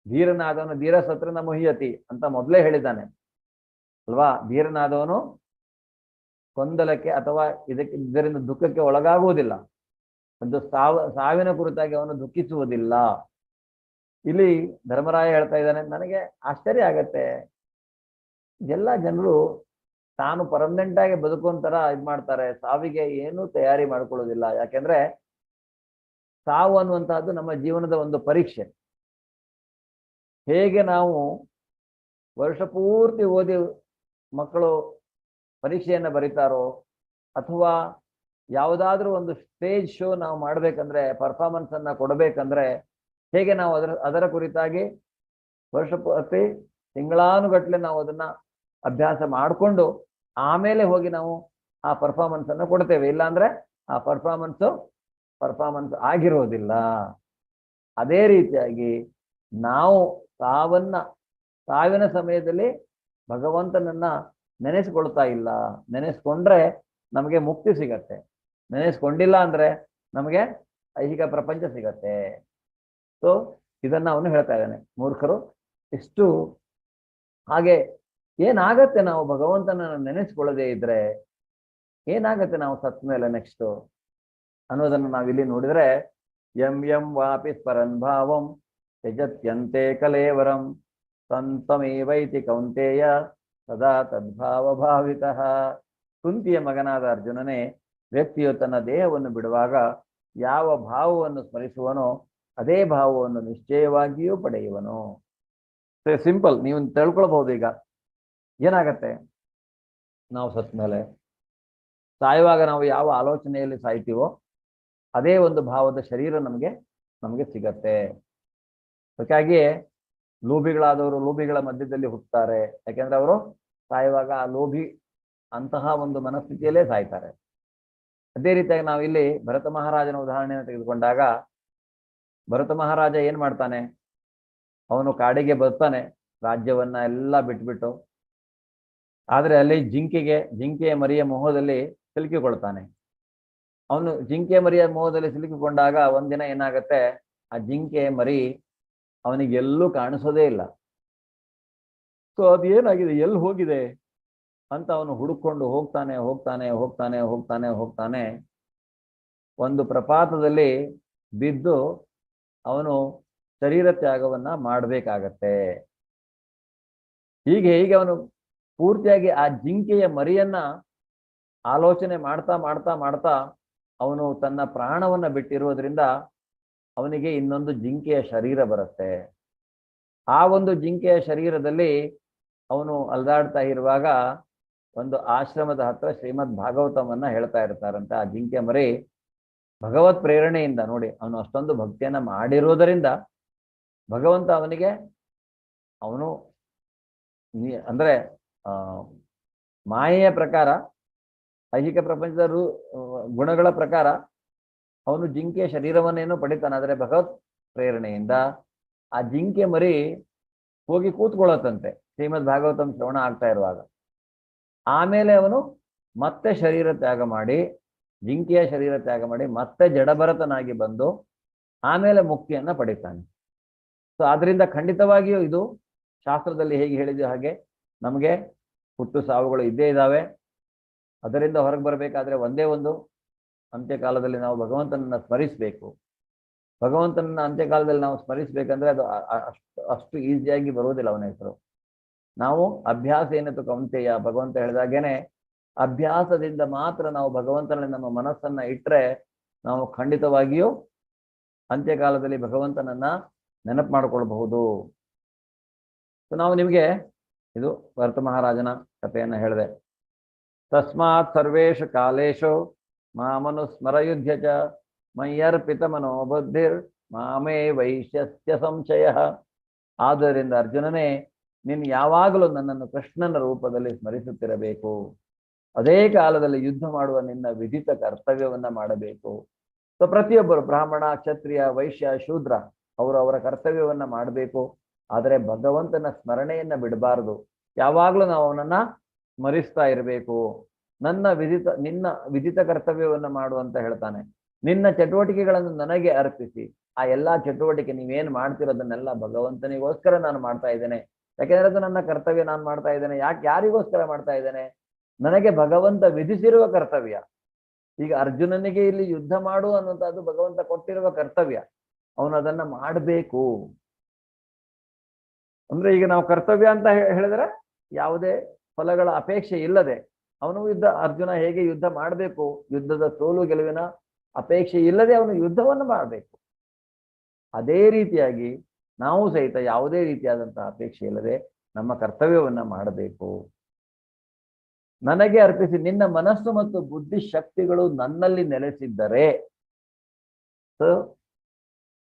ಧೀರನಾದವನು ಧೀರ ಸತ್ರನ ಮುಹ್ಯತಿ ಅಂತ ಮೊದಲೇ ಹೇಳಿದ್ದಾನೆ ಅಲ್ವಾ. ಧೀರನಾದವನು ಗೊಂದಲಕ್ಕೆ ಅಥವಾ ಇದರಿಂದ ದುಃಖಕ್ಕೆ ಒಳಗಾಗುವುದಿಲ್ಲ. ಒಂದು ಸಾವಿನ ಕುರಿತಾಗಿ ಅವನು ದುಃಖಿಸುವುದಿಲ್ಲ. ಇಲ್ಲಿ ಧರ್ಮರಾಯ ಹೇಳ್ತಾ ಇದ್ದಾನೆ, ನನಗೆ ಆಶ್ಚರ್ಯ ಆಗತ್ತೆ, ಎಲ್ಲ ಜನರು ತಾನು ಪರ್ಮನೆಂಟ್ ಆಗಿ ಬದುಕುವಂತರ ಇದ್ ಮಾಡ್ತಾರೆ, ಸಾವಿಗೆ ಏನೂ ತಯಾರಿ ಮಾಡ್ಕೊಳ್ಳೋದಿಲ್ಲ. ಯಾಕೆಂದ್ರೆ ಸಾವು ಅನ್ನುವಂತಹದ್ದು ನಮ್ಮ ಜೀವನದ ಒಂದು ಪರೀಕ್ಷೆ. ಹೇಗೆ ನಾವು ವರ್ಷ ಪೂರ್ತಿ ಓದಿ ಮಕ್ಕಳು ಪರೀಕ್ಷೆಯನ್ನು ಬರೀತಾರೋ, ಅಥವಾ ಯಾವುದಾದ್ರೂ ಒಂದು ಸ್ಟೇಜ್ ಶೋ ನಾವು ಮಾಡ್ಬೇಕಂದ್ರೆ, ಪರ್ಫಾರ್ಮೆನ್ಸ್ ಅನ್ನ ಕೊಡಬೇಕಂದ್ರೆ ಹೇಗೆ ನಾವು ಅದರ ಕುರಿತಾಗಿ ವರ್ಷ ಪ್ರತಿ ತಿಂಗಳಾನುಗಟ್ಲೆ ನಾವು ಅದನ್ನ ಅಭ್ಯಾಸ ಮಾಡಿಕೊಂಡು ಆಮೇಲೆ ಹೋಗಿ ನಾವು ಆ ಪರ್ಫಾರ್ಮೆನ್ಸ್ ಅನ್ನು ಕೊಡ್ತೇವೆ. ಇಲ್ಲಾಂದ್ರೆ ಆ ಪರ್ಫಾರ್ಮೆನ್ಸ್ ಆಗಿರೋದಿಲ್ಲ. ಅದೇ ರೀತಿಯಾಗಿ ನಾವು ಸಾವಿನ ಸಮಯದಲ್ಲಿ ಭಗವಂತನನ್ನ ನೆನೆಸ್ಕೊಳ್ತಾ ಇಲ್ಲ. ನೆನೆಸ್ಕೊಂಡ್ರೆ ನಮಗೆ ಮುಕ್ತಿ ಸಿಗತ್ತೆ. ನೆನೆಸ್ಕೊಂಡಿಲ್ಲ ಅಂದ್ರೆ ನಮಗೆ ಐಹಿಕ ಪ್ರಪಂಚ ಸಿಗತ್ತೆ. ಸೊ ಇದನ್ನ ಅವನು ಹೇಳ್ತಾ ಇದ್ದಾನೆ, ಮೂರ್ಖರು ಇಷ್ಟು. ಹಾಗೆ ಏನಾಗತ್ತೆ ನಾವು ಭಗವಂತನನ್ನು ನೆನೆಸ್ಕೊಳ್ಳದೆ ಇದ್ರೆ, ಏನಾಗತ್ತೆ ನಾವು ಸತ್ ಮೇಲೆ ನೆಕ್ಸ್ಟ್ ಅನ್ನೋದನ್ನು ನಾವಿಲ್ಲಿ ನೋಡಿದ್ರೆ, ಯಂ ವಾಪಿ ಸ್ಮರನ್ ಭಾವಂ ತ್ಯಜತ್ಯಂತೆ ಕಲೇವರಂ ಸಂತಮೇವೈತಿ ಕೌಂತೇಯ ಸದಾ ತದ್ಭಾವ ಭಾವಿತಃ. ಕುಂತಿಯ ಮಗನಾದ ಅರ್ಜುನನೇ, ವ್ಯಕ್ತಿಯು ತನ್ನ ದೇಹವನ್ನು ಬಿಡುವಾಗ ಯಾವ ಭಾವವನ್ನು ಸ್ಮರಿಸುವನೋ ಅದೇ ಭಾವವನ್ನು ನಿಶ್ಚಯವಾಗಿಯೂ ಪಡೆಯುವನು. ಸಿಂಪಲ್, ನೀವು ತಿಳ್ಕೊಳ್ಬಹುದು. ಈಗ ಏನಾಗತ್ತೆ, ನಾವು ಸತ್ ಮೇಲೆ ಸಾಯುವಾಗ ನಾವು ಯಾವ ಆಲೋಚನೆಯಲ್ಲಿ ಸಾಯ್ತೀವೋ ಅದೇ ಒಂದು ಭಾವದ ಶರೀರ ನಮಗೆ ಸಿಗತ್ತೆ. ಅದಕ್ಕಾಗಿಯೇ ಲೋಭಿಗಳಾದವರು ಲೋಭಿಗಳ ಮಧ್ಯದಲ್ಲಿ ಹುಟ್ಟುತ್ತಾರೆ. ಯಾಕೆಂದ್ರೆ ಅವರು ಸಾಯುವಾಗ ಆ ಲೋಭಿ ಅಂತಹ ಒಂದು ಮನಸ್ಥಿತಿಯಲ್ಲೇ ಸಾಯ್ತಾರೆ. ಅದೇ ರೀತಿಯಾಗಿ ನಾವು ಇಲ್ಲಿ ಭರತ ಮಹಾರಾಜನ ಉದಾಹರಣೆಯನ್ನು ತೆಗೆದುಕೊಂಡಾಗ, ಭರತ ಮಹಾರಾಜ ಏನ್ ಮಾಡ್ತಾನೆ, ಅವನು ಕಾಡಿಗೆ ಬರ್ತಾನೆ ರಾಜ್ಯವನ್ನ ಎಲ್ಲ ಬಿಟ್ಬಿಟ್ಟು. ಆದ್ರೆ ಅಲ್ಲಿ ಜಿಂಕೆಯ ಮರಿಯ ಮೋಹದಲ್ಲಿ ಸಿಲುಕಿಕೊಳ್ತಾನೆ. ಅವನು ಜಿಂಕೆ ಮರಿಯ ಮೋಹದಲ್ಲಿ ಸಿಲುಕಿಕೊಂಡಾಗ ಒಂದಿನ ಏನಾಗತ್ತೆ, ಆ ಜಿಂಕೆ ಮರಿ ಅವನಿಗೆ ಎಲ್ಲೂ ಕಾಣಿಸೋದೇ ಇಲ್ಲ. ಸೊ ಅದು ಏನಾಗಿದೆ, ಎಲ್ಲಿ ಹೋಗಿದೆ ಅಂತ ಅವನು ಹುಡುಕೊಂಡು ಹೋಗ್ತಾನೆ. ಒಂದು ಪ್ರಪಾತದಲ್ಲಿ ಬಿದ್ದು ಅವನು ಶರೀರ ತ್ಯಾಗವನ್ನ ಮಾಡಬೇಕಾಗತ್ತೆ. ಹೀಗೆ ಅವನು ಪೂರ್ತಿಯಾಗಿ ಆ ಜಿಂಕೆಯ ಮರಿಯನ್ನ ಆಲೋಚನೆ ಮಾಡ್ತಾ ಅವನು ತನ್ನ ಪ್ರಾಣವನ್ನ ಬಿಟ್ಟಿರೋದ್ರಿಂದ ಅವನಿಗೆ ಇನ್ನೊಂದು ಜಿಂಕೆಯ ಶರೀರ ಬರುತ್ತೆ. ಆ ಒಂದು ಜಿಂಕೆಯ ಶರೀರದಲ್ಲಿ ಅವನು ಅಲ್ದಾಡ್ತಾ ಇರುವಾಗ ಒಂದು ಆಶ್ರಮದ ಹತ್ರ ಶ್ರೀಮದ್ ಭಾಗವತಮನ್ನ ಹೇಳ್ತಾ ಇರ್ತಾರಂತೆ. ಆ ಜಿಂಕೆ ಮರಿ ಭಗವತ್ ಪ್ರೇರಣೆಯಿಂದ, ನೋಡಿ ಅವನು ಅಷ್ಟೊಂದು ಭಕ್ತಿಯನ್ನ ಮಾಡಿರೋದರಿಂದ ಭಗವಂತ ಅವನು ಅಂದ್ರೆ ಮಾಯೆಯ ಪ್ರಕಾರ, ಐಹಿಕ ಪ್ರಪಂಚದ ಗುಣಗಳ ಪ್ರಕಾರ ಅವನು ಜಿಂಕೆಯ ಶರೀರವನ್ನೇನೋ ಪಡಿತಾನೆ. ಆದರೆ ಭಗವತ್ ಪ್ರೇರಣೆಯಿಂದ ಆ ಜಿಂಕೆ ಮರಿ ಹೋಗಿ ಕೂತ್ಕೊಳ್ಳುತ್ತಂತೆ ಶ್ರೀಮದ್ ಭಾಗವತಂ ಶ್ರವಣ ಆಗ್ತಾ ಇರುವಾಗ. ಆಮೇಲೆ ಅವನು ಮತ್ತೆ ಜಿಂಕೆಯ ಶರೀರ ತ್ಯಾಗ ಮಾಡಿ ಮತ್ತೆ ಜಡಭರತನಾಗಿ ಬಂದು ಆಮೇಲೆ ಮುಕ್ತಿಯನ್ನ ಪಡಿತಾನೆ. ಸೊ ಆದ್ರಿಂದ ಖಂಡಿತವಾಗಿಯೂ ಇದು ಶಾಸ್ತ್ರದಲ್ಲಿ ಹೇಗೆ ಹೇಳಿದೆಯೋ ಹಾಗೆ ನಮಗೆ ಹುಟ್ಟು ಸಾವುಗಳು ಇದ್ದೇ ಇದ್ದಾವೆ. ಅದರಿಂದ ಹೊರಗೆ ಬರಬೇಕಾದ್ರೆ ಒಂದೇ ಒಂದು, ಅಂತ್ಯಕಾಲದಲ್ಲಿ ನಾವು ಭಗವಂತನನ್ನ ಸ್ಮರಿಸಬೇಕು. ಭಗವಂತನನ್ನ ಅಂತ್ಯಕಾಲದಲ್ಲಿ ನಾವು ಸ್ಮರಿಸ್ಬೇಕಂದ್ರೆ ಅದು ಅಷ್ಟು ಈಸಿಯಾಗಿ ಬರುವುದಿಲ್ಲ ಅವನ ಹೆಸರು. ನಾವು ಅಭ್ಯಾಸ ಏನತ್ತು ಕೌಂತೆಯ, ಭಗವಂತ ಹೇಳಿದಾಗೇನೆ ಅಭ್ಯಾಸದಿಂದ ಮಾತ್ರ ನಾವು ಭಗವಂತನಲ್ಲಿ ನಮ್ಮ ಮನಸ್ಸನ್ನ ಇಟ್ಟರೆ ನಾವು ಖಂಡಿತವಾಗಿಯೂ ಅಂತ್ಯಕಾಲದಲ್ಲಿ ಭಗವಂತನನ್ನ ನೆನಪು ಮಾಡಿಕೊಳ್ಬಹುದು. ನಾವು ನಿಮಗೆ ಇದು ಭರತ ಮಹಾರಾಜನ ಕಥೆಯನ್ನ ಹೇಳಿದೆ. ತಸ್ಮಾತ್ ಸರ್ವೇಷು ಕಾಲೇಶು ಮಾಮನು ಸ್ಮರಯುಧ್ಯ ಚ ಮಯ್ಯರ್ಪಿತ ಮನೋಬುದ್ಧಿರ್ ಮಾಮೇ ವೈಶ್ಯಸ್ಯ ಸಂಶಯ. ಆದ್ದರಿಂದ ಅರ್ಜುನನೇ, ನೀನು ಯಾವಾಗಲೂ ನನ್ನನ್ನು ಕೃಷ್ಣನ ರೂಪದಲ್ಲಿ ಸ್ಮರಿಸುತ್ತಿರಬೇಕು. ಅದೇ ಕಾಲದಲ್ಲಿ ಯುದ್ಧ ಮಾಡುವ ನಿನ್ನ ವಿಧಿತ ಕರ್ತವ್ಯವನ್ನ ಮಾಡಬೇಕು. ಸೊ ಪ್ರತಿಯೊಬ್ಬರು ಬ್ರಾಹ್ಮಣ, ಕ್ಷತ್ರಿಯ, ವೈಶ್ಯ, ಶೂದ್ರ ಅವರ ಕರ್ತವ್ಯವನ್ನ ಮಾಡಬೇಕು. ಆದರೆ ಭಗವಂತನ ಸ್ಮರಣೆಯನ್ನ ಬಿಡಬಾರದು. ಯಾವಾಗಲೂ ನಾವು ಅವನನ್ನ ಸ್ಮರಿಸ್ತಾ ಇರಬೇಕು. ನಿನ್ನ ವಿಧಿತ ಕರ್ತವ್ಯವನ್ನ ಮಾಡು ಅಂತ ಹೇಳ್ತಾನೆ. ನಿನ್ನ ಚಟುವಟಿಕೆಗಳನ್ನು ನನಗೆ ಅರ್ಪಿಸಿ. ಆ ಎಲ್ಲಾ ಚಟುವಟಿಕೆ ನೀವೇನು ಮಾಡ್ತಿರೋದನ್ನೆಲ್ಲ ಭಗವಂತನಿಗೋಸ್ಕರ ನಾನು ಮಾಡ್ತಾ ಇದ್ದೇನೆ. ಯಾಕೆಂದ್ರೆ ಅದು ನನ್ನ ಕರ್ತವ್ಯ, ನಾನು ಮಾಡ್ತಾ ಇದ್ದೇನೆ. ಯಾರಿಗೋಸ್ಕರ ಮಾಡ್ತಾ ಇದ್ದೇನೆ? ನನಗೆ ಭಗವಂತ ವಿಧಿಸಿರುವ ಕರ್ತವ್ಯ. ಈಗ ಅರ್ಜುನನಿಗೆ ಇಲ್ಲಿ ಯುದ್ಧ ಮಾಡು ಅನ್ನುವಂಥದ್ದು ಭಗವಂತ ಕೊಟ್ಟಿರುವ ಕರ್ತವ್ಯ. ಅವನು ಅದನ್ನ ಮಾಡಬೇಕು. ಅಂದ್ರೆ ಈಗ ನಾವು ಕರ್ತವ್ಯ ಅಂತ ಹೇಳಿದ್ರೆ ಯಾವುದೇ ಫಲಗಳ ಅಪೇಕ್ಷೆ ಇಲ್ಲದೆ ಅರ್ಜುನ ಹೇಗೆ ಯುದ್ಧ ಮಾಡಬೇಕು, ಯುದ್ಧದ ಸೋಲು ಗೆಲುವಿನ ಅಪೇಕ್ಷೆ ಇಲ್ಲದೆ ಅವನು ಯುದ್ಧವನ್ನು ಮಾಡಬೇಕು. ಅದೇ ರೀತಿಯಾಗಿ ನಾವು ಸಹಿತ ಯಾವುದೇ ರೀತಿಯಾದಂತಹ ಅಪೇಕ್ಷೆ ಇಲ್ಲದೆ ನಮ್ಮ ಕರ್ತವ್ಯವನ್ನ ಮಾಡಬೇಕು. ನನಗೆ ಅರ್ಪಿಸಿ. ನಿನ್ನ ಮನಸ್ಸು ಮತ್ತು ಬುದ್ಧಿ ಶಕ್ತಿಗಳು ನನ್ನಲ್ಲಿ ನೆಲೆಸಿದ್ದರೆ, ಸೊ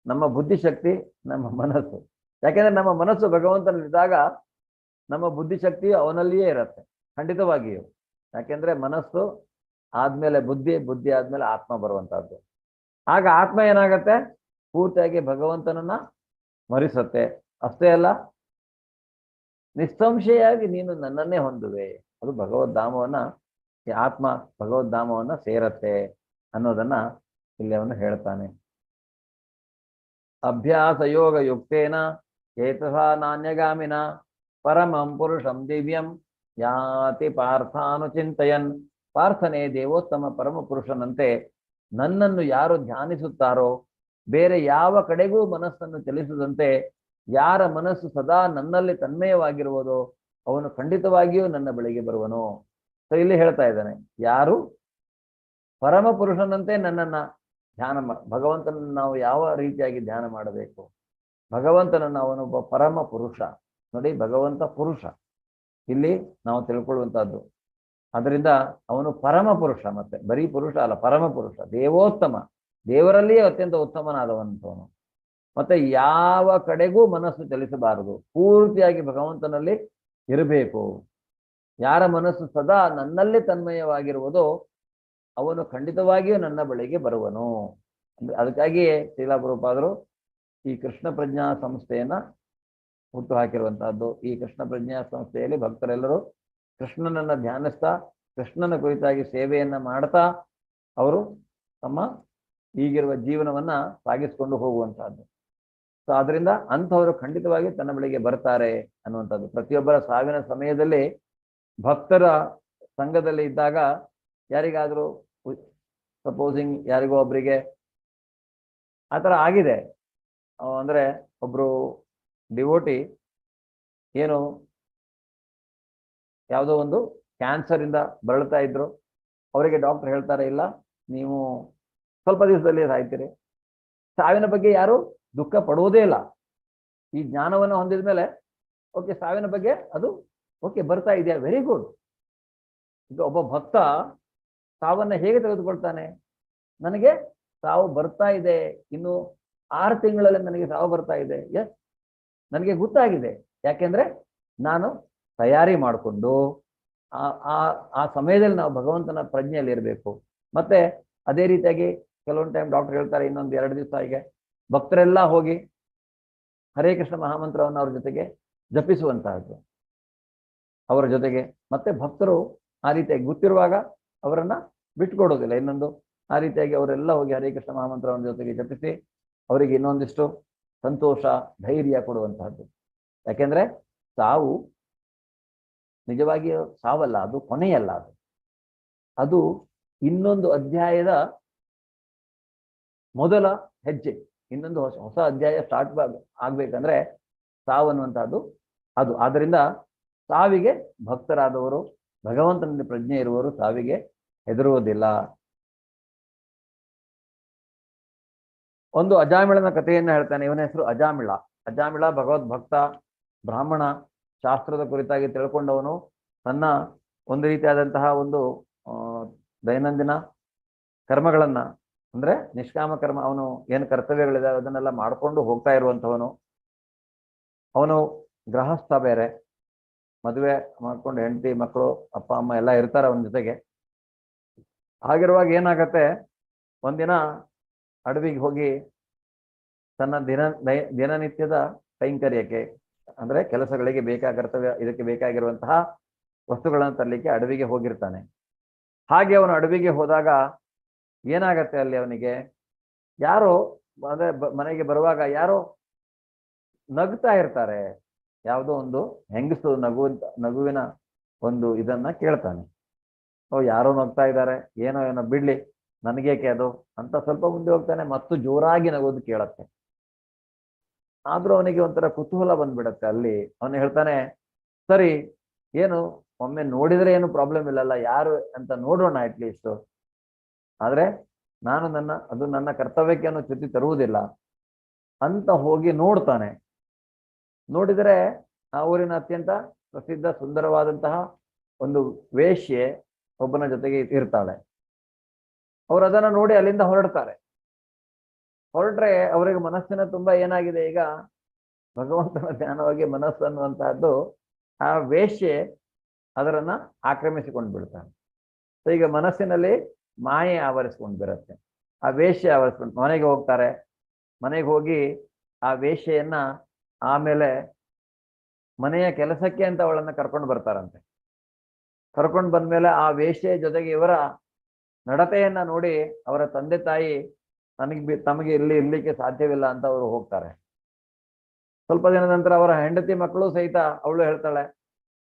ನಮ್ಮ ಬುದ್ಧಿಶಕ್ತಿ ನಮ್ಮ ಮನಸ್ಸು, ಯಾಕೆಂದ್ರೆ ನಮ್ಮ ಮನಸ್ಸು ಭಗವಂತನಲ್ಲಿದ್ದಾಗ ನಮ್ಮ ಬುದ್ಧಿಶಕ್ತಿ ಅವನಲ್ಲಿಯೇ ಇರುತ್ತೆ ಖಂಡಿತವಾಗಿಯೂ. ಯಾಕೆಂದ್ರೆ ಮನಸ್ಸು ಆದ್ಮೇಲೆ ಬುದ್ಧಿ, ಬುದ್ಧಿ ಆದ್ಮೇಲೆ ಆತ್ಮ ಬರುವಂತಹದ್ದು. ಆಗ ಆತ್ಮ ಏನಾಗತ್ತೆ, ಪೂರ್ತಿಯಾಗಿ ಭಗವಂತನನ್ನ ಸ್ಮರಿಸುತ್ತೆ. ಅಷ್ಟೇ ಅಲ್ಲ, ನಿಸ್ಸಂಶಯಾಗಿ ನೀನು ನನ್ನನ್ನೇ ಹೊಂದುವೆ. ಅದು ಭಗವದ್ಧಾಮವನ್ನ, ಈ ಆತ್ಮ ಭಗವದ್ಧಾಮವನ್ನ ಸೇರತ್ತೆ ಅನ್ನೋದನ್ನ ಇಲ್ಲಿ ಅವನು ಹೇಳ್ತಾನೆ. ಅಭ್ಯಾಸ ಯೋಗ ಯುಕ್ತೇನ ಚೇತಸ ನಾಣ್ಯಗಾಮಿನ ಪರಮಂ ಪುರುಷಂ ದಿವ್ಯಂ ಯಾತಿ ಪಾರ್ಥಾನುಚಿಂತಯನ್. ಪಾರ್ಥನೆ ದೇವೋತ್ತಮ ಪರಮ ಪುರುಷನಂತೆ ನನ್ನನ್ನು ಯಾರು ಧ್ಯಾನಿಸುತ್ತಾರೋ, ಬೇರೆ ಯಾವ ಕಡೆಗೂ ಮನಸ್ಸನ್ನು ಚಲಿಸದಂತೆ ಯಾರ ಮನಸ್ಸು ಸದಾ ನನ್ನಲ್ಲಿ ತನ್ಮಯವಾಗಿರುವುದೋ ಅವನು ಖಂಡಿತವಾಗಿಯೂ ನನ್ನ ಬಳಿಗೆ ಬರುವನು. ಸೊ ಇಲ್ಲಿ ಹೇಳ್ತಾ ಇದ್ದಾನೆ, ಯಾರು ಪರಮ ಪುರುಷನಂತೆ ನನ್ನನ್ನ ಧ್ಯಾನ ಭಗವಂತನನ್ನು ನಾವು ಯಾವ ರೀತಿಯಾಗಿ ಧ್ಯಾನ ಮಾಡಬೇಕು. ಭಗವಂತನನ್ನು ಅವನೊಬ್ಬ ಪರಮ ಪುರುಷ. ನೋಡಿ, ಭಗವಂತ ಪುರುಷ ಇಲ್ಲಿ ನಾವು ತಿಳ್ಕೊಳ್ಳುವಂತಹದ್ದು. ಅದರಿಂದ ಅವನು ಪರಮ ಪುರುಷ, ಮತ್ತೆ ಬರೀ ಪುರುಷ ಅಲ್ಲ, ಪರಮ ಪುರುಷ, ದೇವೋತ್ತಮ, ದೇವರಲ್ಲಿಯೇ ಅತ್ಯಂತ ಉತ್ತಮನಾದವಂತವನು. ಮತ್ತೆ ಯಾವ ಕಡೆಗೂ ಮನಸ್ಸು ಚಲಿಸಬಾರದು, ಪೂರ್ತಿಯಾಗಿ ಭಗವಂತನಲ್ಲಿ ಇರಬೇಕು. ಯಾರ ಮನಸ್ಸು ಸದಾ ನನ್ನಲ್ಲಿ ತನ್ಮಯವಾಗಿರುವುದೋ ಅವನು ಖಂಡಿತವಾಗಿಯೂ ನನ್ನ ಬಳಿಗೆ ಬರುವನು. ಅದಕ್ಕಾಗಿಯೇ ಶ್ರೀಲ ಪ್ರಭುಪಾದರು ಈ ಕೃಷ್ಣ ಪ್ರಜ್ಞಾ ಸಂಸ್ಥೆಯನ್ನ ಹುಟ್ಟು ಹಾಕಿರುವಂತಹದ್ದು. ಈ ಕೃಷ್ಣ ಪ್ರಜ್ಞಾ ಸಂಸ್ಥೆಯಲ್ಲಿ ಭಕ್ತರೆಲ್ಲರೂ ಕೃಷ್ಣನನ್ನ ಧ್ಯಾನಿಸ್ತಾ, ಕೃಷ್ಣನ ಕುರಿತಾಗಿ ಸೇವೆಯನ್ನ ಮಾಡ್ತಾ ಅವರು ತಮ್ಮ ಈಗಿರುವ ಜೀವನವನ್ನ ಸಾಗಿಸ್ಕೊಂಡು ಹೋಗುವಂತಹದ್ದು. ಸೊ ಅದರಿಂದ ಅಂಥವರು ಖಂಡಿತವಾಗಿ ತನ್ನ ಬಳಿಗೆ ಬರ್ತಾರೆ ಅನ್ನುವಂಥದ್ದು. ಪ್ರತಿಯೊಬ್ಬರ ಸಾವಿನ ಸಮಯದಲ್ಲಿ ಭಕ್ತರ ಸಂಘದಲ್ಲಿ ಇದ್ದಾಗ ಯಾರಿಗಾದರೂ ಸಪೋಸಿಂಗ್ ಯಾರಿಗೋ ಒಬ್ಬರಿಗೆ ಆ ಥರ ಆಗಿದೆ ಅಂದ್ರೆ, ಒಬ್ರು ಡಿವೋಟಿ ಏನು ಯಾವುದೋ ಒಂದು ಕ್ಯಾನ್ಸರ್ ಇಂದ ಬಳಲ್ತಾ ಇದ್ರು. ಅವರಿಗೆ ಡಾಕ್ಟರ್ ಹೇಳ್ತಾರೆ, ಇಲ್ಲ ನೀವು ಸ್ವಲ್ಪ ದಿವಸದಲ್ಲಿ ಸಾಯ್ತೀರಿ. ಸಾವಿನ ಬಗ್ಗೆ ಯಾರು ದುಃಖ ಪಡುವುದೇ ಇಲ್ಲ. ಈ ಜ್ಞಾನವನ್ನು ಹೊಂದಿದ ಮೇಲೆ ಓಕೆ, ಸಾವಿನ ಬಗ್ಗೆ ಅದು ಓಕೆ ಬರ್ತಾ ಇದೆಯಾ, ವೆರಿ ಗುಡ್. ಈಗ ಒಬ್ಬ ಭಕ್ತ ಸಾವನ್ನ ಹೇಗೆ ತೆಗೆದುಕೊಳ್ತಾನೆ, ನನಗೆ ಸಾವು ಬರ್ತಾ ಇದೆ, ಇನ್ನು 6 ತಿಂಗಳಲ್ಲಿ ನನಗೆ ಸಾವು ಬರ್ತಾ ಇದೆ, ಎಸ್ ನನಗೆ ಗೊತ್ತಾಗಿದೆ. ಯಾಕೆಂದ್ರೆ ನಾನು ತಯಾರಿ ಮಾಡಿಕೊಂಡು ಆ ಸಮಯದಲ್ಲಿ ನಾವು ಭಗವಂತನ ಪ್ರಜ್ಞೆಯಲ್ಲಿ ಇರಬೇಕು. ಮತ್ತೆ ಅದೇ ರೀತಿಯಾಗಿ ಕೆಲವೊಂದು ಟೈಮ್ ಡಾಕ್ಟರ್ ಹೇಳ್ತಾರೆ, ಇನ್ನೊಂದು 2 ದಿವಸ ಹೀಗೆ ಭಕ್ತರೆಲ್ಲ ಹೋಗಿ ಹರೇ ಕೃಷ್ಣ ಮಹಾಮಂತ್ರವನ್ನು ಅವ್ರ ಜೊತೆಗೆ ಜಪಿಸುವಂತಹದ್ದು, ಅವರ ಜೊತೆಗೆ. ಮತ್ತೆ ಭಕ್ತರು ಆ ರೀತಿಯಾಗಿ ಗೊತ್ತಿರುವಾಗ ಅವರನ್ನ ಬಿಟ್ಕೊಡೋದಿಲ್ಲ. ಇನ್ನೊಂದು ಆ ರೀತಿಯಾಗಿ ಅವರೆಲ್ಲ ಹೋಗಿ ಹರೇ ಕೃಷ್ಣ ಮಹಾಮಂತ್ರವನ್ನು ಜೊತೆಗೆ ಜಪಿಸಿ ಅವರಿಗೆ ಇನ್ನೊಂದಿಷ್ಟು ಸಂತೋಷ, ಧೈರ್ಯ ಕೊಡುವಂತಹದ್ದು. ಯಾಕೆಂದ್ರೆ ಸಾವು ನಿಜವಾಗಿ ಸಾವಲ್ಲ, ಅದು ಕೊನೆಯಲ್ಲ, ಅದು ಇನ್ನೊಂದು ಅಧ್ಯಾಯದ ಮೊದಲ ಹೆಜ್ಜೆ. ಇನ್ನೊಂದು ಹೊಸ ಅಧ್ಯಾಯ ಸ್ಟಾರ್ಟ್ ಆಗ್ಬೇಕಂದ್ರೆ ಸಾವನ್ನುವಂತಹದ್ದು ಅದು. ಆದ್ದರಿಂದ ಸಾವಿಗೆ ಭಕ್ತರಾದವರು, ಭಗವಂತನಲ್ಲಿ ಪ್ರಜ್ಞೆ ಇರುವವರು ಸಾವಿಗೆ ಹೆದರುವುದಿಲ್ಲ. ಒಂದು ಅಜಾಮಿಳನ ಕಥೆಯನ್ನ ಹೇಳ್ತಾನೆ. ಇವನ ಹೆಸರು ಅಜಾಮಿಳ. ಅಜಾಮಿಳ ಭಗವದ್ ಭಕ್ತ, ಬ್ರಾಹ್ಮಣ, ಶಾಸ್ತ್ರದ ಕುರಿತಾಗಿ ತಿಳ್ಕೊಂಡವನು. ತನ್ನ ಒಂದು ರೀತಿಯಾದಂತಹ ಒಂದು ದೈನಂದಿನ ಕರ್ಮಗಳನ್ನ, ಅಂದ್ರೆ ನಿಷ್ಕಾಮ ಕರ್ಮ, ಅವನು ಏನು ಕರ್ತವ್ಯಗಳಿದೆ ಅದನ್ನೆಲ್ಲ ಮಾಡ್ಕೊಂಡು ಹೋಗ್ತಾ ಇರುವಂಥವನು. ಅವನು ಗೃಹಸ್ಥ ಬೇರೆ, ಮದುವೆ ಮಾಡ್ಕೊಂಡು ಹೆಂಡತಿ ಮಕ್ಕಳು ಅಪ್ಪ ಅಮ್ಮ ಎಲ್ಲ ಇರ್ತಾರೆ ಅವನ ಜೊತೆಗೆ. ಹಾಗಿರುವಾಗ ಏನಾಗತ್ತೆ, ಒಂದಿನ ಅಡವಿಗೆ ಹೋಗಿ ತನ್ನ ದಿನನಿತ್ಯದ ಕೈಂಕರ್ಯಕ್ಕೆ, ಅಂದ್ರೆ ಕೆಲಸಗಳಿಗೆ ಕರ್ತವ್ಯ ಇದಕ್ಕೆ ಬೇಕಾಗಿರುವಂತಹ ವಸ್ತುಗಳನ್ನು ತರಲಿಕ್ಕೆ ಅಡವಿಗೆ ಹೋಗಿರ್ತಾನೆ. ಹಾಗೆ ಅವನು ಅಡವಿಗೆ ಹೋದಾಗ ಏನಾಗತ್ತೆ, ಅಲ್ಲಿ ಅವನಿಗೆ ಯಾರೋ ಅಂದ್ರೆ ಮನೆಗೆ ಬರುವಾಗ ಯಾರೋ ನಗ್ತಾ ಇರ್ತಾರೆ. ಯಾವುದೋ ಒಂದು ಹೆಂಗಸು ನಗುವಿನ ಒಂದು ಇದನ್ನ ಕೇಳ್ತಾನೆ. ಯಾರೋ ನಗ್ತಾ ಇದ್ದಾರೆ, ಏನೋ ಏನೋ ಬಿಡ್ಲಿ, ನನಗೇಕೆ ಅದು ಅಂತ ಸ್ವಲ್ಪ ಮುಂದೆ ಹೋಗ್ತಾನೆ. ಮತ್ತು ಜೋರಾಗಿ ನಗೋದು ಕೇಳತ್ತೆ. ಆದ್ರೂ ಅವನಿಗೆ ಒಂಥರ ಕುತೂಹಲ ಬಂದ್ಬಿಡತ್ತೆ. ಅಲ್ಲಿ ಅವನು ಹೇಳ್ತಾನೆ, ಸರಿ ಏನು ಒಮ್ಮೆ ನೋಡಿದ್ರೆ ಏನು ಪ್ರಾಬ್ಲಮ್ ಇಲ್ಲಲ್ಲ, ಯಾರು ಅಂತ ನೋಡೋಣ ಅಟ್ಲೀಸ್ಟ್. ಆದ್ರೆ ನಾನು ನನ್ನ ಕರ್ತವ್ಯಕ್ಕೆ ಅನ್ನೋ ಚ್ಯುತಿ ತರುವುದಿಲ್ಲ ಅಂತ ಹೋಗಿ ನೋಡ್ತಾನೆ. ನೋಡಿದರೆ ಆ ಊರಿನ ಅತ್ಯಂತ ಪ್ರಸಿದ್ಧ ಸುಂದರವಾದಂತಹ ಒಂದು ವೇಶ್ಯೆ ಒಬ್ಬನ ಜೊತೆಗೆ ಇರ್ತಾಳೆ. ಅವರು ಅದನ್ನ ನೋಡಿ ಅಲ್ಲಿಂದ ಹೊರಡ್ತಾರೆ. ಹೊರಟ್ರೆ ಅವರಿಗೆ ಮನಸ್ಸಿನ ತುಂಬಾ ಏನಾಗಿದೆ, ಈಗ ಭಗವಂತನ ಧ್ಯಾನವಾಗಿ ಮನಸ್ಸು ಅನ್ನುವಂತಹದ್ದು ಆ ವೇಶ್ಯೆ ಅದರನ್ನ ಆಕ್ರಮಿಸಿಕೊಂಡು ಬಿಡ್ತಾನೆ. ಸೊ ಈಗ ಮನಸ್ಸಿನಲ್ಲಿ ಮಾಯೆ ಆವರಿಸ್ಕೊಂಡು ಬರುತ್ತೆ, ಆ ವೇಶ್ಯೆ ಆವರಿಸ್ಕೊಂಡು ಮನೆಗೆ ಹೋಗ್ತಾರೆ. ಮನೆಗೆ ಹೋಗಿ ಆ ವೇಶ್ಯೆಯನ್ನ ಆಮೇಲೆ ಮನೆಯ ಕೆಲಸಕ್ಕೆ ಅಂತ ಅವಳನ್ನ ಕರ್ಕೊಂಡು ಬರ್ತಾರಂತೆ. ಕರ್ಕೊಂಡು ಬಂದ್ಮೇಲೆ ಆ ವೇಶ್ಯೆಯ ಜೊತೆಗೆ ಇವರ ನಡತೆಯನ್ನ ನೋಡಿ ಅವರ ತಂದೆ ತಾಯಿ ತಮಗೆ ಇಲ್ಲಿ ಇರ್ಲಿಕ್ಕೆ ಸಾಧ್ಯವಿಲ್ಲ ಅಂತ ಅವರು ಹೋಗ್ತಾರೆ. ಸ್ವಲ್ಪ ದಿನದ ನಂತರ ಅವರ ಹೆಂಡತಿ ಮಕ್ಕಳು ಸಹಿತ ಅವಳು ಹೇಳ್ತಾಳೆ,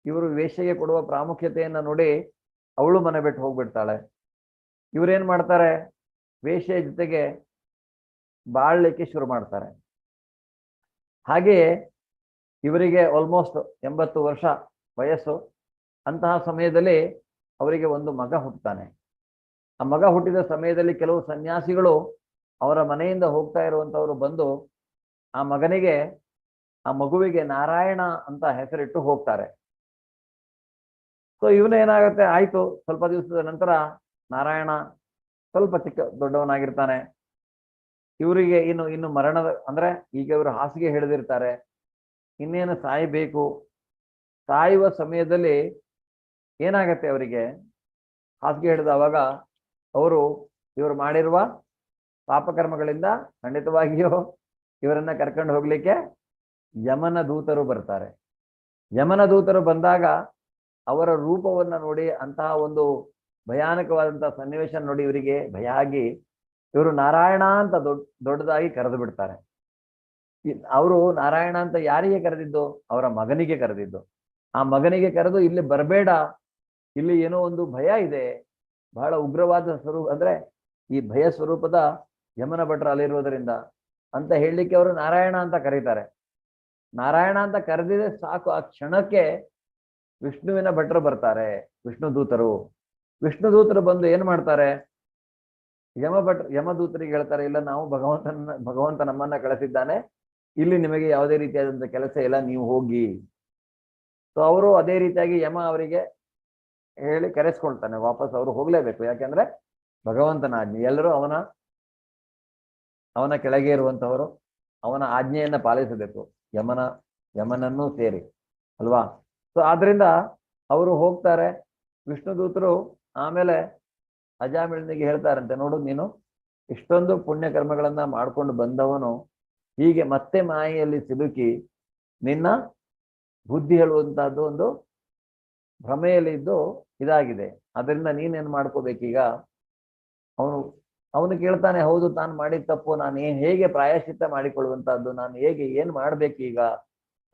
ಇವರು ವೇಶ್ಯೆಗೆ ಕೊಡುವ ಪ್ರಾಮುಖ್ಯತೆಯನ್ನ ನೋಡಿ ಅವಳು ಮನೆ ಬಿಟ್ಟು ಹೋಗ್ಬಿಡ್ತಾಳೆ. ಇವ್ರೇನ್ ಮಾಡ್ತಾರೆ, ವೇಶ್ಯೆಯ ಜೊತೆಗೆ ಬಾಳ್ಲಿಕ್ಕೆ ಶುರು ಮಾಡ್ತಾರೆ. ಹಾಗೆಯೇ ಇವರಿಗೆ ಆಲ್ಮೋಸ್ಟ್ 80 ವರ್ಷ ವಯಸ್ಸು. ಅಂತಹ ಸಮಯದಲ್ಲಿ ಅವರಿಗೆ ಒಂದು ಮಗ ಹುಟ್ಟುತ್ತಾನೆ. ಆ ಮಗ ಹುಟ್ಟಿದ ಸಮಯದಲ್ಲಿ ಕೆಲವು ಸನ್ಯಾಸಿಗಳು ಅವರ ಮನೆಯಿಂದ ಹೋಗ್ತಾ ಇರುವಂತವರು ಬಂದು ಆ ಮಗುವಿಗೆ ನಾರಾಯಣ ಅಂತ ಹೆಸರಿಟ್ಟು ಹೋಗ್ತಾರೆ. ಸೊ ಏನಾಗುತ್ತೆ, ಆಯ್ತು, ಸ್ವಲ್ಪ ದಿವಸದ ನಂತರ ನಾರಾಯಣ ಸ್ವಲ್ಪ ದೊಡ್ಡವನಾಗಿರ್ತಾನೆ. ಇವರಿಗೆ ಇನ್ನು ಮರಣದ ಅಂದ್ರೆ ಈಗ ಇವರು ಹಾಸಿಗೆ ಹಿಡಿದಿರ್ತಾರೆ, ಇನ್ನೇನು ಸಾಯಬೇಕು. ಸಾಯುವ ಸಮಯದಲ್ಲಿ ಏನಾಗತ್ತೆ, ಅವರಿಗೆ ಹಾಸಿಗೆ ಹಿಡಿದವಾಗ ಇವರು ಮಾಡಿರುವ ಪಾಪಕರ್ಮಗಳಿಂದ ಖಂಡಿತವಾಗಿಯೂ ಇವರನ್ನ ಕರ್ಕೊಂಡು ಹೋಗ್ಲಿಕ್ಕೆ ಯಮನ ದೂತರು ಬರ್ತಾರೆ. ಯಮನ ದೂತರು ಬಂದಾಗ ಅವರ ರೂಪವನ್ನ ನೋಡಿ, ಅಂತಹ ಒಂದು ಭಯಾನಕವಾದಂತಹ ಸನ್ನಿವೇಶ ನೋಡಿ ಇವರಿಗೆ ಭಯ ಆಗಿ ಇವರು ನಾರಾಯಣ ಅಂತ ದೊಡ್ಡದಾಗಿ ಕರೆದು ಬಿಡ್ತಾರೆ. ಅವರು ನಾರಾಯಣ ಅಂತ ಯಾರಿಗೆ ಕರೆದಿದ್ದು? ಅವರ ಮಗನಿಗೆ ಕರೆದಿದ್ದು. ಆ ಮಗನಿಗೆ ಕರೆದು ಇಲ್ಲಿ ಬರಬೇಡ, ಇಲ್ಲಿ ಏನೋ ಒಂದು ಭಯ ಇದೆ, ಬಹಳ ಉಗ್ರವಾದ ಸ್ವರೂಪ, ಅಂದ್ರೆ ಈ ಭಯ ಸ್ವರೂಪದ ಯಮನ ಭಟ್ರ ಅಲ್ಲಿರುವುದರಿಂದ ಅಂತ ಹೇಳಲಿಕ್ಕೆ ಅವರು ನಾರಾಯಣ ಅಂತ ಕರೀತಾರೆ. ನಾರಾಯಣ ಅಂತ ಕರೆದಿದೆ ಸಾಕು, ಆ ಕ್ಷಣಕ್ಕೆ ವಿಷ್ಣುವಿನ ಭಟ್ರು ಬರ್ತಾರೆ, ವಿಷ್ಣು ದೂತರು ಬಂದು ಏನ್ ಮಾಡ್ತಾರೆ, ಯಮದೂತರಿಗೆ ಹೇಳ್ತಾರೆ, ಇಲ್ಲ ನಾವು ಭಗವಂತ ನಮ್ಮನ್ನ ಕಳಿಸಿದ್ದಾನೆ, ಇಲ್ಲಿ ನಿಮಗೆ ಯಾವುದೇ ರೀತಿಯಾದಂತ ಕೆಲಸ ಇಲ್ಲ, ನೀವು ಹೋಗಿ. ಸೊ ಅವರು ಅದೇ ರೀತಿಯಾಗಿ ಯಮ ಅವರಿಗೆ ಹೇಳಿ ಕರೆಸ್ಕೊಳ್ತಾನೆ. ವಾಪಸ್ ಅವರು ಹೋಗ್ಲೇಬೇಕು, ಯಾಕೆಂದ್ರೆ ಭಗವಂತನ ಆಜ್ಞೆ, ಎಲ್ಲರೂ ಅವನ ಕೆಳಗೆ ಇರುವಂತವರು ಅವನ ಆಜ್ಞೆಯನ್ನ ಪಾಲಿಸಬೇಕು, ಯಮನನ್ನೂ ಸೇರಿ ಅಲ್ವಾ. ಸೊ ಆದ್ರಿಂದ ಅವರು ಹೋಗ್ತಾರೆ. ವಿಷ್ಣು ದೂತರು ಆಮೇಲೆ ಅಜಾಮಿಳನಿಗೆ ಹೇಳ್ತಾರಂತೆ, ನೋಡು, ನೀನು ಇಷ್ಟೊಂದು ಪುಣ್ಯ ಕರ್ಮಗಳನ್ನ ಮಾಡ್ಕೊಂಡು ಬಂದವನು ಹೀಗೆ ಮತ್ತೆ ಮಾಯೆಯಲ್ಲಿ ಸಿಲುಕಿ ನಿನ್ನ ಬುದ್ಧಿ ಹೇಳುವಂತಹದ್ದು ಒಂದು ಭ್ರಮೆಯಲ್ಲಿ ಇದ್ದು ಇದಾಗಿದೆ. ಅದರಿಂದ ನೀನೇನ್ ಮಾಡ್ಕೋಬೇಕೀಗ? ಅವನು ಕೇಳ್ತಾನೆ, ಹೌದು, ತಾನು ಮಾಡಿದ ತಪ್ಪು, ನಾನು ಹೇಗೆ ಪ್ರಾಯಶ್ಚಿತ್ತ ಮಾಡಿಕೊಳ್ಳುವಂತಹದ್ದು, ನಾನು ಏನ್ ಮಾಡ್ಬೇಕೀಗ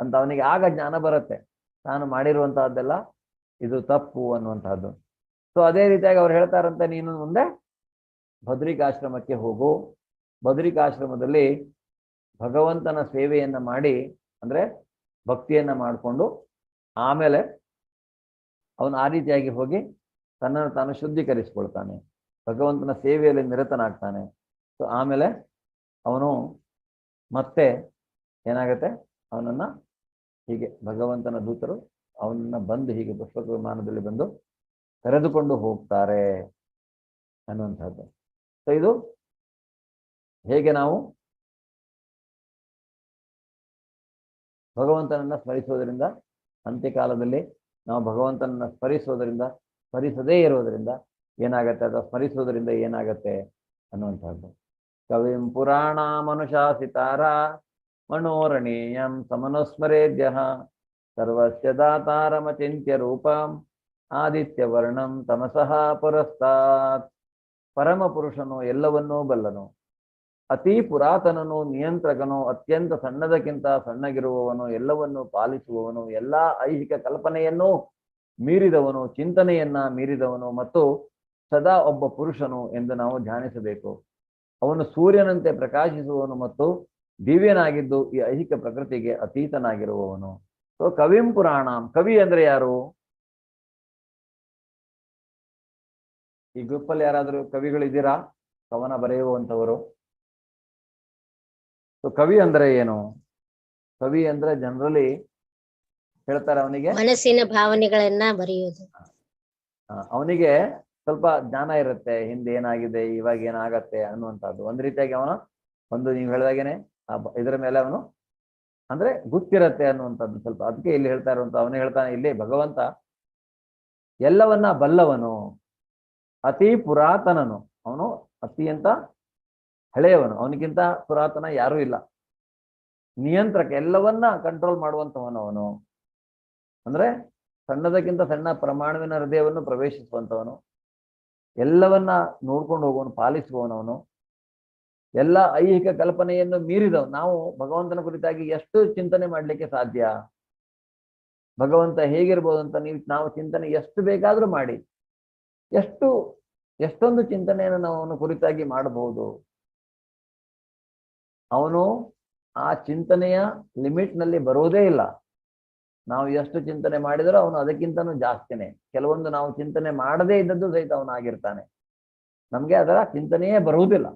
ಅಂತ ಅವನಿಗೆ ಆಗ ಜ್ಞಾನ ಬರುತ್ತೆ, ತಾನು ಮಾಡಿರುವಂತಹದ್ದೆಲ್ಲ ಇದು ತಪ್ಪು ಅನ್ನುವಂತಹದ್ದು. ಸೊ ಅದೇ ರೀತಿಯಾಗಿ ಅವ್ರು ಹೇಳ್ತಾರಂತೆ, ನೀನು ಮುಂದೆ ಬದ್ರಿಕಾಶ್ರಮಕ್ಕೆ ಹೋಗು, ಬದ್ರಿಕಾಶ್ರಮದಲ್ಲಿ ಭಗವಂತನ ಸೇವೆಯನ್ನ ಮಾಡಿ, ಅಂದ್ರೆ ಭಕ್ತಿಯನ್ನ ಮಾಡಿಕೊಂಡು ಆಮೇಲೆ ಅವನು ಆ ರೀತಿಯಾಗಿ ಹೋಗಿ ತನ್ನನ್ನು ತಾನು ಶುದ್ಧೀಕರಿಸಿಕೊಳ್ತಾನೆ, ಭಗವಂತನ ಸೇವೆಯಲ್ಲಿ ನಿರತನಾಗ್ತಾನೆ. ಸೊ ಆಮೇಲೆ ಅವನು ಮತ್ತೆ ಏನಾಗತ್ತೆ, ಅವನನ್ನ ಹೀಗೆ ಭಗವಂತನ ದೂತರು ಅವನನ್ನ ಬಂದು ಹೀಗೆ ಪುಷ್ಪಕ ವಿಮಾನದಲ್ಲಿ ಬಂದು ಕರೆದುಕೊಂಡು ಹೋಗ್ತಾರೆ ಅನ್ನುವಂಥದ್ದು. ಸೊ ಇದು ಹೇಗೆ ನಾವು ಭಗವಂತನನ್ನ ಸ್ಮರಿಸುವುದರಿಂದ, ಅಂತ್ಯಕಾಲದಲ್ಲಿ ನಾವು ಭಗವಂತನನ್ನ ಸ್ಮರಿಸದೇ ಇರೋದರಿಂದ ಏನಾಗತ್ತೆ, ಅಥವಾ ಸ್ಮರಿಸುವುದರಿಂದ ಏನಾಗತ್ತೆ ಅನ್ನುವಂಥದ್ದು. ಕವಿಂ ಪುರಾಣ ಮನುಶಾಸಿತಾರ ಮನೋರಣೀಯಂ ಸಮನುಸ್ಮರೇದ್ಯ ಸರ್ವಸ್ಯ ದಾತಾರಮಚಿಂತ್ಯ ರೂಪಂ ಆದಿತ್ಯ ವರ್ಣಂ ತಮಸಃ ಪುರಸ್ತಾತ್. ಪರಮ ಪುರುಷನು ಎಲ್ಲವನ್ನೂ ಬಲ್ಲನು, ಅತಿ ಪುರಾತನನು, ನಿಯಂತ್ರಕನು, ಅತ್ಯಂತ ಸಣ್ಣದಕ್ಕಿಂತ ಸಣ್ಣಗಿರುವವನು, ಎಲ್ಲವನ್ನೂ ಪಾಲಿಸುವವನು, ಎಲ್ಲಾ ಐಹಿಕ ಕಲ್ಪನೆಯನ್ನೂ ಮೀರಿದವನು, ಚಿಂತನೆಯನ್ನ ಮೀರಿದವನು ಮತ್ತು ಸದಾ ಒಬ್ಬ ಪುರುಷನು ಎಂದು ನಾವು ಧ್ಯಾನಿಸಬೇಕು. ಅವನು ಸೂರ್ಯನಂತೆ ಪ್ರಕಾಶಿಸುವವನು ಮತ್ತು ದಿವ್ಯನಾಗಿದ್ದು ಈ ಐಹಿಕ ಪ್ರಕೃತಿಗೆ ಅತೀತನಾಗಿರುವವನು. ಸೊ ಕವಿಂ ಪುರಾಣಂ, ಕವಿ ಅಂದ್ರೆ ಯಾರು? ಈ ಗ್ರೂಪಲ್ಲಿ ಯಾರಾದರೂ ಕವಿಗಳಿದ್ದೀರಾ? ಕವನ ಬರೆಯುವಂಥವರು? ಸೊ ಕವಿ ಅಂದ್ರೆ ಏನು? ಕವಿ ಅಂದ್ರೆ ಜನರಲಿ ಹೇಳ್ತಾರೆ ಅವನಿಗೆ ಮನಸ್ಸಿನ ಭಾವನೆಗಳನ್ನ ಬರೆಯುವುದು. ಅವನಿಗೆ ಸ್ವಲ್ಪ ಜ್ಞಾನ ಇರುತ್ತೆ, ಹಿಂದೆ ಏನಾಗಿದೆ ಇವಾಗ ಏನಾಗತ್ತೆ ಅನ್ನುವಂಥದ್ದು. ಒಂದ್ ರೀತಿಯಾಗಿ ಅವನು ನೀವು ಹೇಳಿದಾಗೇನೆ ಇದರ ಮೇಲೆ ಅವನು ಅಂದ್ರೆ ಗೊತ್ತಿರತ್ತೆ ಅನ್ನುವಂಥದ್ದು ಸ್ವಲ್ಪ. ಅದಕ್ಕೆ ಇಲ್ಲಿ ಹೇಳ್ತಾ ಇರುವಂತ ಅವನು ಹೇಳ್ತಾನೆ ಇಲ್ಲಿ ಭಗವಂತ ಎಲ್ಲವನ್ನ ಬಲ್ಲವನು, ಅತಿ ಪುರಾತನನು. ಅವನು ಅತಿ ಅಂತ ಹಳೆಯವನು, ಅವನಿಗಿಂತ ಪುರಾತನ ಯಾರೂ ಇಲ್ಲ. ನಿಯಂತ್ರಕ, ಎಲ್ಲವನ್ನ ಕಂಟ್ರೋಲ್ ಮಾಡುವಂತವನು ಅವನು. ಅಂದ್ರೆ ಸಣ್ಣದಕ್ಕಿಂತ ಸಣ್ಣ ಪ್ರಮಾಣವಿನ ಹೃದಯವನ್ನು ಪ್ರವೇಶಿಸುವಂತವನು, ಎಲ್ಲವನ್ನ ನೋಡ್ಕೊಂಡು ಹೋಗುವನು, ಪಾಲಿಸುವವನವನು, ಎಲ್ಲ ಐಹಿಕ ಕಲ್ಪನೆಯನ್ನು ಮೀರಿದವನು. ನಾವು ಭಗವಂತನ ಕುರಿತಾಗಿ ಎಷ್ಟು ಚಿಂತನೆ ಮಾಡ್ಲಿಕ್ಕೆ ಸಾಧ್ಯ, ಭಗವಂತ ಹೇಗಿರ್ಬೋದು ಅಂತ ನಾವು ಚಿಂತನೆ ಎಷ್ಟು ಬೇಕಾದ್ರೂ ಮಾಡಿ, ಎಷ್ಟೊಂದು ಚಿಂತನೆಯನ್ನು ನಾವು ಅವನ ಕುರಿತಾಗಿ ಮಾಡಬಹುದು. ಅವನು ಆ ಚಿಂತನೆಯ ಲಿಮಿಟ್ ನಲ್ಲಿ ಬರೋದೇ ಇಲ್ಲ. ನಾವು ಎಷ್ಟು ಚಿಂತನೆ ಮಾಡಿದರೂ ಅವನು ಅದಕ್ಕಿಂತನೂ ಜಾಸ್ತಿನೇ. ಕೆಲವೊಂದು ನಾವು ಚಿಂತನೆ ಮಾಡದೇ ಇದ್ದದ್ದು ಸಹಿತ ಅವನಾಗಿರ್ತಾನೆ, ನಮ್ಗೆ ಅದರ ಚಿಂತನೆಯೇ ಬರುವುದಿಲ್ಲ.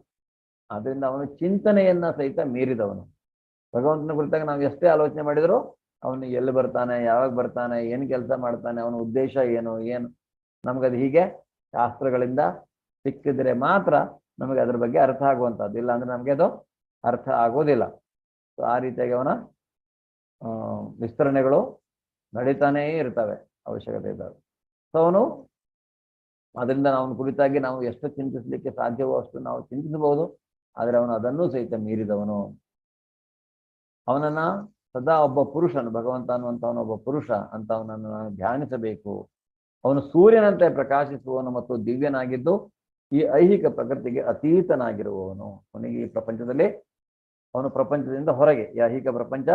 ಆದ್ರಿಂದ ಅವನು ಚಿಂತನೆಯನ್ನ ಸಹಿತ ಮೀರಿದವನು. ಭಗವಂತನ ಕುರಿತಾಗ ನಾವು ಎಷ್ಟೇ ಆಲೋಚನೆ ಮಾಡಿದ್ರು ಅವನು ಎಲ್ಲಿ ಬರ್ತಾನೆ, ಯಾವಾಗ ಬರ್ತಾನೆ, ಏನು ಕೆಲಸ ಮಾಡ್ತಾನೆ, ಅವನ ಉದ್ದೇಶ ಏನು ನಮ್ಗದು ಹೀಗೆ ಶಾಸ್ತ್ರಗಳಿಂದ ಸಿಕ್ಕಿದ್ರೆ ಮಾತ್ರ ನಮಗೆ ಅದ್ರ ಬಗ್ಗೆ ಅರ್ಥ ಆಗುವಂಥದ್ದು. ಇಲ್ಲ ಅಂದ್ರೆ ನಮ್ಗೆ ಅದು ಅರ್ಥ ಆಗೋದಿಲ್ಲ. ಸೊ ಆ ರೀತಿಯಾಗಿ ಅವನ ವಿಸ್ತರಣೆಗಳು ನಡೀತಾನೇ ಇರ್ತವೆ, ಅವಶ್ಯಕತೆ ಇದ್ದಾವೆ. ಸೊ ಅವನು ಅದರಿಂದ ಅವನ ಕುರಿತಾಗಿ ನಾವು ಎಷ್ಟು ಚಿಂತಿಸ್ಲಿಕ್ಕೆ ಸಾಧ್ಯವೋ ಅಷ್ಟು ನಾವು ಚಿಂತಿಸಬಹುದು. ಆದರೆ ಅವನು ಅದನ್ನೂ ಸಹಿತ ಮೀರಿದವನು. ಅವನನ್ನ ಸದಾ ಒಬ್ಬ ಪುರುಷನು, ಭಗವಂತ ಅನ್ನುವಂಥವನು ಒಬ್ಬ ಪುರುಷ ಅಂತ ಅವನನ್ನು ನಾನು ಧ್ಯಾನಿಸಬೇಕು. ಅವನು ಸೂರ್ಯನಂತೆ ಪ್ರಕಾಶಿಸುವವನು ಮತ್ತು ದಿವ್ಯನಾಗಿದ್ದು ಈ ಐಹಿಕ ಪ್ರಕೃತಿಗೆ ಅತೀತನಾಗಿರುವವನು. ಅವನಿಗೆ ಈ ಪ್ರಪಂಚದಲ್ಲಿ, ಅವನು ಪ್ರಪಂಚದಿಂದ ಹೊರಗೆ, ಈ ಐಹಿಕ ಪ್ರಪಂಚ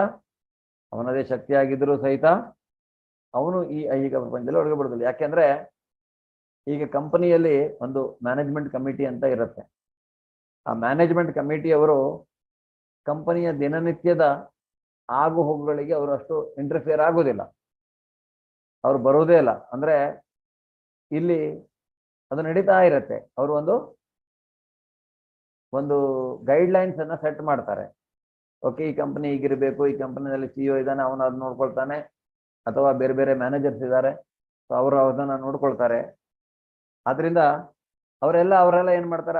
ಅವನದೇ ಶಕ್ತಿಯಾಗಿದ್ದರೂ ಸಹಿತ ಅವನು ಈ ಐಹಿಕ ಪ್ರಪಂಚದಲ್ಲಿ ಒಳಗೆ ಬಿಡುದಿಲ್ಲ. ಯಾಕೆಂದ್ರೆ ಈಗ ಕಂಪನಿಯಲ್ಲಿ ಒಂದು ಮ್ಯಾನೇಜ್ಮೆಂಟ್ ಕಮಿಟಿ ಅಂತ ಇರುತ್ತೆ. ಆ ಮ್ಯಾನೇಜ್ಮೆಂಟ್ ಕಮಿಟಿಯವರು ಕಂಪನಿಯ ದಿನನಿತ್ಯದ ಆಗು ಹೋಗುಗಳಿಗೆ ಅವರು ಅಷ್ಟು ಇಂಟರ್ಫಿಯರ್ ಆಗೋದಿಲ್ಲ, ಅವ್ರು ಬರೋದೇ ಇಲ್ಲ. ಅಂದ್ರೆ ಇಲ್ಲಿ ಅದು ನಡೀತಾ ಇರತ್ತೆ. ಅವರು ಒಂದು ಗೈಡ್ಲೈನ್ಸ್ ಅನ್ನ ಸೆಟ್ ಮಾಡ್ತಾರೆ. ಓಕೆ, ಈ ಕಂಪನಿ ಹೀಗಿರ್ಬೇಕು, ಈ ಕಂಪನಿಯಲ್ಲಿ CEO ಇದ್ದಾನೆ, ಅವನು ಅದನ್ನ ನೋಡ್ಕೊಳ್ತಾನೆ, ಅಥವಾ ಬೇರೆ ಬೇರೆ ಮ್ಯಾನೇಜರ್ಸ್ ಇದ್ದಾರೆ, ಸೊ ಅವರು ಅದನ್ನ ನೋಡ್ಕೊಳ್ತಾರೆ. ಆದ್ರಿಂದ ಅವರೆಲ್ಲ ಏನ್ ಮಾಡ್ತಾರೆ,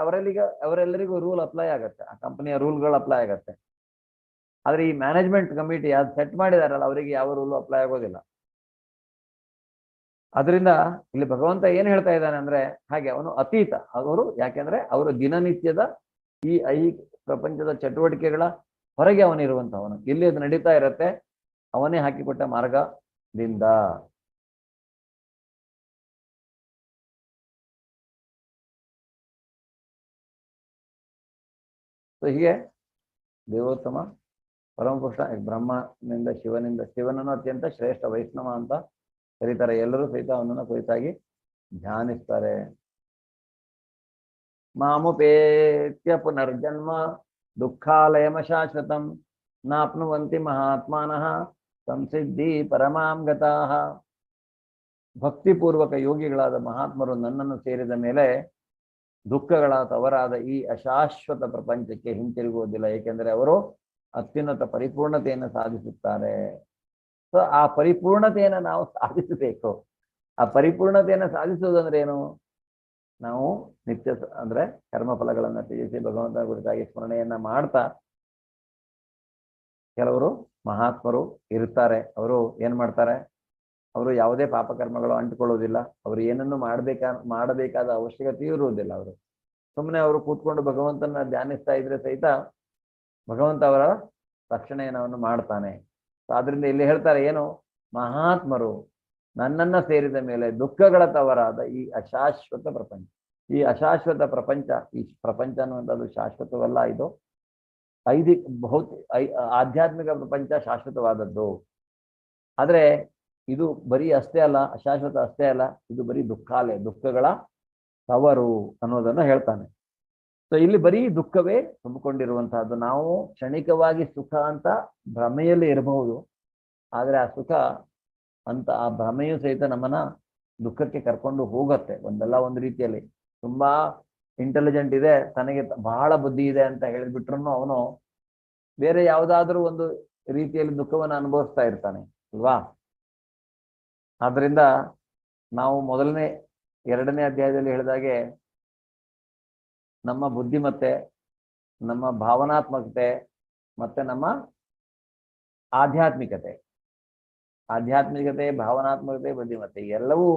ಅವರೆಲ್ಲರಿಗೂ ರೂಲ್ ಅಪ್ಲೈ ಆಗತ್ತೆ, ಆ ಕಂಪನಿಯ ರೂಲ್ಗಳು ಅಪ್ಲೈ ಆಗತ್ತೆ. ಆದ್ರೆ ಈ ಮ್ಯಾನೇಜ್ಮೆಂಟ್ ಕಮಿಟಿ ಅದು ಸೆಟ್ ಮಾಡಿದಾರಲ್ಲ, ಅವರಿಗೆ ಯಾವ ರೂಲು ಅಪ್ಲೈ ಆಗೋದಿಲ್ಲ. ಅದರಿಂದ ಇಲ್ಲಿ ಭಗವಂತ ಏನ್ ಹೇಳ್ತಾ ಇದ್ದಾನೆ ಅಂದ್ರೆ, ಹಾಗೆ ಅವನು ಅತೀತ. ಅವರು ಯಾಕೆಂದ್ರೆ ಅವರು ದಿನನಿತ್ಯದ ಈ ಪ್ರಪಂಚದ ಚಟುವಟಿಕೆಗಳ ಹೊರಗೆ ಅವನಿರುವಂತವನು. ಇಲ್ಲಿ ಅದು ನಡೀತಾ ಇರತ್ತೆ ಅವನೇ ಹಾಕಿಕೊಟ್ಟ ಮಾರ್ಗದಿಂದ. ಹೀಗೆ ದೇವೋತ್ತಮ ಪರಮಪುರುಷ ಬ್ರಹ್ಮನಿಂದ ಶಿವನನ್ನು ಅತ್ಯಂತ ಶ್ರೇಷ್ಠ ವೈಷ್ಣವ ಅಂತ ಕರೀತಾರೆ. ಎಲ್ಲರೂ ಸಹಿತ ಅವನನ್ನು ಕುರಿತಾಗಿ ಧ್ಯಾನಿಸ್ತಾರೆ. ಮಾಮುಪೇತ್ಯ ಪುನರ್ಜನ್ಮ ದುಃಖಾಲಯಮ ಶಾಶ್ವತಂ ನಾಪ್ನುವಂತಿ ಮಹಾತ್ಮಾನಃ ಸಂಸಿದ್ಧಿ ಪರಮಾಂ ಗತಾಃ. ಭಕ್ತಿಪೂರ್ವಕ ಯೋಗಿಗಳಾದ ಮಹಾತ್ಮರು ನನ್ನನ್ನು ಸೇರಿದ ಮೇಲೆ ದುಃಖಗಳ ತವರಾದ ಈ ಅಶಾಶ್ವತ ಪ್ರಪಂಚಕ್ಕೆ ಹಿಂತಿರುಗುವುದಿಲ್ಲ. ಏಕೆಂದರೆ ಅವರು ಅತ್ಯುನ್ನತ ಪರಿಪೂರ್ಣತೆಯನ್ನು ಸಾಧಿಸುತ್ತಾರೆ. ಸೊ ಆ ಪರಿಪೂರ್ಣತೆಯನ್ನು ನಾವು ಸಾಧಿಸಬೇಕು. ಆ ಪರಿಪೂರ್ಣತೆಯನ್ನು ಸಾಧಿಸುವುದಂದ್ರೆ ಏನು? ನಾವು ನಿತ್ಯ ಅಂದ್ರೆ ಕರ್ಮಫಲಗಳನ್ನು ತ್ಯಜಿಸಿ ಭಗವಂತನ ಕುರಿತಾಗಿ ಸ್ಮರಣೆಯನ್ನ ಮಾಡ್ತಾ, ಕೆಲವರು ಮಹಾತ್ಮರು ಇರ್ತಾರೆ, ಅವರು ಏನ್ ಮಾಡ್ತಾರೆ, ಅವರು ಯಾವುದೇ ಪಾಪಕರ್ಮಗಳು ಅಂಟಿಕೊಳ್ಳುವುದಿಲ್ಲ, ಅವರು ಏನನ್ನು ಮಾಡಬೇಕಾದ ಅವಶ್ಯಕತೆಯೂ ಇರುವುದಿಲ್ಲ. ಅವರು ಸುಮ್ಮನೆ ಅವರು ಕೂತ್ಕೊಂಡು ಭಗವಂತನ ಧ್ಯಾನಿಸ್ತಾ ಇದ್ರೆ ಸಹಿತ ಭಗವಂತ ಅವರ ರಕ್ಷಣೆಯನ್ನು ಮಾಡ್ತಾನೆ. ಆದ್ರಿಂದ ಇಲ್ಲಿ ಹೇಳ್ತಾರೆ ಏನು, ಮಹಾತ್ಮರು ನನ್ನನ್ನ ಸೇರಿದ ಮೇಲೆ ದುಃಖಗಳ ತವರಾದ ಈ ಅಶಾಶ್ವತ ಪ್ರಪಂಚ, ಈ ಅಶಾಶ್ವತ ಪ್ರಪಂಚ, ಈ ಪ್ರಪಂಚ ಅನ್ನುವಂಥದ್ದು ಶಾಶ್ವತವಲ್ಲ. ಇದು ಆಧ್ಯಾತ್ಮಿಕ ಪ್ರಪಂಚ ಶಾಶ್ವತವಾದದ್ದು. ಆದ್ರೆ ಇದು ಬರೀ ಅಷ್ಟೇ ಅಲ್ಲ, ಅಶಾಶ್ವತ ಅಷ್ಟೇ ಅಲ್ಲ, ಇದು ಬರೀ ದುಃಖಗಳ ತವರು ಅನ್ನೋದನ್ನು ಹೇಳ್ತಾನೆ. ಸೊ ಇಲ್ಲಿ ಬರೀ ದುಃಖವೇ ತುಂಬಿಕೊಂಡಿರುವಂತಹದ್ದು. ನಾವು ಕ್ಷಣಿಕವಾಗಿ ಸುಖ ಅಂತ ಭ್ರಮೆಯಲ್ಲಿ ಇರಬಹುದು, ಆದ್ರೆ ಆ ಸುಖ ಅಂತ ಆ ಭ್ರಮೆಯೂ ಸಹಿತ ನಮ್ಮನ್ನ ದುಃಖಕ್ಕೆ ಕರ್ಕೊಂಡು ಹೋಗತ್ತೆ ಒಂದಲ್ಲ ಒಂದು ರೀತಿಯಲ್ಲಿ. ತುಂಬಾ ಇಂಟೆಲಿಜೆಂಟ್ ಇದೆ, ತನಗೆ ಬಹಳ ಬುದ್ಧಿ ಇದೆ ಅಂತ ಹೇಳಿಬಿಟ್ರು ಅವನು ಬೇರೆ ಯಾವುದಾದ್ರೂ ಒಂದು ರೀತಿಯಲ್ಲಿ ದುಃಖವನ್ನು ಅನುಭವಿಸ್ತಾ ಇರ್ತಾನೆ ಅಲ್ವಾ. ಆದ್ದರಿಂದ ನಾವು ಎರಡನೇ ಅಧ್ಯಾಯದಲ್ಲಿ ಹೇಳಿದಾಗೆ ನಮ್ಮ ಬುದ್ಧಿಮತ್ತೆ, ನಮ್ಮ ಭಾವನಾತ್ಮಕತೆ ಮತ್ತೆ ನಮ್ಮ ಆಧ್ಯಾತ್ಮಿಕತೆ, ಭಾವನಾತ್ಮಕತೆ, ಬುದ್ಧಿಮತ್ತೆ ಎಲ್ಲವೂ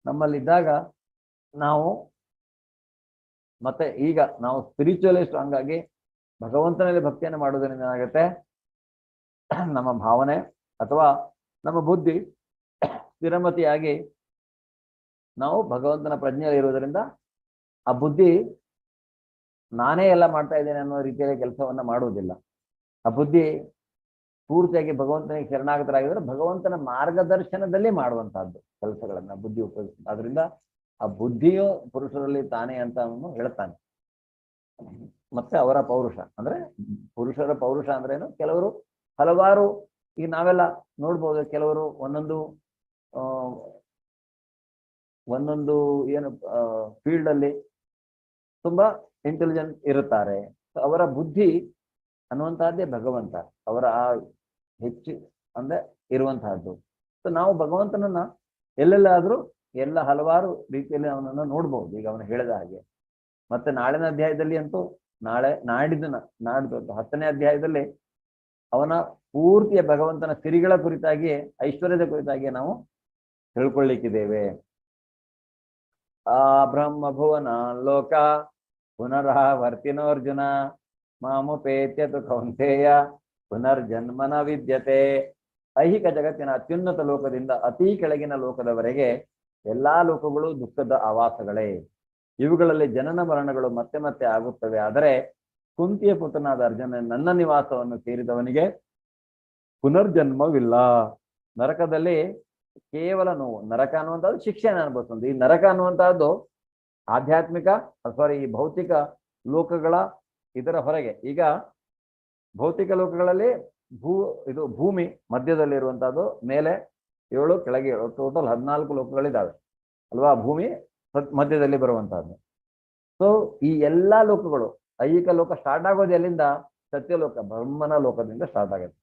ನಮ್ಮಲ್ಲಿದ್ದಾಗ ನಾವು ಮತ್ತೆ ಈಗ ನಾವು ಸ್ಪಿರಿಚುವಲಿ ಸ್ಟ್ರಾಂಗ್ ಆಗಿ ಭಗವಂತನಲ್ಲಿ ಭಕ್ತಿಯನ್ನು ಮಾಡೋದ್ರಿಂದ ಏನಾಗುತ್ತೆ, ನಮ್ಮ ಭಾವನೆ ಅಥವಾ ನಮ್ಮ ಬುದ್ಧಿ ಸ್ಥಿರಮತಿಯಾಗಿ ನಾವು ಭಗವಂತನ ಪ್ರಜ್ಞೆಯಲ್ಲಿ ಇರುವುದರಿಂದ ಆ ಬುದ್ಧಿ ನಾನೇ ಎಲ್ಲ ಮಾಡ್ತಾ ಇದ್ದೇನೆ ಅನ್ನೋ ರೀತಿಯಲ್ಲಿ ಕೆಲಸವನ್ನ ಮಾಡುವುದಿಲ್ಲ. ಆ ಬುದ್ಧಿ ಪೂರ್ತಿಯಾಗಿ ಭಗವಂತನಿಗೆ ಶರಣಾಗತರಾಗಿದ್ರೆ ಭಗವಂತನ ಮಾರ್ಗದರ್ಶನದಲ್ಲಿ ಮಾಡುವಂತಹದ್ದು ಕೆಲಸಗಳನ್ನ ಬುದ್ಧಿ ಉಪಯೋಗಿಸ್ತದೆ. ಆದ್ರಿಂದ ಆ ಬುದ್ಧಿಯು ಪುರುಷರಲ್ಲಿ ತಾನೇ ಅಂತ ಅವನು ಹೇಳ್ತಾನೆ. ಮತ್ತೆ ಅವರ ಪೌರುಷ ಅಂದ್ರೆ ಪುರುಷರ ಪೌರುಷ ಅಂದ್ರೇನು, ಕೆಲವರು ಹಲವಾರು ಈಗ ನಾವೆಲ್ಲ ನೋಡ್ಬೋದು, ಕೆಲವರು ಒಂದೊಂದು ಏನು ಫೀಲ್ಡ್ ಅಲ್ಲಿ ತುಂಬಾ ಇಂಟೆಲಿಜೆಂಟ್ ಇರುತ್ತಾರೆ. ಅವರ ಬುದ್ಧಿ ಅನ್ನುವಂತಹದ್ದೇ ಭಗವಂತ, ಅವರ ಆ ಹೆಚ್ಚು ಅಂದ್ರೆ ಇರುವಂತಹದ್ದು. ಸೊ ನಾವು ಭಗವಂತನನ್ನ ಎಲ್ಲೆಲ್ಲಾದ್ರೂ ಎಲ್ಲ ಹಲವಾರು ರೀತಿಯಲ್ಲಿ ಅವನನ್ನು ನೋಡ್ಬಹುದು, ಈಗ ಅವನು ಹೇಳಿದ ಹಾಗೆ. ಮತ್ತೆ ನಾಳಿನ ಅಧ್ಯಾಯದಲ್ಲಿ ಅಂತೂ ನಾಡಿದ್ದು 10ನೇ ಅಧ್ಯಾಯದಲ್ಲಿ ಅವನ ಪೂರ್ತಿಯ ಭಗವಂತನ ಸಿರಿಗಳ ಕುರಿತಾಗಿ, ಐಶ್ವರ್ಯದ ಕುರಿತಾಗಿ ನಾವು ತಿಳ್ಕೊಳ್ಳಿಕ್ಕಿದ್ದೇವೆ. ಆ ಬ್ರಹ್ಮ ಭುವನ ಲೋಕ ಪುನರಾವರ್ತಿನೋರ್ಜುನ ಮಾಮುಪೇತ್ಯತು ಕೌಂತೆಯ ಪುನರ್ಜನ್ಮನ ವಿದ್ಯತೆ. ಐಹಿಕ ಜಗತ್ತಿನ ಅತ್ಯುನ್ನತ ಲೋಕದಿಂದ ಅತಿ ಕೆಳಗಿನ ಲೋಕದವರೆಗೆ ಎಲ್ಲಾ ಲೋಕಗಳು ದುಃಖದ ಆವಾಸಗಳೇ. ಇವುಗಳಲ್ಲಿ ಜನನ ಮರಣಗಳು ಮತ್ತೆ ಮತ್ತೆ ಆಗುತ್ತವೆ. ಆದರೆ ಕುಂತಿಯ ಪುತ್ರನಾದ ಅರ್ಜುನ ನನ್ನ ನಿವಾಸವನ್ನು ಸೇರಿದವನಿಗೆ ಪುನರ್ಜನ್ಮವಿಲ್ಲ. ನರಕದಲ್ಲಿ ಕೇವಲ ನೋವು, ನರಕ ಅನ್ನುವಂಥದ್ದು ಶಿಕ್ಷೆಯನ್ನು ಅನುಭವಿಸುವುದು. ಈ ನರಕ ಅನ್ನುವಂತಹದ್ದು ಆಧ್ಯಾತ್ಮಿಕ ಈ ಭೌತಿಕ ಲೋಕಗಳ ಇದರ ಹೊರಗೆ. ಈಗ ಭೌತಿಕ ಲೋಕಗಳಲ್ಲಿ ಭೂಮಿ ಮಧ್ಯದಲ್ಲಿರುವಂತಹದ್ದು, ಮೇಲೆ 7 ಕೆಳಗೆ 7, ಟೋಟಲ್ 14 ಲೋಕಗಳಿದ್ದಾವೆ ಅಲ್ವಾ. ಭೂಮಿ ಮಧ್ಯದಲ್ಲಿ ಬರುವಂತಹದ್ದು. ಸೊ ಈ ಎಲ್ಲಾ ಲೋಕಗಳು, ಐಹಿಕ ಲೋಕ ಸ್ಟಾರ್ಟ್ ಆಗೋದು ಎಲ್ಲಿಂದ? ಸತ್ಯಲೋಕ, ಬ್ರಹ್ಮನ ಲೋಕದಿಂದ ಸ್ಟಾರ್ಟ್ ಆಗುತ್ತೆ.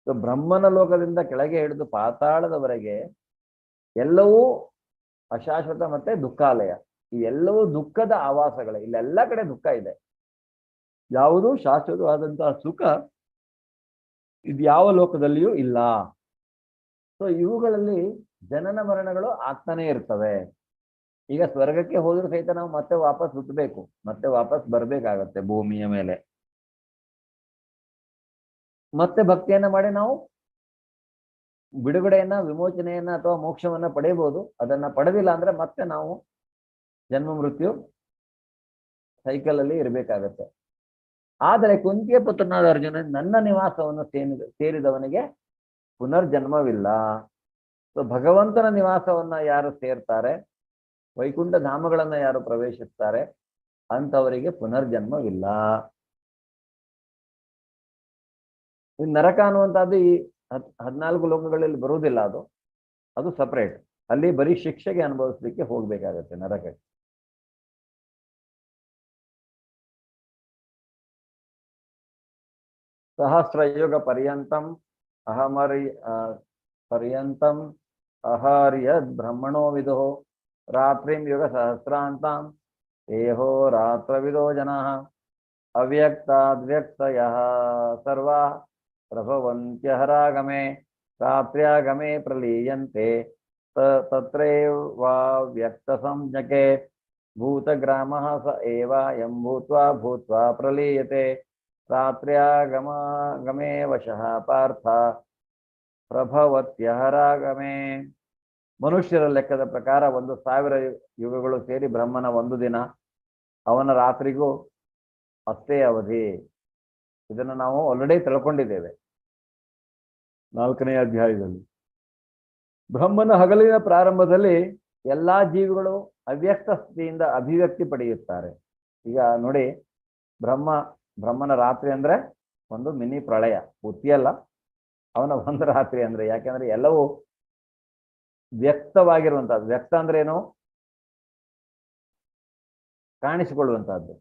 ಸೊ ಬ್ರಹ್ಮನ ಲೋಕದಿಂದ ಕೆಳಗೆ ಹಿಡಿದು ಪಾತಾಳದವರೆಗೆ ಎಲ್ಲವೂ ಅಶಾಶ್ವತ ಮತ್ತೆ ದುಃಖಾಲಯ. ಈ ಎಲ್ಲವೂ ದುಃಖದ ಆವಾಸಗಳೇ. ಇಲ್ಲೆಲ್ಲ ಕಡೆ ದುಃಖ ಇದೆ. ಯಾವುದೂ ಶಾಶ್ವತವಾದಂತಹ ಸುಖ ಇದು ಯಾವ ಲೋಕದಲ್ಲಿಯೂ ಇಲ್ಲ. ಸೊ ಇವುಗಳಲ್ಲಿ ಜನನ ಮರಣಗಳು ಆಗ್ತಾನೆ ಇರ್ತವೆ. ಈಗ ಸ್ವರ್ಗಕ್ಕೆ ಹೋದ್ರೂ ಸಹಿತ ನಾವು ಮತ್ತೆ ವಾಪಸ್ ಹುಟ್ಟಬೇಕು, ಮತ್ತೆ ವಾಪಸ್ ಬರ್ಬೇಕಾಗತ್ತೆ ಭೂಮಿಯ ಮೇಲೆ. ಮತ್ತೆ ಭಕ್ತಿಯನ್ನ ಮಾಡಿ ನಾವು ಬಿಡುಗಡೆಯನ್ನ, ವಿಮೋಚನೆಯನ್ನ ಅಥವಾ ಮೋಕ್ಷವನ್ನ ಪಡೆಯಬಹುದು. ಅದನ್ನ ಪಡೆದಿಲ್ಲ ಅಂದ್ರೆ ಮತ್ತೆ ನಾವು ಜನ್ಮ ಮೃತ್ಯು ಸೈಕಲ್ ಅಲ್ಲಿ ಇರಬೇಕಾಗತ್ತೆ. ಆದರೆ ಕುಂತಿಯ ಪುತ್ರನಾದ ಅರ್ಜುನ ನನ್ನ ನಿವಾಸವನ್ನು ಸೇರಿದವನಿಗೆ ಪುನರ್ಜನ್ಮವಿಲ್ಲ. ಸೊ ಭಗವಂತನ ನಿವಾಸವನ್ನ ಯಾರು ಸೇರ್ತಾರೆ, ವೈಕುಂಠ ಧಾಮಗಳನ್ನ ಯಾರು ಪ್ರವೇಶಿಸ್ತಾರೆ, ಅಂಥವರಿಗೆ ಪುನರ್ಜನ್ಮವಿಲ್ಲ. ಈ ನರಕ ಅನ್ನುವಂಥದ್ದು ಈ 14 ಲೋಕಗಳಲ್ಲಿ ಬರುವುದಿಲ್ಲ. ಅದು ಸಪರೇಟ್. ಅಲ್ಲಿ ಬರೀ ಶಿಕ್ಷೆಗೆ ಅನುಭವಿಸ್ಲಿಕ್ಕೆ ಹೋಗ್ಬೇಕಾಗತ್ತೆ ನರಕಕ್ಕೆ. ಸಹಸ್ರಯುಗ ಪರ್ಯಂತಂ ಅಹರ್ಯದ್ ಬ್ರಹ್ಮಣೋ ವಿದೋ ರಾತ್ರಿಂ ಯುಗ ಸಹಸ್ರಾಂತಾಂ ಏಹೋ ರಾತ್ರವಿದೋ ಜನಃ ಅವ್ಯಕ್ತಾದ್ವ್ಯಕ್ತಯ ಸರ್ವಾ ಪ್ರಭವಂತ್ಯಹರಾಗಮೆ ರಾತ್ರ್ಯಾಗಮೆ ಪ್ರಲೀಯಂತೆ ತತ್ರೈವ ವ್ಯಕ್ತ ಸಂಜ್ಞಕೆ ಭೂತಗ್ರಾಮಃ ಸ ಏವ ಯಂ ಭೂತ್ವಾ ಪ್ರಲೀಯತೆ ರಾತ್ರ್ಯಾಗಮೇ ವಶಃ ಪಾರ್ಥ ಪ್ರಭವತ್ಯಹರಾಗಮೆ. ಮನುಷ್ಯರ ಲೆಕ್ಕದ ಪ್ರಕಾರ 1000 ಯುಗಗಳು ಸೇರಿ ಬ್ರಹ್ಮನ 1 ದಿನ, ಅವನ ರಾತ್ರಿಗೂ ಅಷ್ಟೇ ಅವಧಿ. ಇದನ್ನು ನಾವು ಆಲ್ರೆಡಿ ತಿಳ್ಕೊಂಡಿದ್ದೇವೆ 4ನೇ ಅಧ್ಯಾಯದಲ್ಲಿ. ಬ್ರಹ್ಮನ ಹಗಲಿನ ಪ್ರಾರಂಭದಲ್ಲಿ ಎಲ್ಲಾ ಜೀವಿಗಳು ಅವ್ಯಕ್ತ ಸ್ಥಿತಿಯಿಂದ ಅಭಿವ್ಯಕ್ತಿ ಪಡೆಯುತ್ತಾರೆ. ಈಗ ನೋಡಿ, ಬ್ರಹ್ಮನ ರಾತ್ರಿ ಅಂದ್ರೆ ಒಂದು ಮಿನಿ ಪ್ರಳಯ, ಪೂರ್ತಿಯಲ್ಲ, ಅವನ ಒಂದು ರಾತ್ರಿ ಅಂದ್ರೆ. ಯಾಕೆಂದ್ರೆ ಎಲ್ಲವೂ ವ್ಯಕ್ತವಾಗಿರುವಂತಹದ್ದು. ವ್ಯಕ್ತ ಅಂದ್ರೆ ಏನು? ಕಾಣಿಸಿಕೊಳ್ಳುವಂತಹದ್ದು.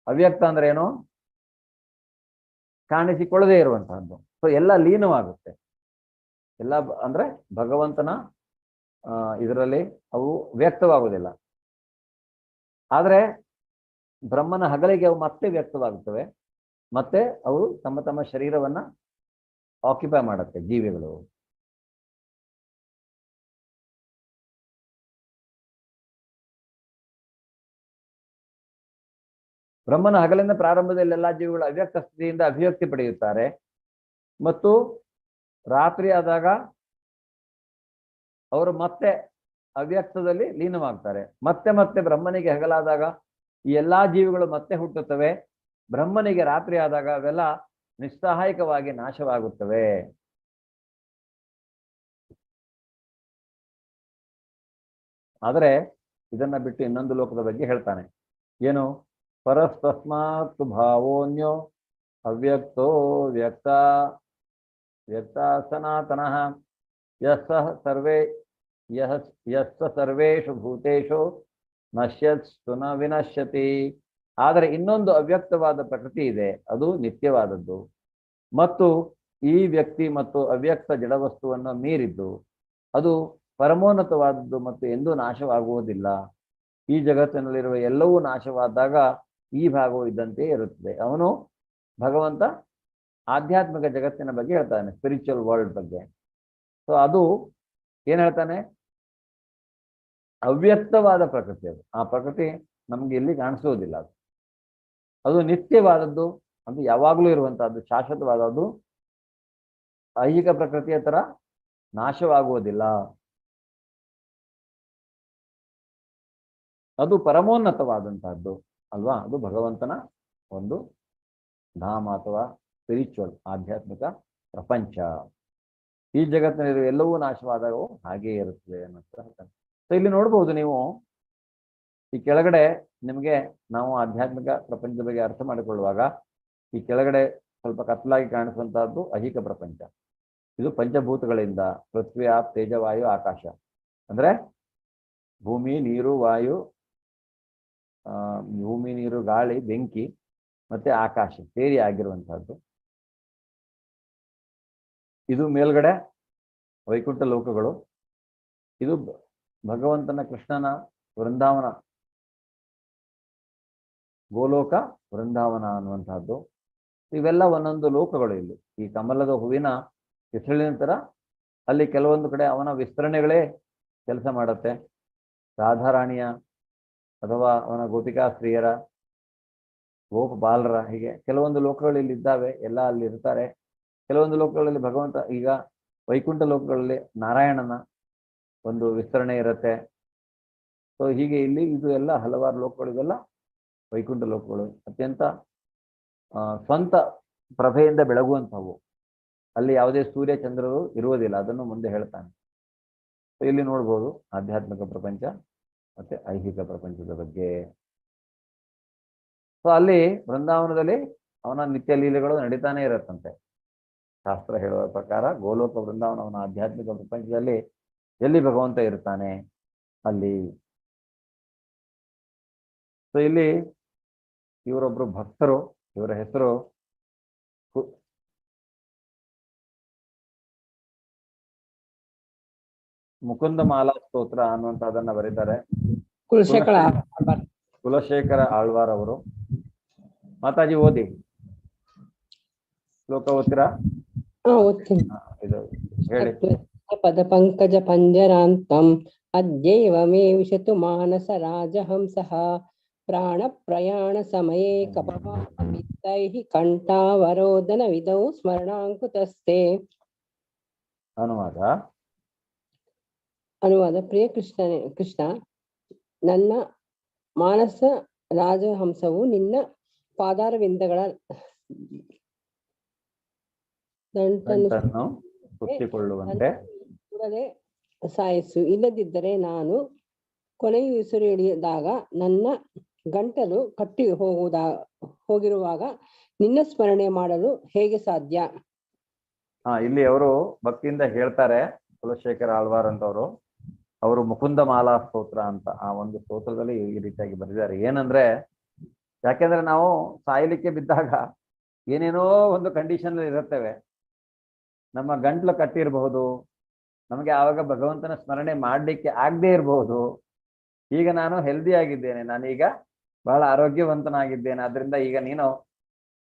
ಅವ್ಯಕ್ತ ಅಂದ್ರೆ ಏನು? ಕಾಣಿಸಿಕೊಳ್ಳದೇ ಇರುವಂತಹದ್ದು. ಸೊ ಎಲ್ಲ ಲೀನವಾಗುತ್ತೆ. ಎಲ್ಲ ಅಂದ್ರೆ ಭಗವಂತನ ಇದರಲ್ಲಿ ಅವು ವ್ಯಕ್ತವಾಗುವುದಿಲ್ಲ. ಆದರೆ ಬ್ರಹ್ಮನ ಹಗಲಿಗೆ ಅವು ಮತ್ತೆ ವ್ಯಕ್ತವಾಗುತ್ತವೆ, ಮತ್ತೆ ಅವು ತಮ್ಮ ತಮ್ಮ ಶರೀರವನ್ನ ಆಕ್ಯುಪೈ ಮಾಡುತ್ತೆ ಜೀವಿಗಳು. ಬ್ರಹ್ಮನ ಹಗಲಿನ ಪ್ರಾರಂಭದಲ್ಲಿ ಎಲ್ಲಾ ಜೀವಿಗಳು ಅವ್ಯಕ್ತ ಸ್ಥಿತಿಯಿಂದ ಅಭಿವ್ಯಕ್ತಿ ಪಡೆಯುತ್ತಾರೆ ಮತ್ತು ರಾತ್ರಿ ಆದಾಗ ಅವರು ಮತ್ತೆ ಅವ್ಯಕ್ತದಲ್ಲಿ ಲೀನವಾಗ್ತಾರೆ. ಮತ್ತೆ ಮತ್ತೆ ಬ್ರಹ್ಮನಿಗೆ ಹಗಲಾದಾಗ ಈ ಎಲ್ಲಾ ಜೀವಿಗಳು ಮತ್ತೆ ಹುಟ್ಟುತ್ತವೆ. ಬ್ರಹ್ಮನಿಗೆ ರಾತ್ರಿ ಆದಾಗ ಅವೆಲ್ಲ ನಿಸ್ಸಹಾಯಕವಾಗಿ ನಾಶವಾಗುತ್ತವೆ. ಆದರೆ ಇದನ್ನ ಬಿಟ್ಟು ಇನ್ನೊಂದು ಲೋಕದ ಬಗ್ಗೆ ಹೇಳ್ತಾನೆ. ಏನು? ಪರಸ್ತಸ್ಮಾತ್ ಭಾವೋನ್ಯೋ ಅವ್ಯಕ್ತೋ ವ್ಯಕ್ತ ವ್ಯಕ್ತ ಸನಾತನಃ ಯಸ್ಸ ಸರ್ವೇಷು ಭೂತೇಷು ನಶ್ಯತ್ಸು ನ ವಿನಶ್ಯತಿ. ಆದರೆ ಇನ್ನೊಂದು ಅವ್ಯಕ್ತವಾದ ಪ್ರಕೃತಿ ಇದೆ, ಅದು ನಿತ್ಯವಾದದ್ದು ಮತ್ತು ಈ ವ್ಯಕ್ತಿ ಮತ್ತು ಅವ್ಯಕ್ತ ಜಡವಸ್ತುವನ್ನು ಮೀರಿದ್ದು. ಅದು ಪರಮೋನ್ನತವಾದದ್ದು ಮತ್ತು ಎಂದೂ ನಾಶವಾಗುವುದಿಲ್ಲ. ಈ ಜಗತ್ತಿನಲ್ಲಿರುವ ಎಲ್ಲವೂ ನಾಶವಾದಾಗ ಈ ಭಾಗವು ಇದ್ದಂತೆಯೇ ಇರುತ್ತದೆ. ಅವನು ಭಗವಂತ ಆಧ್ಯಾತ್ಮಿಕ ಜಗತ್ತಿನ ಬಗ್ಗೆ ಹೇಳ್ತಾನೆ, ಸ್ಪಿರಿಚುವಲ್ ವರ್ಲ್ಡ್ ಬಗ್ಗೆ. ಸೊ ಅದು ಏನ್ ಹೇಳ್ತಾನೆ? ಅವ್ಯಕ್ತವಾದ ಪ್ರಕೃತಿ ಅದು. ಆ ಪ್ರಕೃತಿ ನಮ್ಗೆ ಇಲ್ಲಿ ಕಾಣಿಸುವುದಿಲ್ಲ. ಅದು ನಿತ್ಯವಾದದ್ದು, ಅದು ಯಾವಾಗಲೂ ಇರುವಂತಹದ್ದು, ಶಾಶ್ವತವಾದದ್ದು. ಐಹಿಕ ಪ್ರಕೃತಿಯ ತರ ನಾಶವಾಗುವುದಿಲ್ಲ. ಅದು ಪರಮೋನ್ನತವಾದಂತಹದ್ದು ಅಲ್ವಾ? ಅದು ಭಗವಂತನ ಒಂದು ಧಾಮ ಅಥವಾ ಸ್ಪಿರಿಚುವಲ್ ಆಧ್ಯಾತ್ಮಿಕ ಪ್ರಪಂಚ. ಈ ಜಗತ್ತಿನಲ್ಲಿ ಎಲ್ಲವೂ ನಾಶವಾದವು ಹಾಗೇ ಇರುತ್ತದೆ ಅನ್ನೋದು ಹೇಳ್ತಾನೆ. ಸೊ ಇಲ್ಲಿ ನೋಡ್ಬೋದು ನೀವು, ಈ ಕೆಳಗಡೆ ನಿಮಗೆ ನಾವು ಆಧ್ಯಾತ್ಮಿಕ ಪ್ರಪಂಚದ ಬಗ್ಗೆ ಅರ್ಥ ಮಾಡಿಕೊಳ್ಳುವಾಗ ಈ ಕೆಳಗಡೆ ಸ್ವಲ್ಪ ಕತ್ತಲಾಗಿ ಕಾಣಿಸುವಂತಹದ್ದು ಐಹಿಕ ಪ್ರಪಂಚ. ಇದು ಪಂಚಭೂತಗಳಿಂದ ಪೃಥ್ವಿ, ಆಪ್, ತೇಜ, ವಾಯು, ಆಕಾಶ. ಅಂದ್ರೆ ಭೂಮಿ, ನೀರು, ವಾಯು, ಭೂಮಿ, ನೀರು, ಗಾಳಿ, ಬೆಂಕಿ ಮತ್ತೆ ಆಕಾಶ ಸೇರಿ ಆಗಿರುವಂತಹದ್ದು. ಇದು ಮೇಲ್ಗಡೆ ವೈಕುಂಠ ಲೋಕಗಳು. ಇದು ಭಗವಂತನ ಕೃಷ್ಣನ ವೃಂದಾವನ, ಗೋಲೋಕ ವೃಂದಾವನ ಅನ್ನುವಂತಹದ್ದು. ಇವೆಲ್ಲ ಒಂದೊಂದು ಲೋಕಗಳು. ಇಲ್ಲಿ ಈ ಕಮಲದ ಹೂವಿನ ಹೆಸರಿನ ತರ ಅಲ್ಲಿ ಕೆಲವೊಂದು ಕಡೆ ಅವನ ವಿಸ್ತರಣೆಗಳೇ ಕೆಲಸ ಮಾಡುತ್ತೆ. ರಾಧಾರಾಣಿಯ ಅಥವಾ ಅವನ ಗೋಪಿಕಾ ಸ್ತ್ರೀಯರ, ಗೋಪ ಬಾಲರ, ಹೀಗೆ ಕೆಲವೊಂದು ಲೋಕಗಳು ಇಲ್ಲಿ ಇದ್ದಾವೆ. ಎಲ್ಲ ಅಲ್ಲಿ ಇರ್ತಾರೆ. ಕೆಲವೊಂದು ಲೋಕಗಳಲ್ಲಿ ಭಗವಂತ, ಈಗ ವೈಕುಂಠ ಲೋಕಗಳಲ್ಲಿ ನಾರಾಯಣನ ಒಂದು ವಿಸ್ತರಣೆ ಇರುತ್ತೆ. ಸೊ ಹೀಗೆ ಇಲ್ಲಿ ಇದು ಎಲ್ಲ ಹಲವಾರು ಲೋಕಗಳು, ಇವೆಲ್ಲ ವೈಕುಂಠ ಲೋಕಗಳು. ಅತ್ಯಂತ ಸ್ವಂತ ಪ್ರಭೆಯಿಂದ ಬೆಳಗುವಂಥವು. ಅಲ್ಲಿ ಯಾವುದೇ ಸೂರ್ಯ ಚಂದ್ರರು ಇರುವುದಿಲ್ಲ. ಅದನ್ನು ಮುಂದೆ ಹೇಳ್ತಾನೆ. ಸೊ ಇಲ್ಲಿ ನೋಡ್ಬೋದು ಆಧ್ಯಾತ್ಮಿಕ ಪ್ರಪಂಚ ಮತ್ತೆ ಐಹಿಕ ಪ್ರಪಂಚದ ಬಗ್ಗೆ. ಸೊ ಅಲ್ಲಿ ವೃಂದಾವನದಲ್ಲಿ ಅವನ ನಿತ್ಯ ಲೀಲೆಗಳು ನಡೀತಾನೆ ಇರತ್ತಂತೆ. ಶಾಸ್ತ್ರ ಹೇಳುವ ಪ್ರಕಾರ ಗೋಲೋಕ ವೃಂದಾವನ ಅವನ ಆಧ್ಯಾತ್ಮಿಕ ಪ್ರಪಂಚದಲ್ಲಿ ಎಲ್ಲಿ ಭಗವಂತ ಇರ್ತಾನೆ ಅಲ್ಲಿ. ಸೊ ಇಲ್ಲಿ ಇವರೊಬ್ರು ಭಕ್ತರು, ಇವರ ಹೆಸರು ಮುಕುಂದ ಮಾಲಾ ಸ್ತೋತ್ರ ಅನ್ನುವಂಥದ್ದನ್ನ ಬರೀತಾರೆ. ಕುಲಶೇಖರ ಆಳ್ವಾರ್ ಅವರು. ಮಾತಾಜಿ ಓದಿ ಶ್ಲೋಕ ಓದ್ತೀರಾ? ಇದು ಹೇಳಿ. ಪದ ಪಂಕಜ ಪಂಜರಾಂತಂ ಅದ್ಯೈವ ಮೇ ವಿಶತು ಮಾನಸ ರಾಜಹಂಸಃ ಪ್ರಾಣ ಪ್ರಯಾಣ ಸಮಯೇ ಕಪವಾತೈಃ ಕಂಠಾವರೋಧನ ವಿಧೌ ಸ್ಮರಣಾಂಕುತಸ್ತೆ. ಅನುವಾದ. ಪ್ರಿಯ ಕೃಷ್ಣ, ನನ್ನ ಮಾನಸ ರಾಜಹಂಸವು ನಿನ್ನ ಪಾದಾರವಿಂದಗಳ ಕೂಡಲೇ ಸಾಯಿಸು. ಇಲ್ಲದಿದ್ದರೆ ನಾನು ಕೊನೆಯು ಉಸಿರಿಳಿದಾಗ ನನ್ನ ಗಂಟಲು ಕಟ್ಟಿ ಹೋಗಿರುವಾಗ ನಿನ್ನ ಸ್ಮರಣೆ ಮಾಡಲು ಹೇಗೆ ಸಾಧ್ಯ? ಇಲ್ಲಿ ಅವರು ಭಕ್ತಿಯಿಂದ ಹೇಳ್ತಾರೆ, ಕುಲಶೇಖರ ಆಳ್ವಾರ್ ಅಂತವರು. ಅವರು ಮುಕುಂದ ಮಾಲಾ ಸ್ತೋತ್ರ ಅಂತ ಆ ಒಂದು ಸ್ತೋತ್ರದಲ್ಲಿ ಈ ರೀತಿಯಾಗಿ ಬರೆದಿದ್ದಾರೆ. ಏನಂದ್ರೆ, ಯಾಕೆಂದ್ರೆ ನಾವು ಸಾಯಲಿಕ್ಕೆ ಬಿದ್ದಾಗ ಏನೇನೋ ಒಂದು ಕಂಡೀಷನ್ ಇರುತ್ತೇವೆ. ನಮ್ಮ ಗಂಟ್ಲು ಕಟ್ಟಿರಬಹುದು, ನಮಗೆ ಆವಾಗ ಭಗವಂತನ ಸ್ಮರಣೆ ಮಾಡಲಿಕ್ಕೆ ಆಗದೆ ಇರಬಹುದು. ಈಗ ನಾನು ಹೆಲ್ದಿ ಆಗಿದ್ದೇನೆ, ನಾನೀಗ ಬಹಳ ಆರೋಗ್ಯವಂತನಾಗಿದ್ದೇನೆ, ಅದರಿಂದ ಈಗ ನೀನು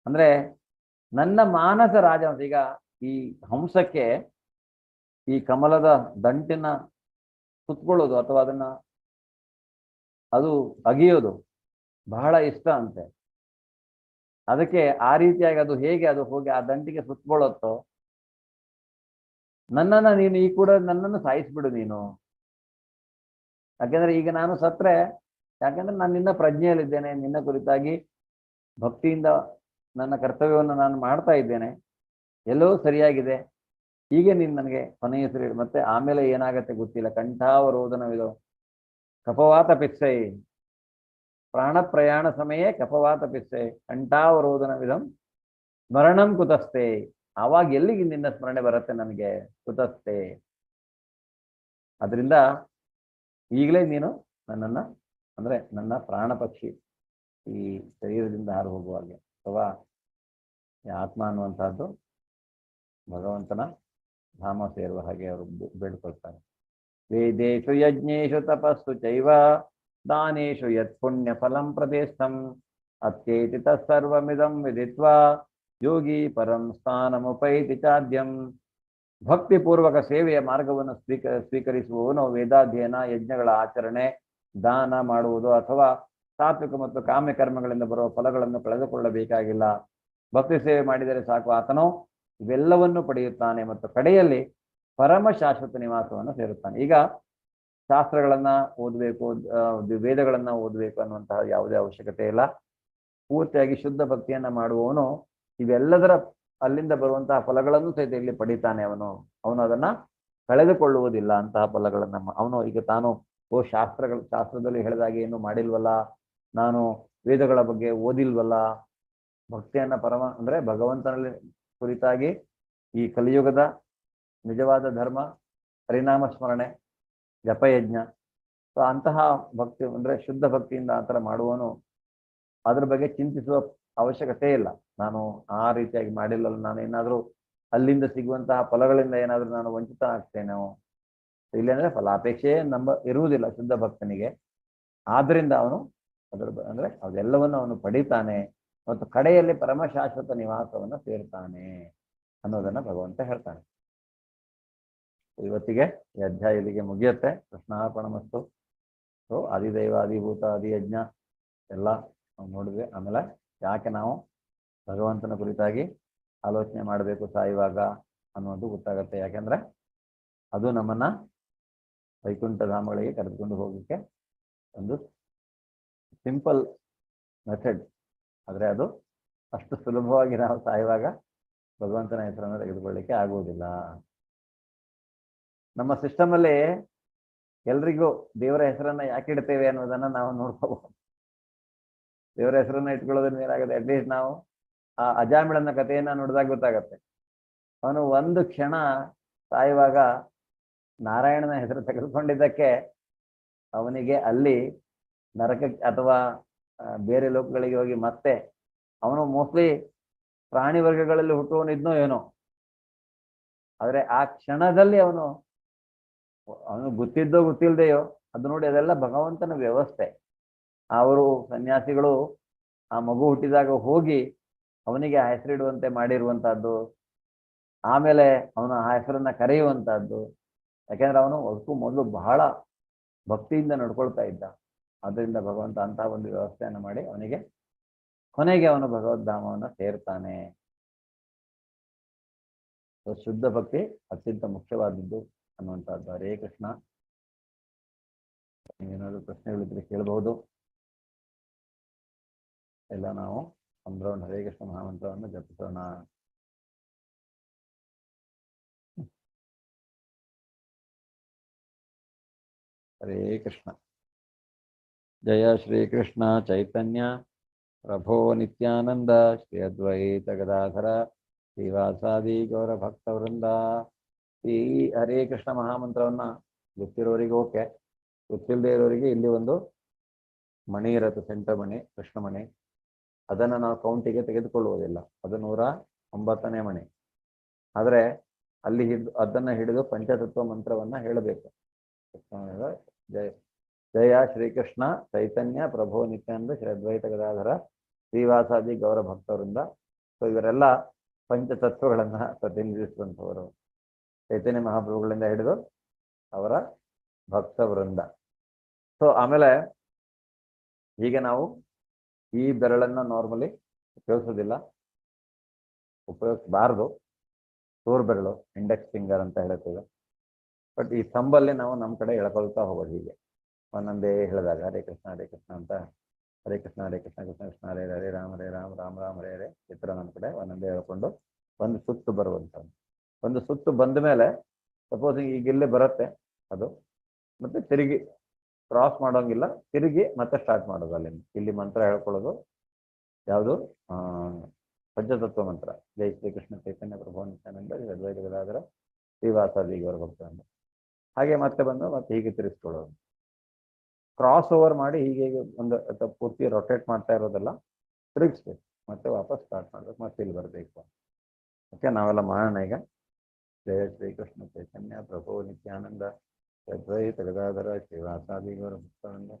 ಅಂದ್ರೆ ನನ್ನ ಮಾನಸ ರಾಜಹಂಸ. ಈಗ ಈ ಹಂಸಕ್ಕೆ ಈ ಕಮಲದ ದಂಟಿನ ಸುತ್ಕೊಳ್ಳೋದು ಅಥವಾ ಅದನ್ನ ಅದು ಅಗಿಯೋದು ಬಹಳ ಇಷ್ಟ ಅಂತೆ. ಅದಕ್ಕೆ ಆ ರೀತಿಯಾಗಿ ಅದು ಹೇಗೆ ಅದು ಹೋಗಿ ಆ ದಂಟಿಗೆ ಸುತ್ಕೊಳ್ಳುತ್ತೋ, ನೀನು ಈ ಕೂಡ ನನ್ನನ್ನು ಸಾಯಿಸ್ಬಿಡು ನೀನು. ಯಾಕೆಂದ್ರೆ ಈಗ ನಾನು ಸತ್ರೆ, ಯಾಕೆಂದ್ರೆ ನಾನು ನಿನ್ನ ಪ್ರಜ್ಞೆಯಲ್ಲಿದ್ದೇನೆ, ನಿನ್ನ ಕುರಿತಾಗಿ ಭಕ್ತಿಯಿಂದ ನನ್ನ ಕರ್ತವ್ಯವನ್ನು ನಾನು ಮಾಡ್ತಾ ಇದ್ದೇನೆ, ಎಲ್ಲೋ ಸರಿಯಾಗಿದೆ. ಈಗ ನೀನು ನನಗೆ ಕೊನೆಯ ಹೆಸರು ಹೇಳಿ. ಮತ್ತೆ ಆಮೇಲೆ ಏನಾಗತ್ತೆ ಗೊತ್ತಿಲ್ಲ. ಕಂಠಾವರೋಧನವಿದು ಕಪವಾತ ಪಿತ್ಸೈ, ಪ್ರಾಣ ಪ್ರಯಾಣ ಸಮಯೇ ಕಪವಾತ ಪಿತ್ಸೈ ಕಂಠಾವರೋಧನವಿದಂ ಸ್ಮರಣಂ ಕುತಸ್ತೆ. ಆವಾಗ ಎಲ್ಲಿಗೆ ನಿನ್ನ ಸ್ಮರಣೆ ಬರುತ್ತೆ ನನಗೆ? ಕುತಸ್ತೆ. ಅದರಿಂದ ಈಗಲೇ ನೀನು ನನ್ನನ್ನ ಅಂದ್ರೆ ನನ್ನ ಪ್ರಾಣ ಪಕ್ಷಿ ಈ ಶರೀರದಿಂದ ಹಾರು ಹೋಗುವ ಹಾಗೆ, ಅಥವಾ ಈ ಆತ್ಮ ಅನ್ನುವಂತಹದ್ದು ಭಗವಂತನ ಧಾಮ ಸೇರುವ ಹಾಗೆ ಅವರು ಬೇಡ್ಕೊಳ್ತಾರೆ. ವೇದೇಶು ಯಜ್ಞೇಶು ತಪಸ್ಸು ಚೈವ ದಾನೇಶು ಯತ್ ಪುಣ್ಯ ಫಲಂ ಪ್ರದೇಶಂ ಅತ್ಯೇತಿ ತತ್ಸರ್ವಮಿದಂ ವಿದಿತ್ವಾ ಯೋಗಿ ಪರಂ ಸ್ಥಾನಮುಪೈತಿ ಚಾದ್ಯಂ. ಭಕ್ತಿಪೂರ್ವಕ ಸೇವೆಯ ಮಾರ್ಗವನ್ನು ಸ್ವೀಕರಿಸುವವನು ವೇದಾಧ್ಯಯನ, ಯಜ್ಞಗಳ ಆಚರಣೆ, ದಾನ ಮಾಡುವುದು ಅಥವಾ ಸಾತ್ವಿಕ ಮತ್ತು ಕಾಮ್ಯ ಕರ್ಮಗಳಿಂದ ಬರುವ ಫಲಗಳನ್ನು ಕಳೆದುಕೊಳ್ಳಬೇಕಾಗಿಲ್ಲ. ಭಕ್ತಿ ಸೇವೆ ಮಾಡಿದರೆ ಸಾಕು, ಆತನು ಇವೆಲ್ಲವನ್ನು ಪಡೆಯುತ್ತಾನೆ ಮತ್ತು ಕಡೆಯಲ್ಲಿ ಪರಮ ಶಾಶ್ವತ ನಿವಾಸವನ್ನು ಸೇರುತ್ತಾನೆ. ಈಗ ಶಾಸ್ತ್ರಗಳನ್ನ ಓದಬೇಕು, ವೇದಗಳನ್ನ ಓದಬೇಕು ಅನ್ನುವಂತಹ ಯಾವುದೇ ಅವಶ್ಯಕತೆ ಇಲ್ಲ. ಪೂರ್ತಿಯಾಗಿ ಶುದ್ಧ ಭಕ್ತಿಯನ್ನ ಮಾಡುವವನು ಇವೆಲ್ಲದರ ಅಲ್ಲಿಂದ ಬರುವಂತಹ ಫಲಗಳನ್ನು ಸಹಿತ ಇಲ್ಲಿ ಪಡಿತಾನೆ. ಅವನು ಅದನ್ನ ಕಳೆದುಕೊಳ್ಳುವುದಿಲ್ಲ. ಅಂತಹ ಫಲಗಳನ್ನ ಅವನು ಈಗ ತಾನು ಶಾಸ್ತ್ರದಲ್ಲಿ ಹೇಳಿದಾಗೆ ಏನು ಮಾಡಿಲ್ವಲ್ಲ, ನಾನು ವೇದಗಳ ಬಗ್ಗೆ ಓದಿಲ್ವಲ್ಲ, ಭಕ್ತಿಯನ್ನ ಅಂದ್ರೆ ಭಗವಂತನಲ್ಲಿ ಕುರಿತಾಗಿ ಈ ಕಲಿಯುಗದ ನಿಜವಾದ ಧರ್ಮ ಹರಿನಾಮ ಸ್ಮರಣೆ, ಜಪಯಜ್ಞ, ಅಂತಹ ಭಕ್ತಿ ಅಂದ್ರೆ ಶುದ್ಧ ಭಕ್ತಿಯಿಂದ ಆ ಥರ ಮಾಡುವವನು ಅದ್ರ ಬಗ್ಗೆ ಚಿಂತಿಸುವ ಅವಶ್ಯಕತೆ ಇಲ್ಲ. ನಾನು ಆ ರೀತಿಯಾಗಿ ಮಾಡಿಲ್ಲಲ್ಲ, ನಾನು ಏನಾದರೂ ಅಲ್ಲಿಂದ ಸಿಗುವಂತಹ ಫಲಗಳಿಂದ ಏನಾದರೂ ನಾನು ವಂಚಿತ ಆಗ್ತೇನೋ, ಇಲ್ಲಾಂದ್ರೆ ಫಲಾಪೇಕ್ಷೆಯೇ ಇರುವುದಿಲ್ಲ ಶುದ್ಧ ಭಕ್ತನಿಗೆ. ಆದ್ರಿಂದ ಅವನು ಅಂದ್ರೆ ಅದೆಲ್ಲವನ್ನು ಅವನು ಪಡಿತಾನೆ ಮತ್ತು ಕಡೆಯಲ್ಲಿ ಪರಮಶಾಶ್ವತ ನಿವಾಸವನ್ನು ಸೇರ್ತಾನೆ ಅನ್ನೋದನ್ನ ಭಗವಂತ ಹೇಳ್ತಾನೆ. ಇವತ್ತಿಗೆ ಈ ಅಧ್ಯಾಯ ಇಲ್ಲಿಗೆ ಮುಗಿಯುತ್ತೆ. ಕೃಷ್ಣಾರ್ಪಣಮಸ್ತು. ಸೊ ಆದಿದೈವ, ಆದಿಭೂತ, ಆದಿಯಜ್ಞ ಎಲ್ಲ ನಾವು ನೋಡಿದ್ವಿ. ಆಮೇಲೆ ಯಾಕೆ ನಾವು ಭಗವಂತನ ಕುರಿತಾಗಿ ಆಲೋಚನೆ ಮಾಡಬೇಕು ಸಾಯುವಾಗ ಅನ್ನೋದು ಗೊತ್ತಾಗತ್ತೆ. ಯಾಕೆಂದ್ರೆ ಅದು ನಮ್ಮನ್ನ ವೈಕುಂಠ ಧಾಮಗಳಿಗೆ ಕರೆದುಕೊಂಡು ಹೋಗಲಿಕ್ಕೆ ಒಂದು ಸಿಂಪಲ್ ಮೆಥಡ್. ಆದರೆ ಅದು ಅಷ್ಟು ಸುಲಭವಾಗಿ ನಾವು ಸಾಯುವಾಗ ಭಗವಂತನ ಹೆಸರನ್ನು ತೆಗೆದುಕೊಳ್ಳಿಕ್ಕೆ ಆಗುವುದಿಲ್ಲ. ನಮ್ಮ ಸಿಸ್ಟಮ್ ಅಲ್ಲಿ ಎಲ್ರಿಗೂ ದೇವರ ಹೆಸರನ್ನ ಯಾಕೆ ಇಡ್ತೇವೆ ಅನ್ನೋದನ್ನ ನಾವು ನೋಡ್ಕೋಬಹುದು. ದೇವರ ಹೆಸರನ್ನ ಇಟ್ಕೊಳ್ಳೋದ್ರಿಂದ ಏನಾಗುತ್ತೆ, ಅಟ್ಲೀಸ್ಟ್ ನಾವು ಆ ಅಜಾಮಿಳನ ಕಥೆಯನ್ನ ನೋಡಿದಾಗ ಗೊತ್ತಾಗತ್ತೆ. ಅವನು ಒಂದು ಕ್ಷಣ ಸಾಯುವಾಗ ನಾರಾಯಣನ ಹೆಸರು ತೆಗೆದುಕೊಂಡಿದ್ದಕ್ಕೆ ಅವನಿಗೆ ಅಲ್ಲಿ ನರಕಕ್ಕೆ ಅಥವಾ ಬೇರೆ ಲೋಕಗಳಿಗೆ ಹೋಗಿ ಮತ್ತೆ ಅವನು ಮೋಸ್ಟ್ಲಿ ಪ್ರಾಣಿ ವರ್ಗಗಳಲ್ಲಿ ಹುಟ್ಟುವನಿದ್ನೋ ಏನೋ, ಆದರೆ ಆ ಕ್ಷಣದಲ್ಲಿ ಅವನು ಗೊತ್ತಿದ್ದೋ ಗೊತ್ತಿಲ್ಲದೆಯೋ ಅದು ನೋಡಿ ಅದೆಲ್ಲ ಭಗವಂತನ ವ್ಯವಸ್ಥೆ. ಅವರು ಸನ್ಯಾಸಿಗಳು ಆ ಮಗು ಹುಟ್ಟಿದಾಗ ಹೋಗಿ ಅವನಿಗೆ ಆ ಹೆಸರಿಡುವಂತೆ ಮಾಡಿರುವಂತಹದ್ದು, ಆಮೇಲೆ ಅವನು ಆ ಹೆಸರನ್ನ ಕರೆಯುವಂತಹದ್ದು. ಯಾಕೆಂದ್ರೆ ಅವನು ಅದಕ್ಕೂ ಮೊದಲು ಬಹಳ ಭಕ್ತಿಯಿಂದ ನಡ್ಕೊಳ್ತಾ ಇದ್ದ. ಅದರಿಂದ ಭಗವಂತ ಅಂತಹ ಒಂದು ವ್ಯವಸ್ಥೆಯನ್ನು ಮಾಡಿ ಅವನಿಗೆ ಕೊನೆಗೆ ಅವನು ಭಗವದ್ಧಾಮವನ್ನು ಸೇರ್ತಾನೆ. ಶುದ್ಧ ಭಕ್ತಿ ಅತ್ಯಂತ ಮುಖ್ಯವಾದದ್ದು ಅನ್ನುವಂಥದ್ದು. ಹರೇ ಕೃಷ್ಣ. ನೀವೇನಾದ್ರು ಪ್ರಶ್ನೆಗಳಿದ್ರೆ ಕೇಳಬಹುದು. ಎಲ್ಲ ನಾವು ಒಂದು ಹರೇ ಕೃಷ್ಣ ಮಹಾಮಂತ್ರವನ್ನು ಜಪಿಸೋಣ. ಹರೇ ಕೃಷ್ಣ. ಜಯ ಶ್ರೀ ಕೃಷ್ಣ ಚೈತನ್ಯ ಪ್ರಭೋ ನಿತ್ಯಾನಂದ ಶ್ರೀ ಅದ್ವೈತ ಗದಾಧರ ಶ್ರೀವಾಸಾದಿ ಗೌರ ಭಕ್ತವೃಂದ. ಈ ಹರೇ ಕೃಷ್ಣ ಮಹಾಮಂತ್ರವನ್ನ ಗೊತ್ತಿರೋರಿಗೆ ಓಕೆ, ಗೊತ್ತಿಲ್ಲದೆ ಇರೋರಿಗೆ ಇಲ್ಲಿ ಒಂದು ಮಣಿ ಇರುತ್ತೆ, ಸೆಂಟರ್ ಮಣಿ, ಕೃಷ್ಣ ಮಣಿ. ಅದನ್ನು ನಾವು ಕೌಂಟಿಗೆ ತೆಗೆದುಕೊಳ್ಳುವುದಿಲ್ಲ, ಅದು 109ನೇ ಮಣಿ. ಆದರೆ ಅಲ್ಲಿ ಅದನ್ನ ಹಿಡಿದು ಪಂಚತತ್ವ ಮಂತ್ರವನ್ನ ಹೇಳಬೇಕು. ಜಯ ಜಯ ಶ್ರೀಕೃಷ್ಣ ಚೈತನ್ಯ ಪ್ರಭು ನಿತ್ಯಾನಂದ ಶ್ರೀ ಅದ್ವೈತ ಗದಾಧರ ಶ್ರೀವಾಸಾದಿ ಗೌರ ಭಕ್ತವೃಂದ. ಸೊ ಇವರೆಲ್ಲ ಪಂಚತತ್ವಗಳನ್ನ ಪ್ರತಿನಿಧಿಸುವಂಥವರು. ಚೈತನ್ಯ ಮಹಾಪ್ರಭುಗಳಿಂದ ಹಿಡಿದು ಅವರ ಭಕ್ತವೃಂದ. ಸೊ ಆಮೇಲೆ ಹೀಗೆ ನಾವು ಈ ಬೆರಳನ್ನ ನಾರ್ಮಲಿ ಉಪಯೋಗಿಸೋದಿಲ್ಲ, ಉಪಯೋಗಿಸಬಾರ್ದು. ತೋರ್ ಬೆರಳು, ಇಂಡೆಕ್ಸ್ ಫಿಂಗರ್ ಅಂತ ಹೇಳ್ತೇವೆ. ಬಟ್ ಈ ಥಂಬಲ್ಲಿ ನಾವು ನಮ್ಮ ಕಡೆ ಎಳ್ಕೊಳ್ತಾ ಹೋಗೋದು. ಹೀಗೆ ಒಂದೊಂದೇ ಹೇಳಿದಾಗ ಹರೇ ಕೃಷ್ಣ ಅಂತ, ಹರೇ ಕೃಷ್ಣ ಕೃಷ್ಣ ಕೃಷ್ಣ ಹರೇ ಹರೇ ರಾಮ ರಾಮ ರಾಮ ಹರೇ ಹರೇ ಈ ಥರ ನಮ್ಮ ಕಡೆ ಒಂದೊಂದೇ ಹೇಳ್ಕೊಂಡು ಒಂದು ಸುತ್ತು ಬರುವಂಥದ್ದು. ಒಂದು ಸುತ್ತು ಬಂದ ಮೇಲೆ ಸಪೋಸ್ ಈಗ ಇಲ್ಲೇ ಬರುತ್ತೆ ಅದು, ಮತ್ತೆ ತಿರುಗಿ ಕ್ರಾಸ್ ಮಾಡೋಂಗಿಲ್ಲ, ತಿರುಗಿ ಮತ್ತೆ ಸ್ಟಾರ್ಟ್ ಮಾಡೋದು ಅಲ್ಲಿಂದ. ಇಲ್ಲಿ ಮಂತ್ರ ಹೇಳ್ಕೊಳ್ಳೋದು ಯಾವುದು? ಪಂಚತತ್ವ ಮಂತ್ರ. ಜೈ ಶ್ರೀಕೃಷ್ಣ ಚೈತನ್ಯ ಪ್ರಭು ನಿತ್ಯಾನಂದ ಶ್ರೀ ಅದ್ವೈತ ಗದಾಧರ ಶ್ರೀವಾಸಾದಿ ಗೌರ ಭಕ್ತವೃಂದ. ಹಾಗೆ ಮತ್ತೆ ಬಂದು ಮತ್ತೆ ಹೀಗೆ ತಿರುಗಿಸ್ಕೊಳ್ಳೋದು. ಕ್ರಾಸ್ ಓವರ್ ಮಾಡಿ ಹೀಗೆ ಒಂದು ಪೂರ್ತಿ ರೊಟೇಟ್ ಮಾಡ್ತಾ ಇರೋದೆಲ್ಲ ತಿರುಗಿಸ್ಬೇಕು, ಮತ್ತೆ ವಾಪಸ್ ಸ್ಟಾರ್ಟ್ ಮಾಡ್ಬೇಕು, ಮತ್ತೆ ಇಲ್ಲಿ ಬರಬೇಕು. ಓಕೆ, ನಾವೆಲ್ಲ ಮಾಡೋಣ ಈಗ. ಜಯ ಶ್ರೀಕೃಷ್ಣ ಚೈತನ್ಯ ಪ್ರಭು ನಿತ್ಯಾನಂದ ಅದ್ವೈತ ಗದಾಧರ ಶ್ರೀವಾಸಾದಿ ಗೌರ ಭಕ್ತವೃಂದ.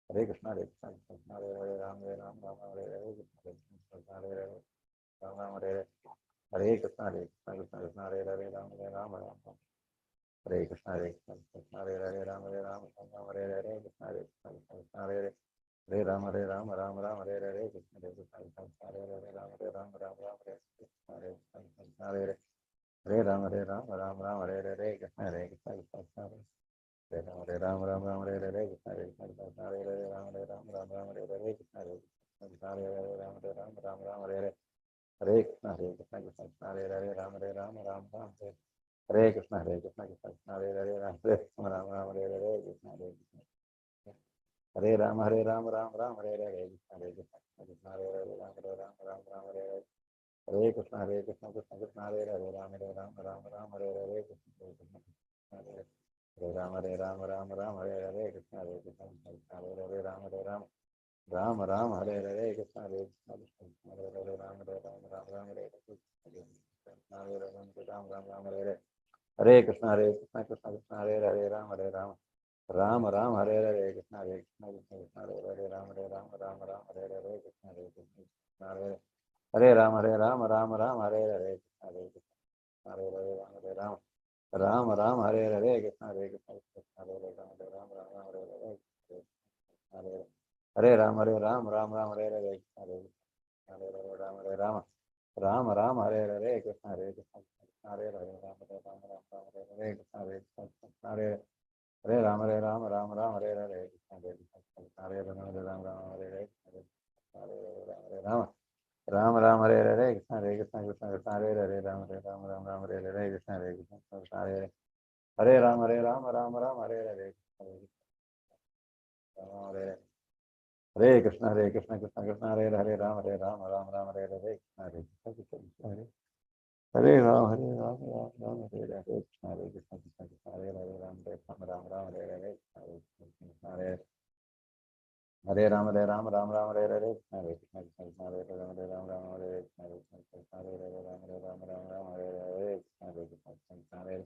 ಹರೇ ಕೃಷ್ಣ ಹರೇ ಕೃಷ್ಣ ಹರೇ ಹರೇ ರಾಮ ರಾಮ ರಾಮ ಹರೇ ಹರೇ ಕೃಷ್ಣ ಹರೇ ಹರೇ ರಾಮ ರಾಮ ಹರೇ ಹರೇ ಕೃಷ್ಣ ಕೃಷ್ಣ ಕೃಷ್ಣ ಹರೇ ಹರೇ ರಾಮ ರಾಮ ರಾಮ ಹರೇ ಕೃಷ್ಣ ಕೃಷ್ಣ ಹರೇ ಹರೇ ರಾಮ ರಾಮ ರಾಮ ಹರೇ ಹರೇ ಕೃಷ್ಣ ಕೃಷ್ಣ ಹರೇ ಹರೇ ರಾಮ ರಾಮ ರಾಮ ಹರೇ ಹರೇ ಕೃಷ್ಣ ಕೃಷ್ಣ ಹರೇ ಹರೇ ರಾಮ ರಾಮ ರಾಮ ಹರೇ ಕೃಷ್ಣ ಹರೇ ಹರೇ ರಾಮ ರಾಮ ರಾಮ ಹರೇ ಹರೇ ಕೃಷ್ಣ ಕೃಷ್ಣ ಕೃಷ್ಣ ಹರೇ ಹರೇ ರಾಮ ರಾಮ ಹರೇ ಹರೇ ಕೃಷ್ಣ ಕೃಷ್ಣ ಹರೇ ಹರೇ ರಾಮ ರಾಮ ರಾಮ ಹರೇ ಹರೇ ಕೃಷ್ಣ ಕೃಷ್ಣ ಹರೇ ಹರೇ ರಾಮ ರಾಮ ರಾಮ ಹರೇ ಹರೇ ಹರೇ ಕೃಷ್ಣ ಕೃಷ್ಣ ಹರೇ ಹರೇ ರಾಮ ರಾಮ ರಾಮ ಹರೇ ಕೃಷ್ಣ ಕೃಷ್ಣ ಕೃಷ್ಣ ಹರೇ ಹರೇ ರಾಮ ರಾಮ ರಾಮ ಹರೇ ಹರೇ ಕೃಷ್ಣ ಹರೇ ರಾಮ ರಾಮ ರಾಮ ಹರೇ ಹರೇ ಕೃಷ್ಣ ಕೃಷ್ಣ ಹರೇ ಹರೇ ರಾಮ ರಾಮ ರಾಮ ಹರೇ ಹರೇ ಹರೇ ಕೃಷ್ಣ ಕೃಷ್ಣ ಕೃಷ್ಣ ಹರೇ ಹರೇ ರಾಮ ರಾಮ ರಾಮ ಹರೇ ಹರೇ ಕೃಷ್ಣ ಕೃಷ್ಣ ಹರೇ ರಾಮ ರಾಮ ಹರೇ ಹರೇ ಕೃಷ್ಣ ಕೃಷ್ಣ ಹರೇ ಹರೇ ರಾಮ ರಾಮ ಹರೇ ಹರೇ ಕೃಷ್ಣ ಕೃಷ್ಣ ಹರೇ ಹರೇ ರಾಮ ರಾಮ ಹರೇ ರಾಮ ಹರೇ ಹರೇ ಕೃಷ್ಣ ಕೃಷ್ಣ ಕೃಷ್ಣ ಹರೇ ಹರೇ ರಾಮ ರಾಮ ಹರೇ ಹರೇ ಕೃಷ್ಣ ಕೃಷ್ಣ ಕೃಷ್ಣ ಹರೇ ಹರೇ ರಾಮ ರಾಮ ಹರೇ ಹರೇ ಕೃಷ್ಣ ಕೃಷ್ಣ ಹರೇ ಹರೇ ರಾಮ ರಾಮ ಹರೇ ಹರೇ ಕೃಷ್ಣ ಕೃಷ್ಣ ಹರೇ ಹರೇ ರಾಮ ಹರೇ ಹರೇ ಕೃಷ್ಣ ಕೃಷ್ಣ ಹರೇ ರಾಮ ರಾಮ ಹರೇ ಹರೇ ಹರೇ ರಾಮ ರಾಮ ಹರೇ ಹರೇ ಕೃಷ್ಣ ಹರೇ ರಾಮ ಹರೇ ಹರೇ ಕೃಷ್ಣ ಕೃಷ್ಣ ಹರೇ ಹರೇ ರಾಮ ರಾಮ ಹರೇ ಹರೇ ಕೃಷ್ಣ ಕೃಷ್ಣ ಹರೇ ಹರೇ ರಾಮ ರಾಮ ಹರೇ ಹರೇ ಕೃಷ್ಣ ಕೃಷ್ಣ ಹರೇ ರಾಮ ಹರೇ ಹರೇ ರಾಮ ಹರೇ ಹರೇ ಕೃಷ್ಣ ಕೃಷ್ಣ ಕೃಷ್ಣ ಹರೇ ಹರೇ ರಾಮ ರಾಮ ಹರೇ ಹರೇ ಕೃಷ್ಣ ಕೃಷ್ಣ ಕೃಷ್ಣ ಹರೇ ಹರೇ ರಾಮ ರಾಮ ಹರೇ ಹರೇ ಹರೇ ಹರೇ ಕೃಷ್ಣ ಕೃಷ್ಣ ಕೃಷ್ಣ ಹರೇ ಹರೇ ರಾಮ ರಾಮ ಹರೇ ಹರೇ ಕೃಷ್ಣ ಹರೇ ಕೃಷ್ಣ ಹರೇ ಹರೇ ರಾಮ ರಾಮ ಹರೇ ಹರೇ ಕೃಷ್ಣ ಕೃಷ್ಣ ಕೃಷ್ಣ ಹರೇ ಹರೇ ರಾಮ ಹರೇ ಹರೇ ಕೃಷ್ಣ ಹರೇ ಹರೇ ರಾಮ ರಾಮ ಹರೇ ಹರೇ ಕೃಷ್ಣ ಕೃಷ್ಣ ಕೃಷ್ಣ ಹರೇ ಹರೇ ರಾಮ ಹರೇ ಕೃಷ್ಣ ಕೃಷ್ಣ ಹರೇ ಹರೇ ರಾಮ ಹರೇ ಹರೇ ಕೃಷ್ಣ ಕೃಷ್ಣ ಹರೇ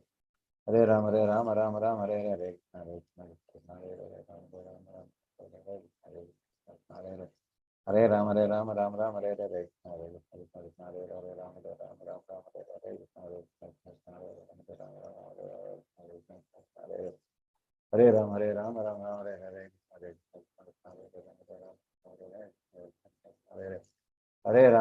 ಹರೇ ರಾಮ ಹರೇ ಹರೇ ಕೃಷ್ಣ ಕೃಷ್ಣ ಕೃಷ್ಣ ಹರೇ ಹರೇ ಹರೇ ರಾಮ ರಾಮ ಹರೇ ಹರೇ ಕೃಷ್ಣ ಕೃಷ್ಣ ಕೃಷ್ಣ ಹರೇ ಹರೇ ರಾಮ ರಾಮ ಹರೇ ಹರೇ ಕೃಷ್ಣ ಕೃಷ್ಣ ಹರೇ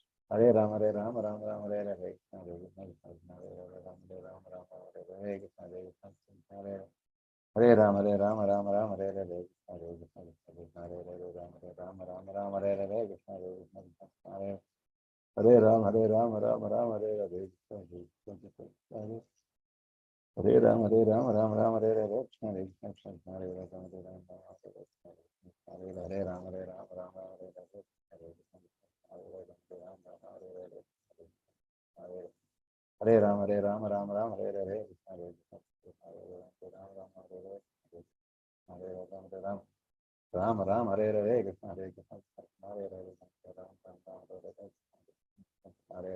ರಾಮ ಹರೇ ಹರೇ ಹರೇ ಹರೇ ರಾಮ ಹರೇ ಹರೇ ಕೃಷ್ಣ ಕೃಷ್ಣ ಹರೇ ರಾಮ ಹರೇ ಹರೇ ಕೃಷ್ಣ ಕೃಷ್ಣ ಹರೇ ಹರೇ ರಾಮ ರಾಮ ಹರೇ ಹರೇ ಕೃಷ್ಣ ಕೃಷ್ಣ ಹರೇ ಹರೇ ರಾಮ ರಾಮ ಹರೇ ಹರೇ ಕೃಷ್ಣ ಕೃಷ್ಣ ರಾಮ ಹರೇ ಕೃಷ್ಣ ಕೃಷ್ಣ ಹರೇ ಹರೇ ರಾಮ ಹರೇ ಹರೇ ಕೃಷ್ಣ ಕೃಷ್ಣ ಹರೇ ರಾಮ ಹರೇ ಹರೇ ಕೃಷ್ಣ ಕೃಷ್ಣ ಹರೇ ಹರೇ ರಾಮ ಹರೇ ಹರೇ ಕೃಷ್ಣ ಕೃಷ್ಣ ಹರೇ ಹರೇ ರಾಮ ಹರೇ ಹರೇ ಕೃಷ್ಣ ಕೃಷ್ಣ ಹರೇ ಹರೇ ರಾಮ ಹರೇ ಹರೇ ಹರೇ ರಾಮ ರಾಮ ರಾಮ ಹರೇ ಹರೇ ಕೃಷ್ಣ ಹರೇ ಕೃಷ್ಣ ರಾಮ ರಾಮ ಹರೇ ಹರೇ ಹರೇ ರಾಮ ರಾಮ ರಾಮ ಹರೇ ಹರೇ ಕೃಷ್ಣ ಹರೇ ಕೃಷ್ಣ ಹರೇ ಹರೇ ರಾಮ ರಾಮ ಹರೇ ಹರೇ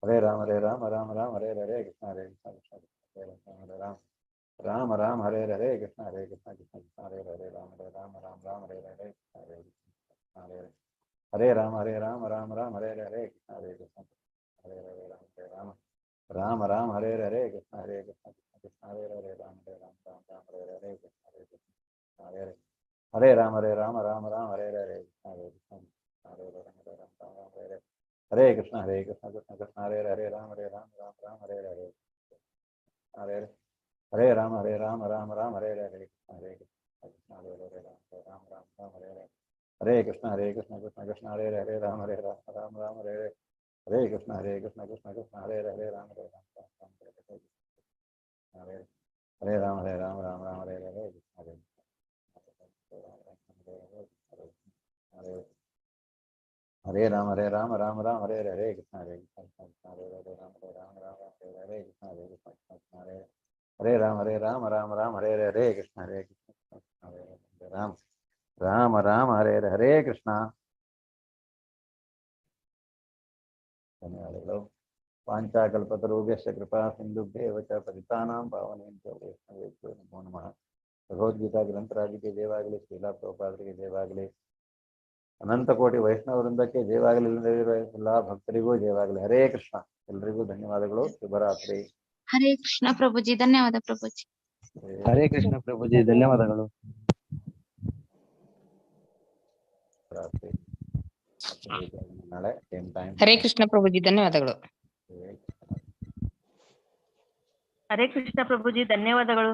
ಹರೇ ಹರೇ ರಾಮ ರಾಮ ಹರೇ ಹರೇ ಕೃಷ್ಣ ಹರೇ ಕೃಷ್ಣ ಹರೇ ರಾಮ ರಾಮ ರಾಮ ಹರೇ ಹರೇ ಕೃಷ್ಣ ಹರೇ ಕೃಷ್ಣ ಕೃಷ್ಣ ಕೃಷ್ಣ ಹರೇ ಹರೇ ರಾಮ ರಾಮ ಹರೇ ಹರೇ ಕೃಷ್ಣ ಹರೇ ಕೃಷ್ಣ ಹರೇ ಹರೇ ರಾಮ ರಾಮ ಹರೇ ಹರೇ ಕೃಷ್ಣ ಹರೇ ಕೃಷ್ಣ ಹರೇ ಹರೇ ರಾಮ ರಾಮ ಹರೇ ಹರೇ ಕೃಷ್ಣ ಹರೇ ಕೃಷ್ಣ ಕೃಷ್ಣ ಕೃಷ್ಣ ಹರೇ ಹರೇ ರಾಮ ರಾಮ ಹರೇ ಹರೇ ಕೃಷ್ಣ ಹರೇ ಕೃಷ್ಣ ಹರೇ ಹರೇ ರಾಮ ರಾಮ ಹರೇ ಹರೇ ಕೃಷ್ಣ ಹರೇ ಕೃಷ್ಣ ಹರೇ ರಾಮ ಹರೇ ಹರೇ ಕೃಷ್ಣ ಕೃಷ್ಣ ಕೃಷ್ಣ ಹರೇ ಹರೇ ರಾಮ ರಾಮ ಹರೇ ಹರೇ ಹರೇ ಹರೇ ರಾಮ ರಾಮ ಹರೇ ಹರೇ ಕೃಷ್ಣ ಹರೇ ಕೃಷ್ಣ ಹರೇ ಹರೇ ರಾಮ ಹರೇ ಹರೇ ಕೃಷ್ಣ ಕೃಷ್ಣ ಕೃಷ್ಣ ಹರೇ ಹರೇ ರಾಮ ರಾಮ ಹರೇ ಹರೇ ಕೃಷ್ಣ ಕೃಷ್ಣ ಕೃಷ್ಣ ಹರೇ ಹರೇ ರಾಮ ಹರೇ ಹರೇ ರಾಮ ರಾಮ ಹರೇ ಹರೇ ಕೃಷ್ಣ ಹರೇ ಹರೇ ರಾಮ ಹರೇ ಹರೇ ಕೃಷ್ಣ ಹರೇ ಕೃಷ್ಣ ಹರೇ ಹರೇ ರಾಮ ಹರೇ ಹರೇ ಕೃಷ್ಣ ಹರೇ ಕೃಷ್ಣ ಹರೇ ಹರೇ ರಾಮ ಹರೇ ಹರೇ ಕೃಷ್ಣ ಹರೇ ಕೃಷ್ಣ ಹರೇ ರಾಮ ಹರೇ ಹರೇ ಕೃಷ್ಣ. ಧನ್ಯವಾದಗಳು. ಪಾಂಚಾಕಲ್ಪತರುಭ್ಯಶ್ಚ ಕೃಪಾ ಸಿಂಧುಭ್ಯೇವ ಚ ಪತಿತಾನಾಂ ಪಾವನೇಭ್ಯೋ ವೈಷ್ಣವೇಭ್ಯೋ ನಮೋ ನಮಃ. ಭಗವದ್ಗೀತಾ ಗ್ರಂಥರಾಜಿಗೆ ಜಯವಾಗಲಿ, ಶ್ರೀಲಾ ಪ್ರಭುಪಾದರಿಗೆ ಜಯವಾಗಲಿ, ಅನಂತ ಕೋಟಿ ವೈಷ್ಣವ ವೃಂದಕ್ಕೆ ಜಯವಾಗಲಿ, ಎಲ್ಲ ಭಕ್ತರಿಗೂ ಜಯವಾಗಲಿ. ಹರೇ ಕೃಷ್ಣ. ಎಲ್ರಿಗೂ ಧನ್ಯವಾದಗಳು. ಶುಭರಾತ್ರಿ. ಹರೇ ಕೃಷ್ಣ ಪ್ರಭುಜಿ, ಧನ್ಯವಾದ ಪ್ರಭುಜಿ. ಹರೇ ಕೃಷ್ಣ ಪ್ರಭುಜಿ, ಧನ್ಯವಾದಗಳು. ರಾತ್ರಿ ನಾಳೆ ಸೇಮ್ ಟೈಮ್. ಹರೇ ಕೃಷ್ಣ ಪ್ರಭುಜಿ, ಧನ್ಯವಾದಗಳು. ಹರೇ ಕೃಷ್ಣ ಪ್ರಭುಜಿ, ಧನ್ಯವಾದಗಳು.